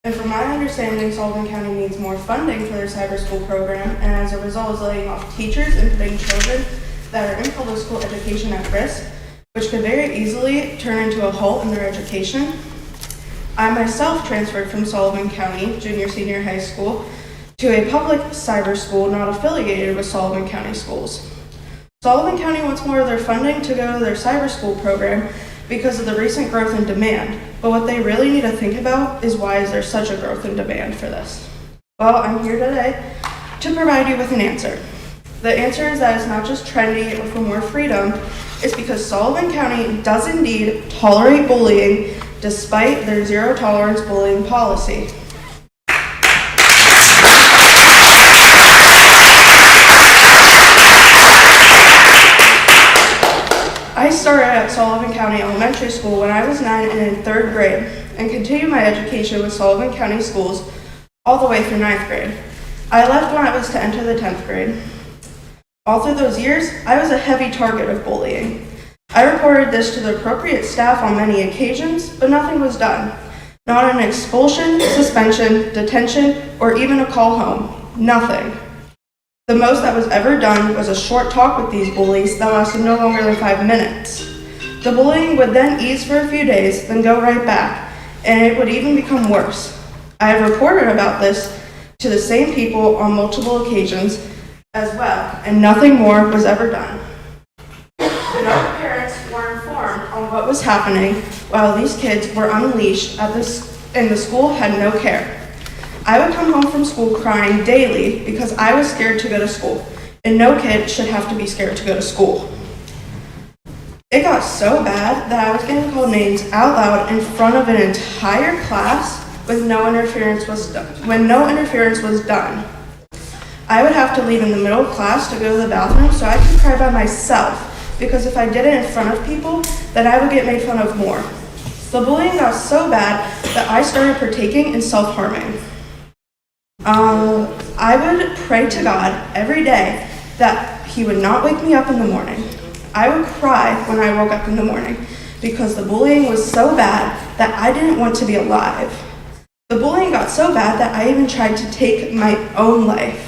And from my understanding, Sullivan County needs more funding for their cyber school program, and as a result is laying off teachers and putting children that are in public school education at risk, which could very easily turn into a halt in their education. I myself transferred from Sullivan County Junior-Senior High School to a public cyber school not affiliated with Sullivan County schools. Sullivan County wants more of their funding to go to their cyber school program because of the recent growth in demand, but what they really need to think about is why is there such a growth in demand for this? Well, I'm here today to provide you with an answer. The answer is that it's not just trendy or for more freedom, it's because Sullivan County does indeed tolerate bullying despite their zero tolerance bullying policy. I started at Sullivan County Elementary School when I was 9 and in 3rd grade, and continued my education with Sullivan County schools all the way through 9th grade. I left when I was to enter the 10th grade. All through those years, I was a heavy target of bullying. I reported this to the appropriate staff on many occasions, but nothing was done. Not an expulsion, suspension, detention, or even a call home. Nothing. The most that was ever done was a short talk with these bullies that lasted no longer than 5 minutes. The bullying would then ease for a few days, then go right back, and it would even become worse. I have reported about this to the same people on multiple occasions as well, and nothing more was ever done. No parents were informed on what was happening while these kids were unleashed and the school had no care. I would come home from school crying daily because I was scared to go to school, and no kid should have to be scared to go to school. It got so bad that I was getting called names out loud in front of an entire class when no interference was done. I would have to leave in the middle of class to go to the bathroom so I could cry by myself, because if I did it in front of people, then I would get made fun of more. The bullying got so bad that I started partaking in self-harming. I would pray to God every day that He would not wake me up in the morning. I would cry when I woke up in the morning because the bullying was so bad that I didn't want to be alive. The bullying got so bad that I even tried to take my own life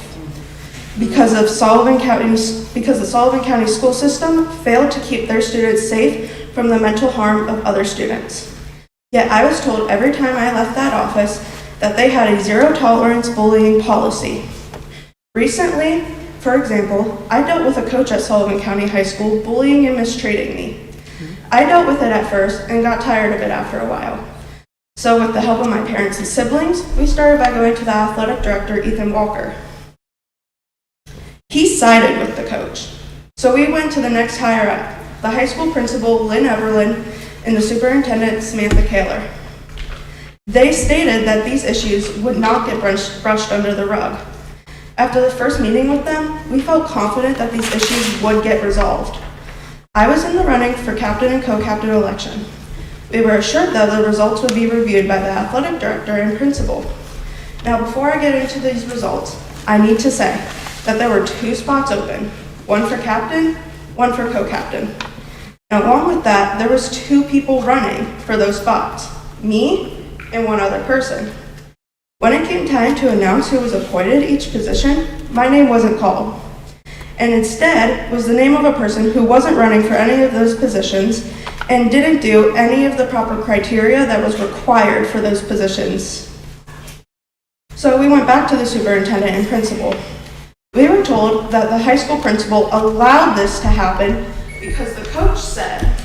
because the Sullivan County school system failed to keep their students safe from the mental harm of other students. Yet I was told every time I left that office that they had a zero tolerance bullying policy. Recently, for example, I dealt with a coach at Sullivan County High School bullying and mistreating me. I dealt with it at first and got tired of it after a while. So with the help of my parents and siblings, we started by going to the athletic director, Ethan Walker. He sided with the coach. So we went to the next higher up, the high school principal, Lynn Everlin, and the superintendent, Samantha Kaler. They stated that these issues would not get brushed under the rug. After the first meeting with them, we felt confident that these issues would get resolved. I was in the running for captain and co-captain election. We were assured that the results would be reviewed by the athletic director and principal. Now, before I get into these results, I need to say that there were 2 spots open, one for captain, one for co-captain. Now, along with that, there was 2 people running for those spots, me and one other person. When it came time to announce who was appointed each position, my name wasn't called, and instead was the name of a person who wasn't running for any of those positions and didn't do any of the proper criteria that was required for those positions. So we went back to the superintendent and principal. We were told that the high school principal allowed this to happen because the coach said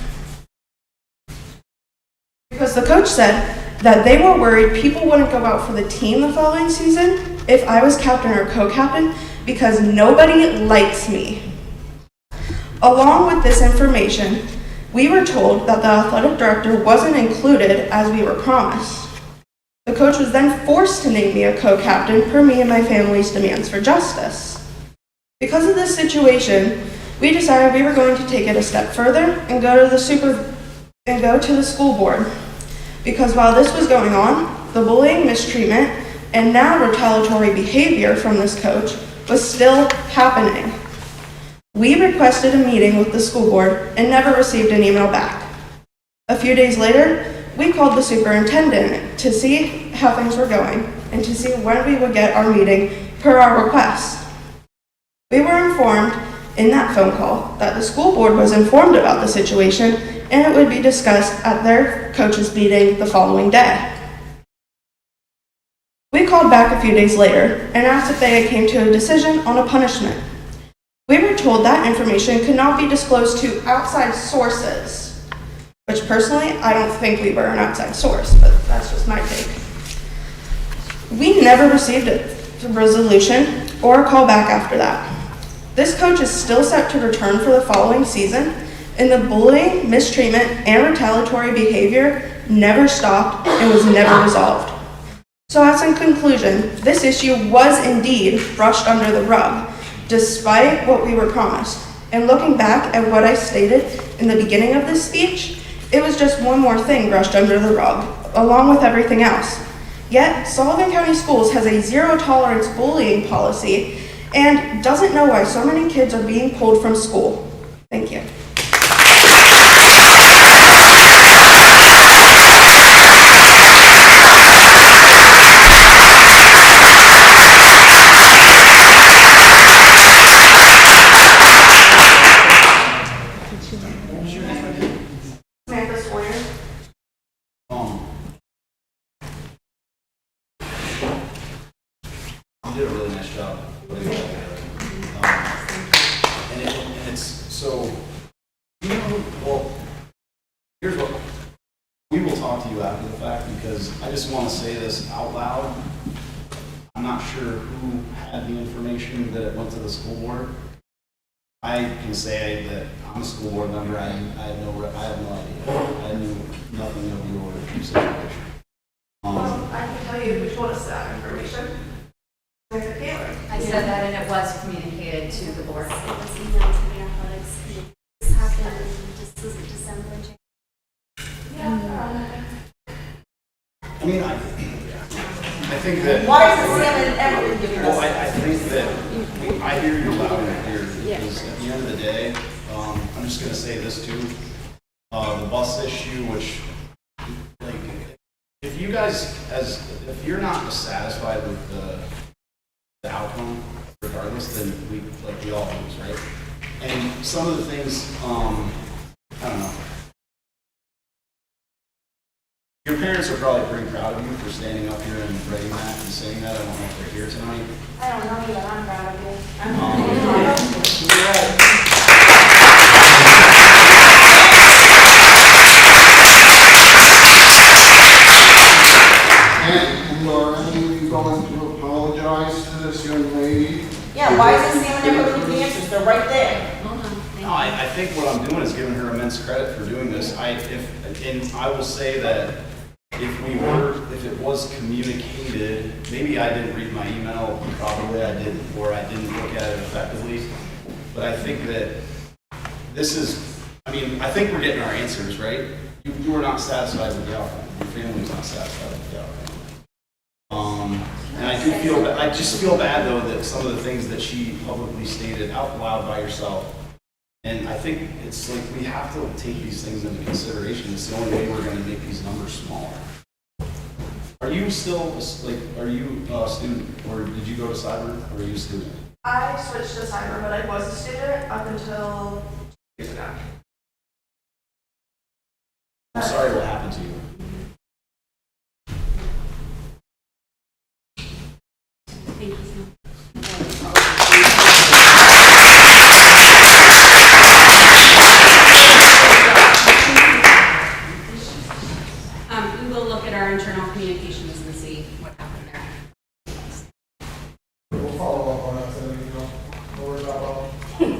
that they were worried people wouldn't go out for the team the following season if I was captain or co-captain because nobody likes me. Along with this information, we were told that the athletic director wasn't included as we were promised. The coach was then forced to name me a co-captain per me and my family's demands for justice. Because of this situation, we decided we were going to take it a step further and go to the school board. Because while this was going on, the bullying, mistreatment, and now retaliatory behavior from this coach was still happening. We requested a meeting with the school board and never received an email back. A few days later, we called the superintendent to see how things were going and to see when we would get our meeting per our request. We were informed in that phone call that the school board was informed about the situation and it would be discussed at their coaches' meeting the following day. We called back a few days later and asked if they had came to a decision on a punishment. We were told that information could not be disclosed to outside sources, which personally, I don't think we were an outside source, but that's just my take. We never received a resolution or a call back after that. This coach is still set to return for the following season, and the bullying, mistreatment, and retaliatory behavior never stopped and was never resolved. So as in conclusion, this issue was indeed brushed under the rug, despite what we were promised. And looking back at what I stated in the beginning of this speech, it was just one more thing brushed under the rug, along with everything else. Yet, Sullivan County Schools has a zero-tolerance bullying policy and doesn't know why so many kids are being pulled from school. Thank you.
You did a really nice job putting it all together. And it's so, you know, well, here's what, we will talk to you after the fact because I just want to say this out loud. I'm not sure who had the information that it went to the school board. I can say that I'm a school board member. I have no idea. I knew nothing of your situation.
I can tell you who told us that information.
I said that and it was communicated to the board.
It was emailed to the athletics committee. This happened just was it December, January?
I mean, I think that.
Why is the salmon ever been given us?
Well, I think that I hear you loud and clear because at the end of the day, I'm just going to say this too. The bus issue, which, like, if you guys, if you're not satisfied with the outcome, regardless, then we all lose, right? And some of the things, I don't know. Your parents are probably pretty proud of you for standing up here and writing that and saying that. I don't know if they're here tonight.
I don't know you, but I'm proud of you.
And are any of you going to apologize to this young lady?
Yeah, why isn't salmon ever giving the answers? They're right there.
No, I think what I'm doing is giving her immense credit for doing this. And I will say that if it was communicated, maybe I didn't read my email, probably I didn't, or I didn't look at it effectively. But I think that this is, I mean, I think we're getting our answers, right? You were not satisfied with the outcome. Your family was not satisfied with the outcome. And I just feel bad though that some of the things that she publicly stated out loud by herself. And I think it's like we have to take these things into consideration. It's the only way we're going to make these numbers smaller. Are you still are you a student, or did you go to cyber, or are you a student?
I switched to cyber, but I was a student up until 2 years ago.
I'm sorry what happened to you.
Thank you so much. We will look at our internal communications and see what happened there.
We'll follow up on that, so don't worry about it.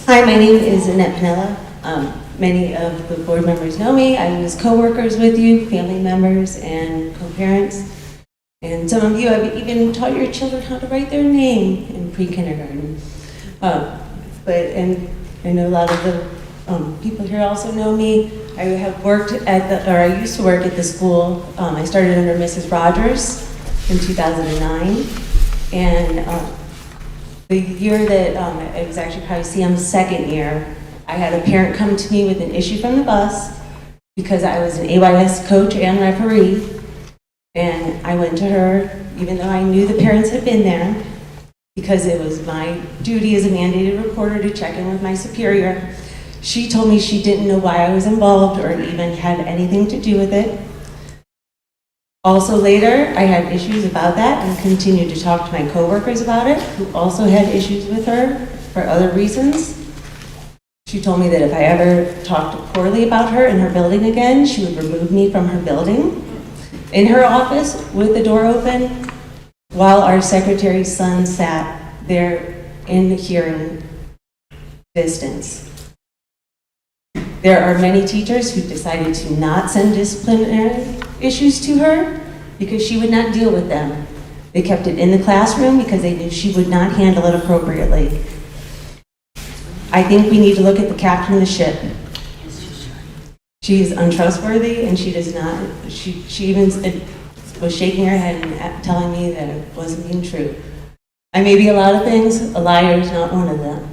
Hi, my name is Annette Pinella. Many of the board members know me. I was co-workers with you, family members, and co-parents. And some of you have even taught your children how to write their name in pre-kindergarten. And I know a lot of the people here also know me. I have worked I used to work at the school. I started under Mrs. Rogers in 2009. And the year that it was actually probably CM's second year, I had a parent come to me with an issue from the bus because I was an AYS coach and referee. And I went to her, even though I knew the parents had been there, because it was my duty as a mandated reporter to check in with my superior. She told me she didn't know why I was involved or even had anything to do with it. Also later, I had issues about that and continued to talk to my coworkers about it, who also had issues with her for other reasons. She told me that if I ever talked poorly about her in her building again, she would remove me from her building. In her office, with the door open, while our secretary's son sat there in the hearing distance. There are many teachers who decided to not send disciplinary issues to her because she would not deal with them. They kept it in the classroom because they knew she would not handle it appropriately. I think we need to look at the captain of the ship. She is untrustworthy, and she does not, she even was shaking her head and telling me that it wasn't being true. I may be a lot of things, a liar is not one of them.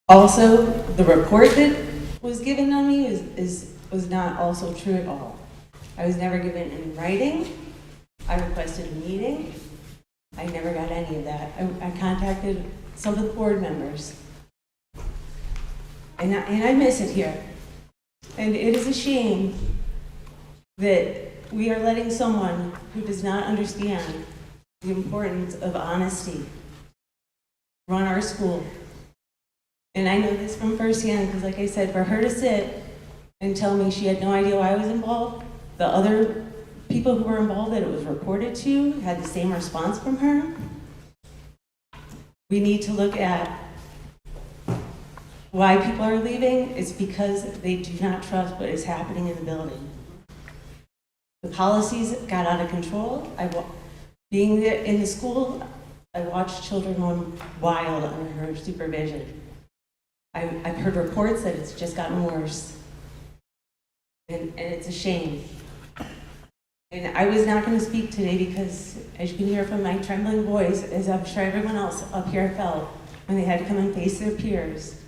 Also, the report that was given on me was not also true at all. I was never given in writing. I requested a meeting. I never got any of that. I contacted some of the board members. And I miss it here. And it is a shame that we are letting someone who does not understand the importance of honesty run our school. And I know this from firsthand because, like I said, for her to sit and tell me she had no idea why I was involved, the other people who were involved that it was reported to had the same response from her. We need to look at why people are leaving. It's because they do not trust what is happening in the building. The policies got out of control. Being there in the school, I watched children run wild under her supervision. I've heard reports that it's just gotten worse. And it's a shame. And I was not going to speak today because, as you can hear from my trembling voice, as I'm sure everyone else up here felt when they had to come and face their peers.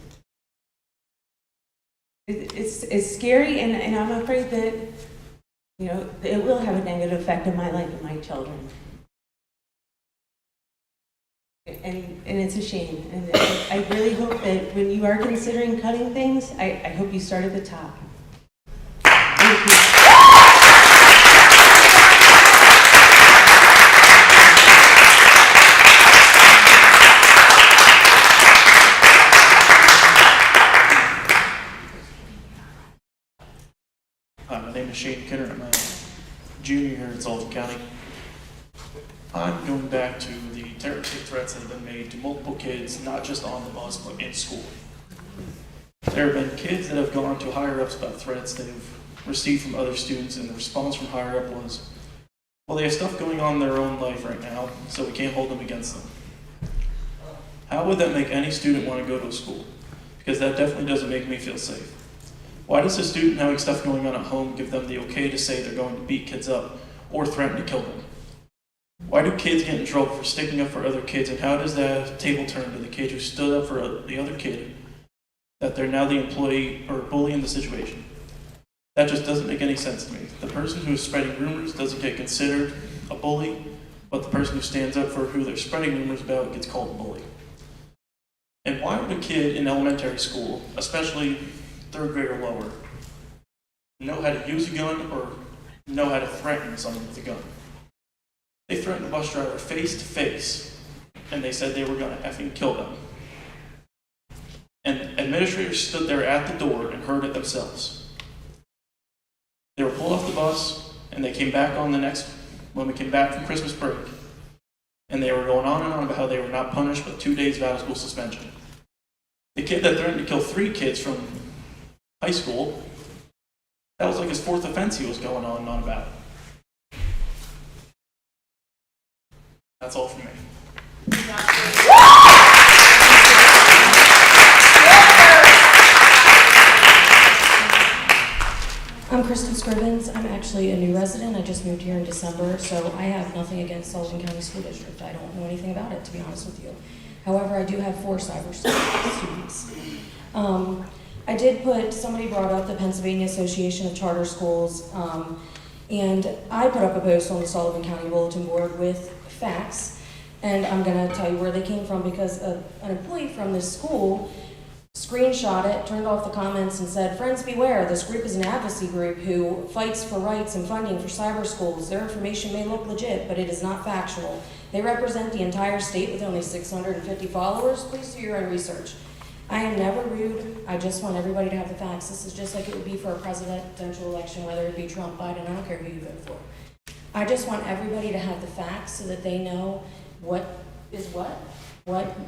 It's scary, and I'm afraid that, it will have a negative effect on my life and my children. And it's a shame. And I really hope that when you are considering cutting things, I hope you start at the top. Thank you.
My name is Shane Kinner. I'm a junior here in Sullivan County.
I'm going back to the terroristic threats that have been made to multiple kids, not just on the bus, but in school. There have been kids that have gone to higher ups about threats they've received from other students, and the response from higher up was, well, they have stuff going on in their own life right now, so we can't hold them against them. How would that make any student want to go to a school? Because that definitely doesn't make me feel safe. Why does a student having stuff going on at home give them the okay to say they're going to beat kids up or threaten to kill them? Why do kids get in trouble for sticking up for other kids, and how does that table turn to the kid who stood up for the other kid, that they're now the employee or bully in the situation? That just doesn't make any sense to me. The person who is spreading rumors doesn't get considered a bully, but the person who stands up for who they're spreading rumors about gets called a bully. And why would a kid in elementary school, especially 3rd grade or lower, know how to use a gun or know how to threaten someone with a gun? They threatened a bus driver face to face, and they said they were going to effing kill them. And administrators stood there at the door and heard it themselves. They were pulled off the bus, and they came back on when we came back from Christmas break, and they were going on and on about how they were not punished with 2 days of out-of-school suspension. The kid that threatened to kill 3 kids from high school, that was like his 4th offense he was going on and on about. That's all from me.
I'm Kristen Scrivens. I'm actually a new resident. I just moved here in December, so I have nothing against Sullivan County School District. I don't know anything about it, to be honest with you. However, I do have 4 cyber students. Somebody brought up the Pennsylvania Association of Charter Schools, and I put up a post on the Sullivan County Bulletin Board with facts, and I'm going to tell you where they came from because an employee from this school screenshot it, turned off the comments, and said, "Friends beware, this group is an advocacy group who fights for rights and funding for cyber schools. Their information may look legit, but it is not factual. They represent the entire state with only 650 followers. Please do your own research." I am never rude. I just want everybody to have the facts. This is just like it would be for a presidential election, whether it be Trump, Biden, I don't care who you vote for. I just want everybody to have the facts so that they know what is what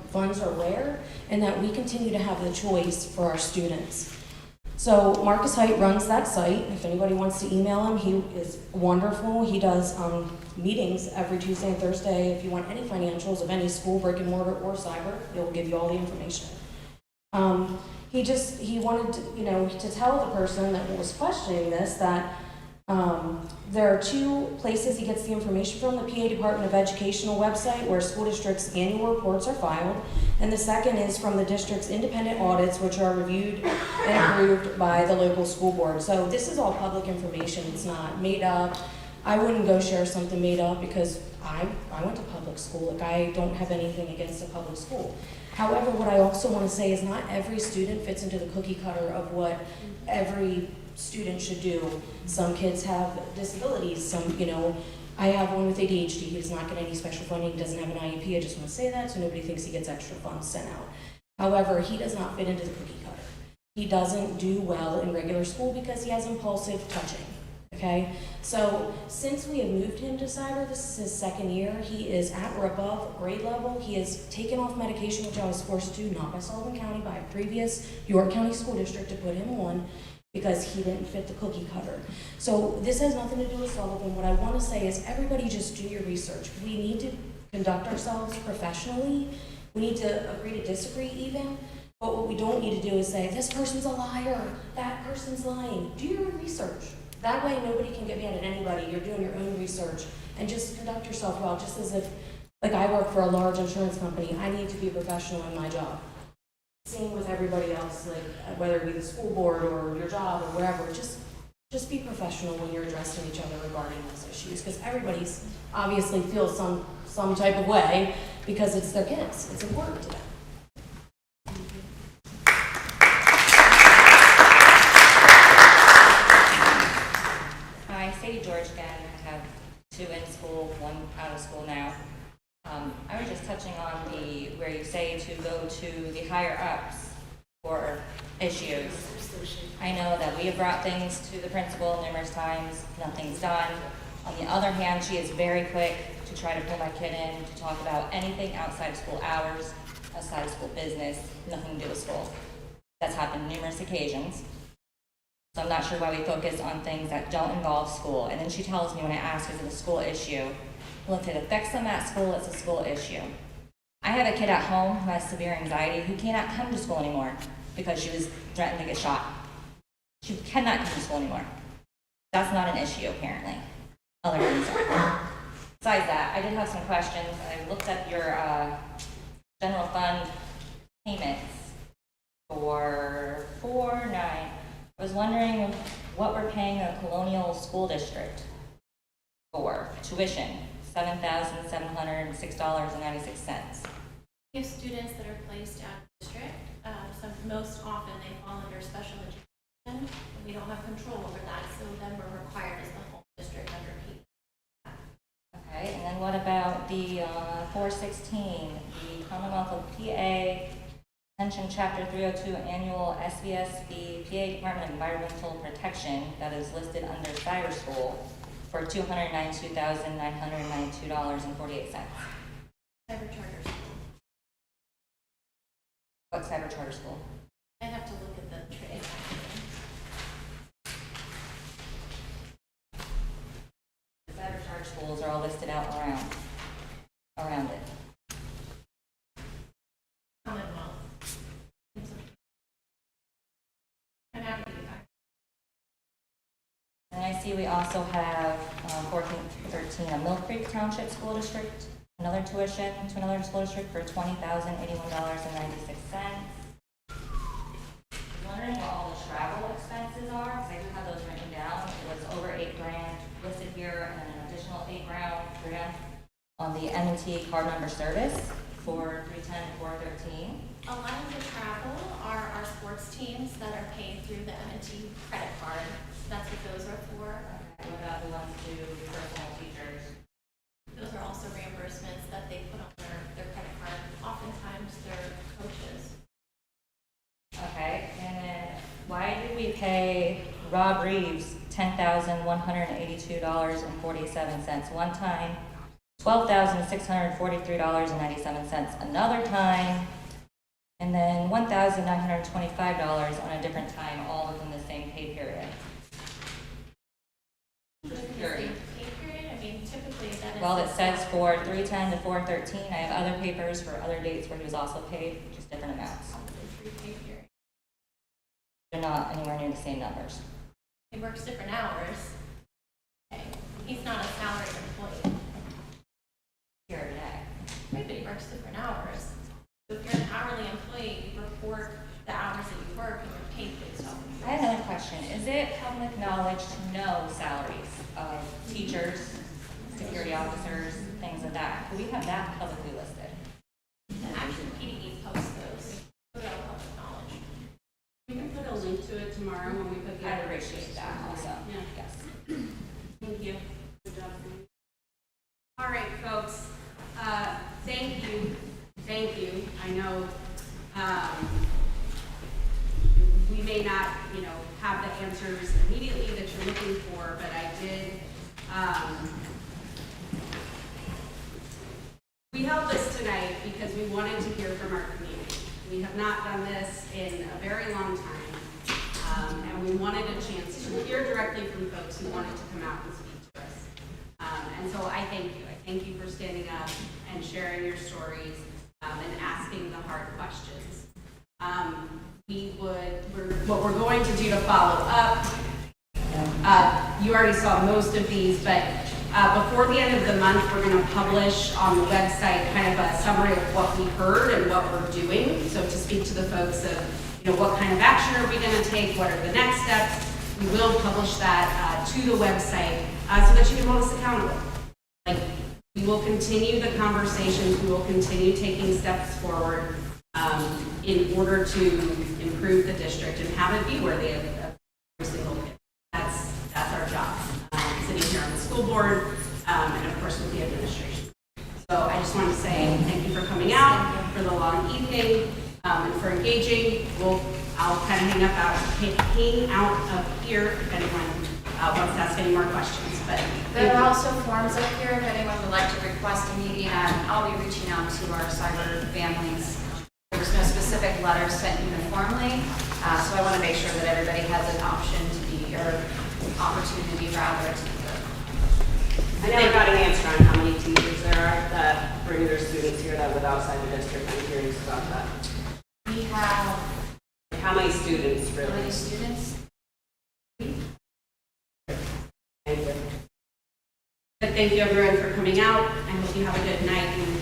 funds are where, and that we continue to have the choice for our students. So Marcus Height runs that site. If anybody wants to email him, he is wonderful. He does meetings every Tuesday and Thursday. If you want any financials of any school, brick and mortar or cyber, he'll give you all the information. He wanted to tell the person that was questioning this that there are 2 places he gets the information from: the PA Department of Educational website, where school districts' annual reports are filed, and the second is from the district's independent audits, which are reviewed and approved by the local school board. So this is all public information. It's not made up. I wouldn't go share something made up because I went to public school. Like, I don't have anything against a public school. However, what I also want to say is not every student fits into the cookie cutter of what every student should do. Some kids have disabilities. I have one with ADHD. He does not get any special funding. He doesn't have an IEP. I just want to say that so nobody thinks he gets extra funds sent out. However, he does not fit into the cookie cutter. He doesn't do well in regular school because he has impulsive touching. Okay, so since we have moved him to cyber, this is his 2nd year. He is at or above grade level. He has taken off medication, which I was forced to, not by Sullivan County, by a previous York County School District, to put him on because he didn't fit the cookie cutter. So this has nothing to do with Sullivan. What I want to say is everybody just do your research. We need to conduct ourselves professionally. We need to agree to disagree even. But what we don't need to do is say, this person's a liar, that person's lying. Do your own research. That way nobody can get mad at anybody. You're doing your own research and just conduct yourself well, just as if, like, I work for a large insurance company. I need to be professional in my job. Same with everybody else, like whether it be the school board or your job or wherever, just be professional when you're addressing each other regarding those issues, because everybody's obviously feels some type of way because it's their kids. It's important to them.
Hi, Sadie George again. I have 2 in school, 1 out of school now. I was just touching on where you say to go to the higher ups for issues. I know that we have brought things to the principal numerous times, nothing's done. On the other hand, she is very quick to try to pull my kid in to talk about anything outside of school hours, outside of school business, nothing to do with school. That's happened numerous occasions. So I'm not sure why we focus on things that don't involve school. And then she tells me when I ask, is it a school issue? Well, if it affects them at school, it's a school issue. I have a kid at home who has severe anxiety who cannot come to school anymore because she was threatened to get shot. She cannot come to school anymore. That's not an issue, apparently. Other things are. Besides that, I did have some questions. I looked up your general fund payments for 4-9. I was wondering what we're paying a Colonial School District for tuition, $7,706.96.
We have students that are placed out of district. Most often they fall under special education, and we don't have control over that, so then we're required as the whole district under P.
Okay, and then what about the 416, the Commonwealth of PA Pension Chapter 302 Annual SVSB PA Department of Environmental Protection that is listed under Cyber School for $292,992.48.
Cyber charter school.
What cyber charter school?
I have to look at the trade.
The cyber charter schools are all listed out around it.
Commonwealth. I'm happy to do that.
And I see we also have 1413, a Mill Creek Township School District, another tuition to another school district for $20,081.96. Wondering what all the travel expenses are, because I do have those written down. It was over $8,000 listed here, and then an additional $8,000 on the M&T card member service for 310 and 413.
A lot of the travel are our sports teams that are paid through the M&T credit card. That's what those are for.
Okay. What about the ones to personal teachers?
Those are also reimbursements that they put on their credit card. Oftentimes they're coaches.
Okay, and then why did we pay Rob Reeves $10,182.47 one time, $12,643.97 another time, and then $1,925 on a different time, all within the same pay period? Security.
Pay period, I mean, typically that is.
Well, it says for 310 to 413. I have other papers for other dates where he was also paid, just different amounts.
Pay period.
They're not anywhere near the same numbers.
He works different hours. Okay. He's not a salaried employee.
Here today.
Right, but he works different hours. So if you're an hourly employee, you report the hours that you work and you're paid based off of
I have another question. Is it public knowledge to know salaries of teachers, security officers, things like that? Do we have that publicly listed?
Actually, PDE posts those. Those are public knowledge.
We can put a link to it tomorrow when we put the.
I appreciate that also.
Yeah.
Yes.
Thank you. Good job. All right, folks. Thank you. Thank you. I know we may not, have the answers immediately that you're looking for, but I did. We held this tonight because we wanted to hear from our community. We have not done this in a very long time, and we wanted a chance to hear directly from folks who wanted to come out and speak to us. And so I thank you. I thank you for standing up and sharing your stories and asking the hard questions. What we're going to do to follow up, you already saw most of these, but before the end of the month, we're going to publish on the website kind of a summary of what we heard and what we're doing. So to speak to the folks of, what kind of action are we going to take? What are the next steps? We will publish that to the website so that you can hold us accountable. We will continue the conversations. We will continue taking steps forward in order to improve the district and have it be worthy of every single kid. That's our job, sitting here on the school board and of course with the administration. So I just want to say thank you for coming out, for the long evening, and for engaging. I'll kind of hang out of here if anyone wants to ask any more questions, but.
There are also forms up here if anyone would like to request a meeting. I'll be reaching out to our cyber families. There was no specific letter sent uniformly, so I want to make sure that everybody has an option to be, or opportunity rather, to
I never got an answer on how many teachers there are that bring their students here that live outside the district. I'm curious about that.
We have,
How many students
how
really?
many students?
Thank you.
But thank you everyone for coming out. I hope you have a good night and